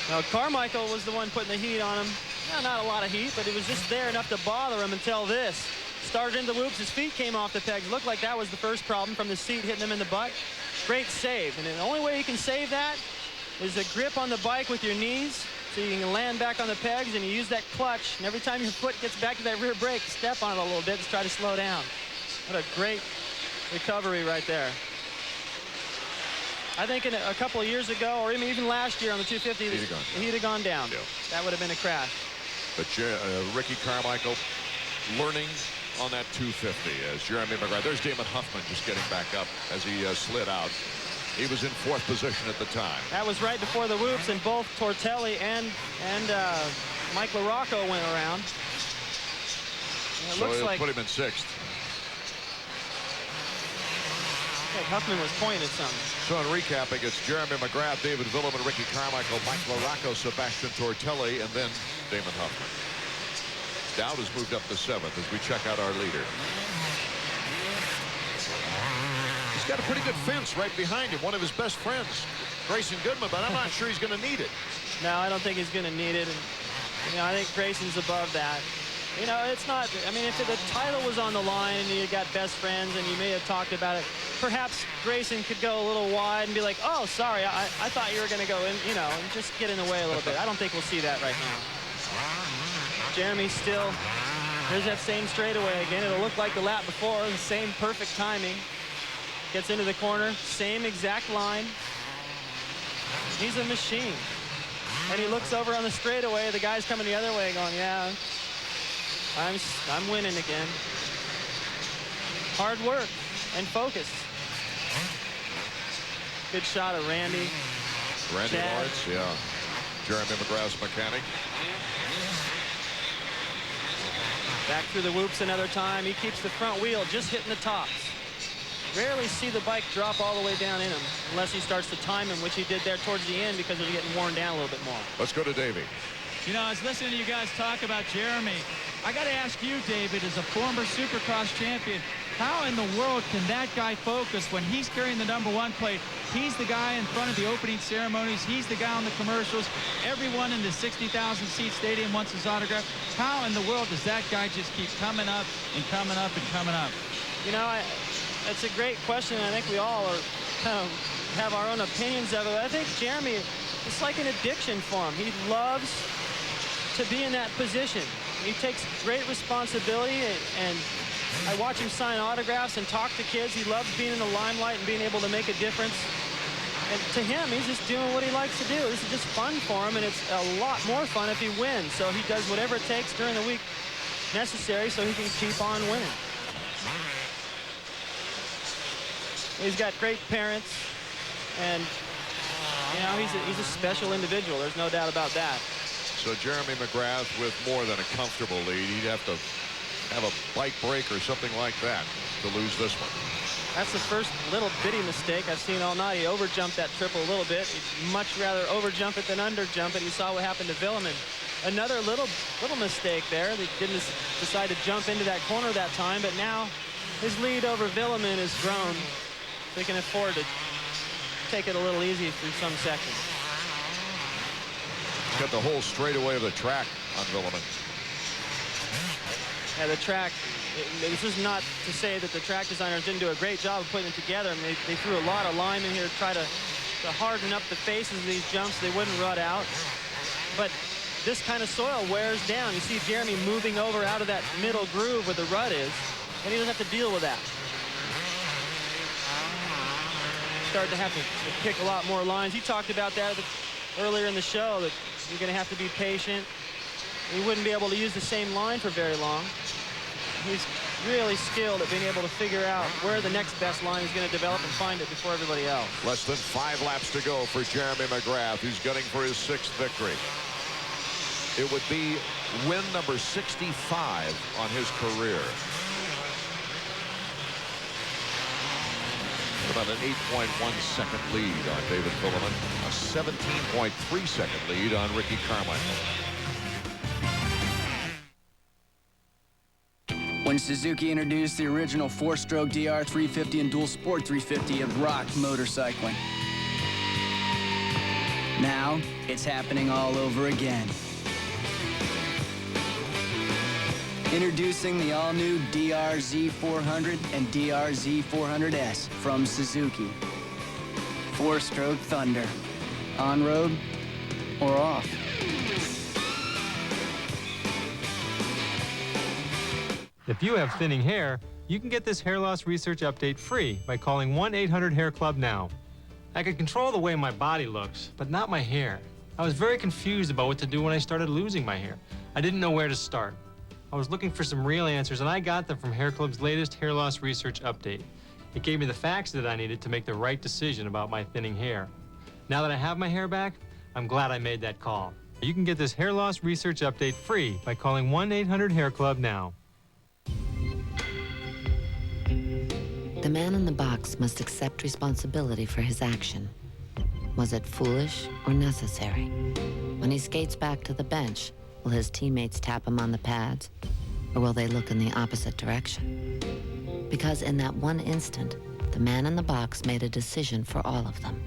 [SPEAKER 2] Now, Carmichael was the one putting the heat on him. Well, not a lot of heat, but it was just there enough to bother him until this. Started into the whoops, his feet came off the pegs. Looked like that was the first problem from the seat hitting him in the butt. Great save, and the only way you can save that is a grip on the bike with your knees so you can land back on the pegs, and you use that clutch, and every time your foot gets back to that rear brake, step on it a little bit to try to slow down. What a great recovery right there. I think a couple of years ago, or even last year on the 250, he'd have gone down. Yeah. That would have been a crash.
[SPEAKER 1] But Ricky Carmichael learning on that 250 as Jeremy McGrath. There's Damon Huffman just getting back up as he slid out. He was in 4th position at the time.
[SPEAKER 2] That was right before the whoops, and both Tortelli and Mike LaRocco went around.
[SPEAKER 1] So looks like put him in 6th.
[SPEAKER 2] Huffman was pointing at something.
[SPEAKER 1] So in recapping, it's Jeremy McGrath, David Villeman, Ricky Carmichael, Mike LaRocco, Sebastian Tortelli, and then Damon Huffman. Dowd has moved up to 7th as we check out our leader. He's got a pretty good fence right behind him. One of his best friends, Grayson Goodman, but I'm not sure he's going to need it.
[SPEAKER 2] No, I don't think he's going to need it. And, I think Grayson's above that. It's not, if the title was on the line and you got best friends and you may have talked about it, perhaps Grayson could go a little wide and be like, oh, sorry, I thought you were going to go in, and just get in the way a little bit. I don't think we'll see that right now. Jeremy still, there's that same straightaway again. It'll look like the lap before, the same perfect timing. Gets into the corner, same exact line. He's a machine. And he looks over on the straightaway. The guy's coming the other way going, yeah, I'm winning again. Hard work and focus. Good shot of Randy.
[SPEAKER 1] Randy Lawrence, yeah. Jeremy McGrath's mechanic.
[SPEAKER 2] Back through the whoops another time. He keeps the front wheel just hitting the tops. Rarely see the bike drop all the way down in him unless he starts to time him, which he did there towards the end because they're getting worn down a little bit more.
[SPEAKER 1] Let's go to Davey.
[SPEAKER 3] You know, I was listening to you guys talk about Jeremy. I got to ask you, David, as a former Supercross champion, how in the world can that guy focus when he's carrying the #1 plate? He's the guy in front of the opening ceremonies. He's the guy on the commercials. Everyone in the 60,000-seat stadium wants his autograph. How in the world does that guy just keep coming up and coming up and coming up?
[SPEAKER 2] You know, that's a great question. I think we all are kind of have our own opinions of it. I think Jeremy, it's like an addiction for him. He loves to be in that position. He takes great responsibility, and I watch him sign autographs and talk to kids. He loves being in the limelight and being able to make a difference. And to him, he's just doing what he likes to do. This is just fun for him, and it's a lot more fun if he wins. So he does whatever it takes during the week necessary so he can keep on winning. He's got great parents, and you know, he's a special individual. There's no doubt about that.
[SPEAKER 1] So Jeremy McGrath with more than a comfortable lead. He'd have to have a bike break or something like that to lose this one.
[SPEAKER 2] That's the first little bitty mistake I've seen all night. He overjumped that triple a little bit. He'd much rather overjump it than underjump it. You saw what happened to Villeman. Another little mistake there. They didn't decide to jump into that corner that time, but now his lead over Villeman has grown. They can afford to take it a little easy through some sections.
[SPEAKER 1] Got the whole straightaway of the track on Villeman.
[SPEAKER 2] Yeah, the track, this is not to say that the track designers didn't do a great job of putting it together. I mean, they threw a lot of lime in here to try to harden up the faces of these jumps. They wouldn't rut out. But this kind of soil wears down. You see Jeremy moving over out of that middle groove where the rut is, and he doesn't have to deal with that. Started to have to pick a lot more lines. He talked about that earlier in the show, that you're going to have to be patient. He wouldn't be able to use the same line for very long. He's really skilled at being able to figure out where the next best line is going to develop and find it before everybody else.
[SPEAKER 1] Less than 5 laps to go for Jeremy McGrath, who's gunning for his 6th victory. It would be win number 65 on his career. About an 8.1 second lead on David Villeman, a 17.3 second lead on Ricky Carmichael.
[SPEAKER 14] When Suzuki introduced the original 4-stroke DR 350 and dual sport 350, it rocked motorcycling. Now, it's happening all over again. Introducing the all-new DRZ400 and DRZ400S from Suzuki. 4-stroke thunder. On-road or off.
[SPEAKER 15] If you have thinning hair, you can get this hair loss research update free by calling 1-800-HAIR-CLUB now. I could control the way my body looks, but not my hair. I was very confused about what to do when I started losing my hair. I didn't know where to start. I was looking for some real answers, and I got them from Hair Club's latest hair loss research update. It gave me the facts that I needed to make the right decision about my thinning hair. Now that I have my hair back, I'm glad I made that call. You can get this hair loss research update free by calling 1-800-HAIR-CLUB now.
[SPEAKER 17] The man in the box must accept responsibility for his action. Was it foolish or necessary? When he skates back to the bench, will his teammates tap him on the pads, or will they look in the opposite direction? Because in that one instant, the man in the box made a decision for all of them,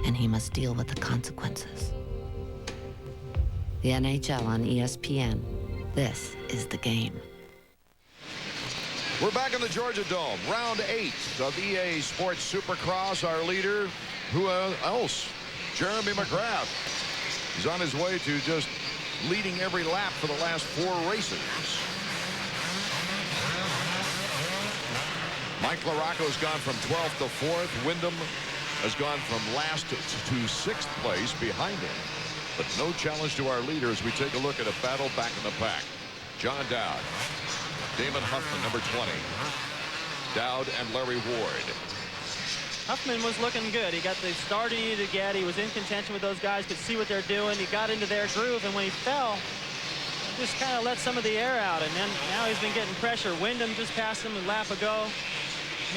[SPEAKER 17] and he must deal with the consequences. The NHL on ESPN. This is the game.
[SPEAKER 1] We're back in the Georgia Dome. Round 8 of EA Sports Supercross. Our leader, who else? Jeremy McGrath. He's on his way to just leading every lap for the last 4 races. Mike LaRocco's gone from 12th to 4th. Wyndham has gone from last to 6th place behind him. But no challenge to our leader as we take a look at a battle back in the pack. John Dowd, Damon Huffman, number 20. Dowd and Larry Ward.
[SPEAKER 2] Huffman was looking good. He got the start he needed to get. He was in contention with those guys, could see what they're doing. He got into their groove, and when he fell, just kind of let some of the air out, and then now he's been getting pressure. Wyndham just passed him a lap ago.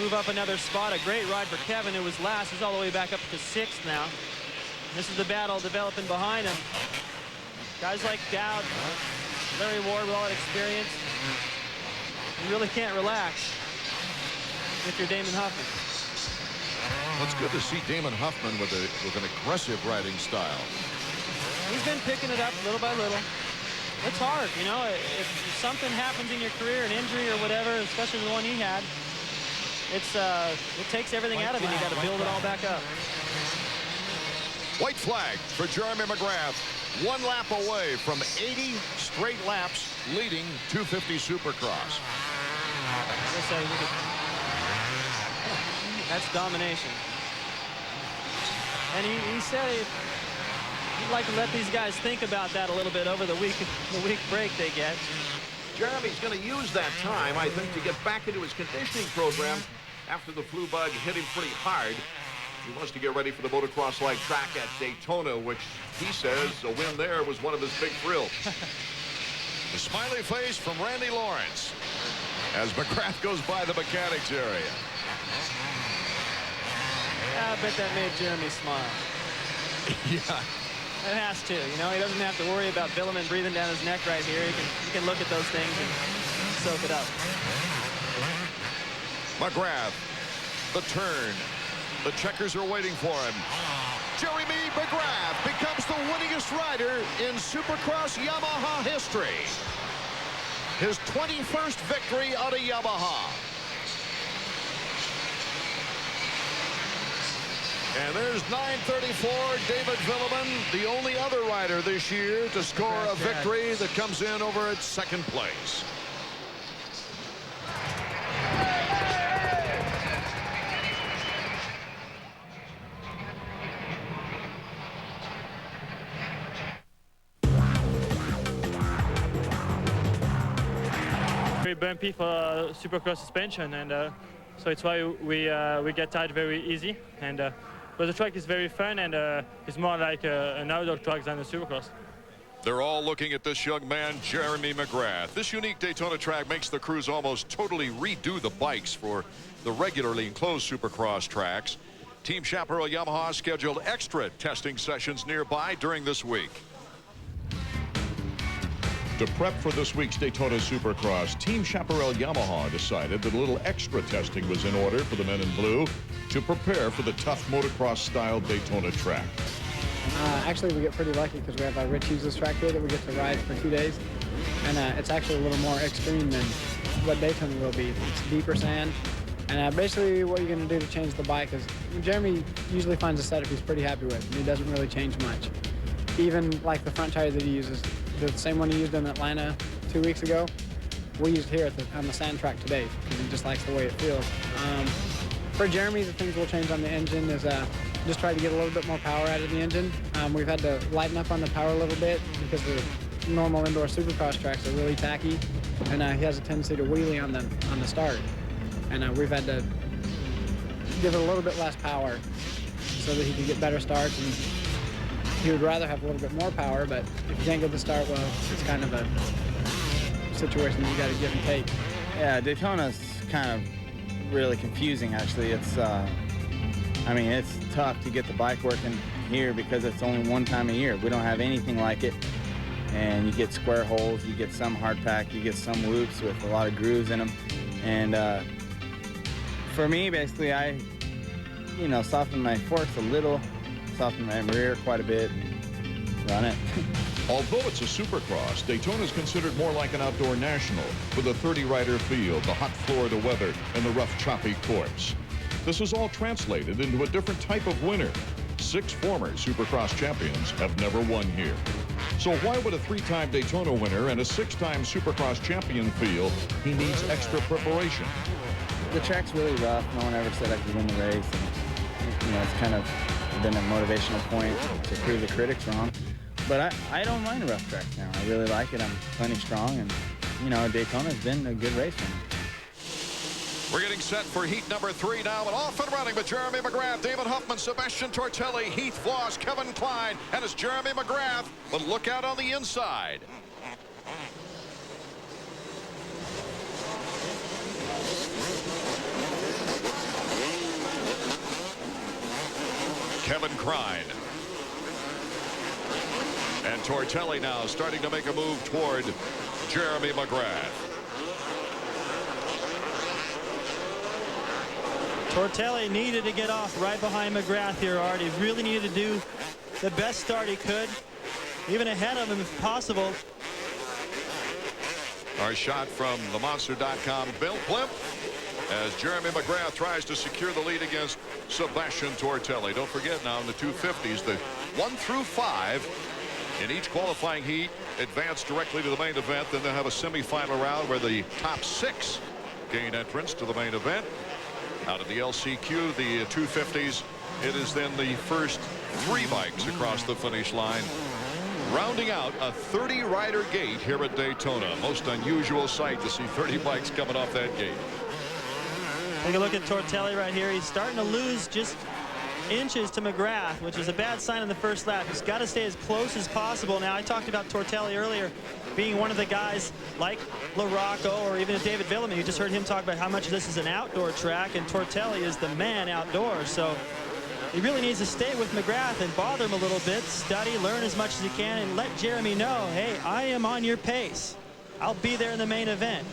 [SPEAKER 2] Move up another spot. A great ride for Kevin, who was last. He's all the way back up to 6th now. This is the battle developing behind him. Guys like Dowd, Larry Ward with all that experience, you really can't relax if you're Damon Huffman.
[SPEAKER 1] Well, it's good to see Damon Huffman with an aggressive riding style.
[SPEAKER 2] He's been picking it up little by little. It's hard, you know, if something happens in your career, an injury or whatever, especially the one he had, it takes everything out of it. You got to build it all back up.
[SPEAKER 1] White flag for Jeremy McGrath. 1 lap away from 80 straight laps leading 250 Supercross.
[SPEAKER 2] That's domination. And he said he'd like to let these guys think about that a little bit over the week break they get.
[SPEAKER 4] Jeremy's going to use that time, I think, to get back into his conditioning program after the flu bug hit him pretty hard. He wants to get ready for the motocross-like track at Daytona, which he says a win there was one of his big thrills.
[SPEAKER 1] The smiley face from Randy Lawrence as McGrath goes by the mechanics area.
[SPEAKER 2] I bet that made Jeremy smile.
[SPEAKER 1] Yeah.
[SPEAKER 2] It has to. You know, he doesn't have to worry about Villeman breathing down his neck right here. He can look at those things and soak it up.
[SPEAKER 1] McGrath, the turn. The checkers are waiting for him. Jeremy McGrath becomes the winningest rider in Supercross Yamaha history. His 21st victory on a Yamaha. And there's 9:34, David Villeman, the only other rider this year to score a victory that comes in over at second place.
[SPEAKER 18] Very bumpy for Supercross suspension, and so it's why we get tired very easy. And but the track is very fun, and it's more like an outdoor track than a Supercross.
[SPEAKER 1] They're all looking at this young man, Jeremy McGrath. This unique Daytona track makes the crews almost totally redo the bikes for the regularly enclosed Supercross tracks. Team Chaparral Yamaha scheduled extra testing sessions nearby during this week.
[SPEAKER 19] To prep for this week's Daytona Supercross, Team Chaparral Yamaha decided that a little extra testing was in order for the men in blue to prepare for the tough motocross-style Daytona track.
[SPEAKER 20] Actually, we get pretty lucky because we have Rich uses track here that we get to ride for 2 days. And it's actually a little more extreme than what Daytona will be. It's deeper sand. And basically what you're going to do to change the bike is Jeremy usually finds a setup he's pretty happy with, and he doesn't really change much. Even like the front tire that he uses, the same one he used in Atlanta 2 weeks ago, we used here on the sand track today because he just likes the way it feels. For Jeremy, the things we'll change on the engine is just try to get a little bit more power out of the engine. We've had to lighten up on the power a little bit because the normal indoor Supercross tracks are really tacky, and he has a tendency to wheelie on the start. And we've had to give it a little bit less power so that he can get better starts. And he would rather have a little bit more power, but if you can't get the start well, it's kind of a situation that you got to give and take.
[SPEAKER 21] Yeah, Daytona's kind of really confusing, actually. It's, I mean, it's tough to get the bike working here because it's only one time a year. We don't have anything like it. And you get square holes, you get some hard pack, you get some loops with a lot of grooves in them. And for me, basically, I, soften my forks a little, soften my rear quite a bit, and run it.
[SPEAKER 19] Although it's a Supercross, Daytona is considered more like an outdoor national with a 30-rider field, the hot Florida weather, and the rough, choppy course. This is all translated into a different type of winner. 6 former Supercross champions have never won here. So why would a 3-time Daytona winner and a 6-time Supercross champion feel he needs extra preparation?
[SPEAKER 21] The track's really rough. No one ever said I could win the race. And, it's kind of been a motivational point to prove the critics wrong. But I don't mind a rough track now. I really like it. I'm plenty strong, and, Daytona's been a good race for me.
[SPEAKER 1] We're getting set for heat number 3 now, and off and running with Jeremy McGrath, David Huffman, Sebastian Tortelli, Heath Voss, Kevin Klein, and it's Jeremy McGrath. But look out on the inside. Kevin Klein. And Tortelli now starting to make a move toward Jeremy McGrath.
[SPEAKER 2] Tortelli needed to get off right behind McGrath here, Art. He really needed to do the best start he could, even ahead of him if possible.
[SPEAKER 1] Our shot from themonster.com Bill Blimp as Jeremy McGrath tries to secure the lead against Sebastian Tortelli. Don't forget now in the 250s, the 1 through 5 in each qualifying heat advance directly to the main event. Then they'll have a semifinal round where the top 6 gain entrance to the main event. Out of the LCQ, the 250s, it is then the first 3 bikes across the finish line. Rounding out a 30-rider gate here at Daytona. Most unusual sight to see 30 bikes coming off that gate.
[SPEAKER 2] Take a look at Tortelli right here. He's starting to lose just inches to McGrath, which is a bad sign in the first lap. He's got to stay as close as possible. Now, I talked about Tortelli earlier being one of the guys like LaRocco or even David Villeman. You just heard him talk about how much this is an outdoor track, and Tortelli is the man outdoors. So he really needs to stay with McGrath and bother him a little bit, study, learn as much as he can, and let Jeremy know, hey, I am on your pace. I'll be there in the main event.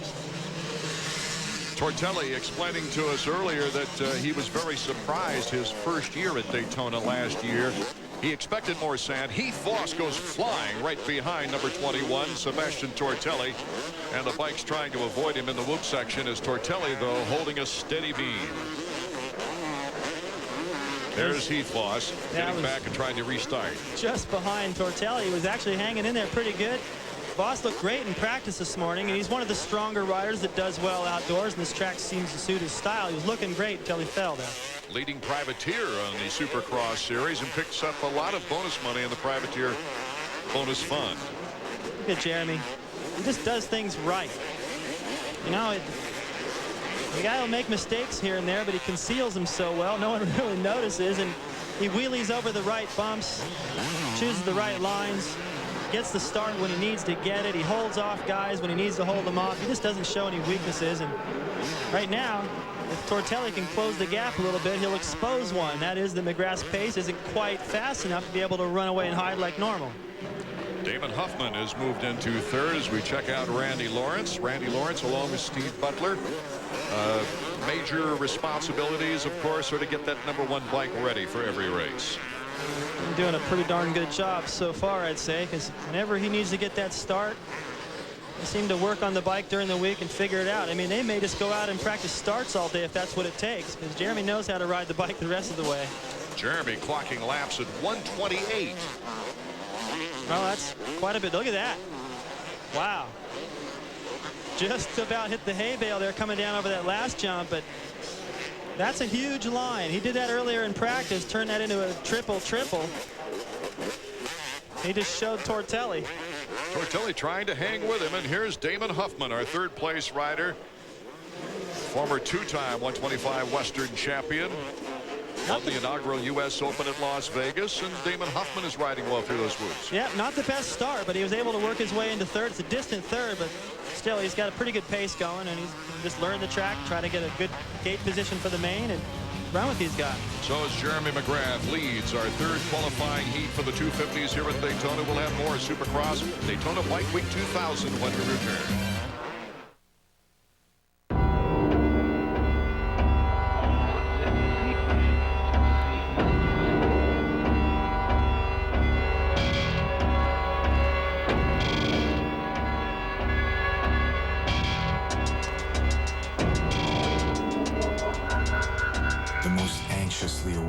[SPEAKER 1] Tortelli explaining to us earlier that he was very surprised his first year at Daytona last year. He expected more sand. Heath Voss goes flying right behind number 21, Sebastian Tortelli. And the bike's trying to avoid him in the whoop section as Tortelli, though, holding a steady beam. There's Heath Voss getting back and trying to restart.
[SPEAKER 2] Just behind Tortelli. He was actually hanging in there pretty good. Voss looked great in practice this morning, and he's one of the stronger riders that does well outdoors, and this track seems to suit his style. He was looking great until he fell there.
[SPEAKER 1] Leading privateer on the Supercross series and picks up a lot of bonus money in the privateer bonus fund.
[SPEAKER 2] Look at Jeremy. He just does things right. You know, the guy will make mistakes here and there, but he conceals them so well, no one really notices, and he wheelies over the right bumps, chooses the right lines, gets the start when he needs to get it. He holds off guys when he needs to hold them off. He just doesn't show any weaknesses. And right now, if Tortelli can close the gap a little bit, he'll expose one. That is that McGrath's pace isn't quite fast enough to be able to run away and hide like normal.
[SPEAKER 1] Damon Huffman has moved into third as we check out Randy Lawrence. Randy Lawrence along with Steve Butler. Major responsibilities, of course, are to get that #1 bike ready for every race.
[SPEAKER 2] Doing a pretty darn good job so far, I'd say, because whenever he needs to get that start, they seem to work on the bike during the week and figure it out. I mean, they may just go out and practice starts all day if that's what it takes, because Jeremy knows how to ride the bike the rest of the way.
[SPEAKER 1] Jeremy clocking laps at 128.
[SPEAKER 2] Well, that's quite a bit. Look at that. Wow. Just about hit the hay bale there coming down over that last jump, but that's a huge line. He did that earlier in practice, turned that into a triple-triple. He just showed Tortelli.
[SPEAKER 1] Tortelli trying to hang with him, and here's Damon Huffman, our third-place rider. Former 2-time 125 Western champion. Won the inaugural U.S. Open at Las Vegas, and Damon Huffman is riding well through those woods.
[SPEAKER 2] Yeah, not the best start, but he was able to work his way into third. It's a distant third, but still, he's got a pretty good pace going, and he's just learned the track, try to get a good gate position for the main, and run with these guys.
[SPEAKER 1] So as Jeremy McGrath leads our third qualifying heat for the 250s here at Daytona. We'll have more Supercross Daytona Bike Week 2000 when we return.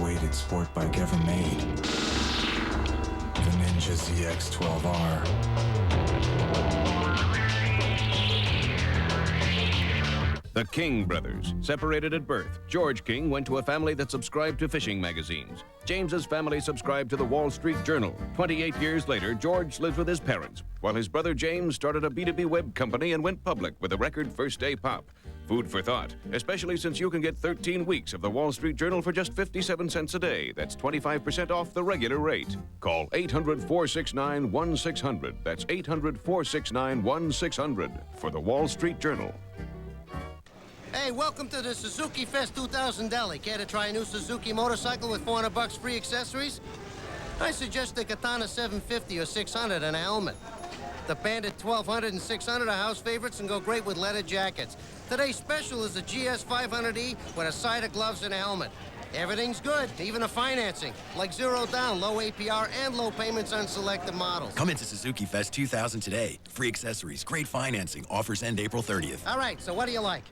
[SPEAKER 5] Awaited sport bike ever made. The Ninja ZX-12R.
[SPEAKER 6] The King brothers, separated at birth. George King went to a family that subscribed to fishing magazines. James's family subscribed to the Wall Street Journal. 28 years later, George lives with his parents, while his brother James started a B2B web company and went public with a record first-day pop. Food for thought, especially since you can get 13 weeks of the Wall Street Journal for just 57 cents a day. That's 25% off the regular rate. Call 800-469-1600. That's 800-469-1600 for the Wall Street Journal.
[SPEAKER 7] Hey, welcome to the Suzuki Fest 2000 Deli. Care to try a new Suzuki motorcycle with $400 free accessories? I suggest the Katana 750 or 600 and a helmet. The Bandit 1200 and 600 are house favorites and go great with leather jackets. Today's special is the GS 500E with a side of gloves and a helmet. Everything's good, even the financing, like 0 down, low APR, and low payments on selected models.
[SPEAKER 8] Come into Suzuki Fest 2000 today. Free accessories, great financing. Offers end April 30th.
[SPEAKER 7] All right, so what do you like?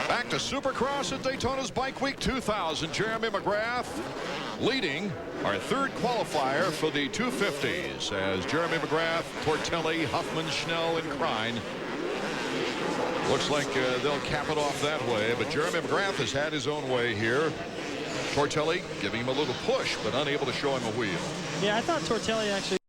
[SPEAKER 1] Back to Supercross at Daytona's Bike Week 2000. Jeremy McGrath leading our third qualifier for the 250s as Jeremy McGrath, Tortelli, Huffman, Schnell, and Krein. Looks like they'll cap it off that way, but Jeremy McGrath has had his own way here. Tortelli giving him a little push, but unable to show him a wheel.
[SPEAKER 2] Yeah, I thought Tortelli actually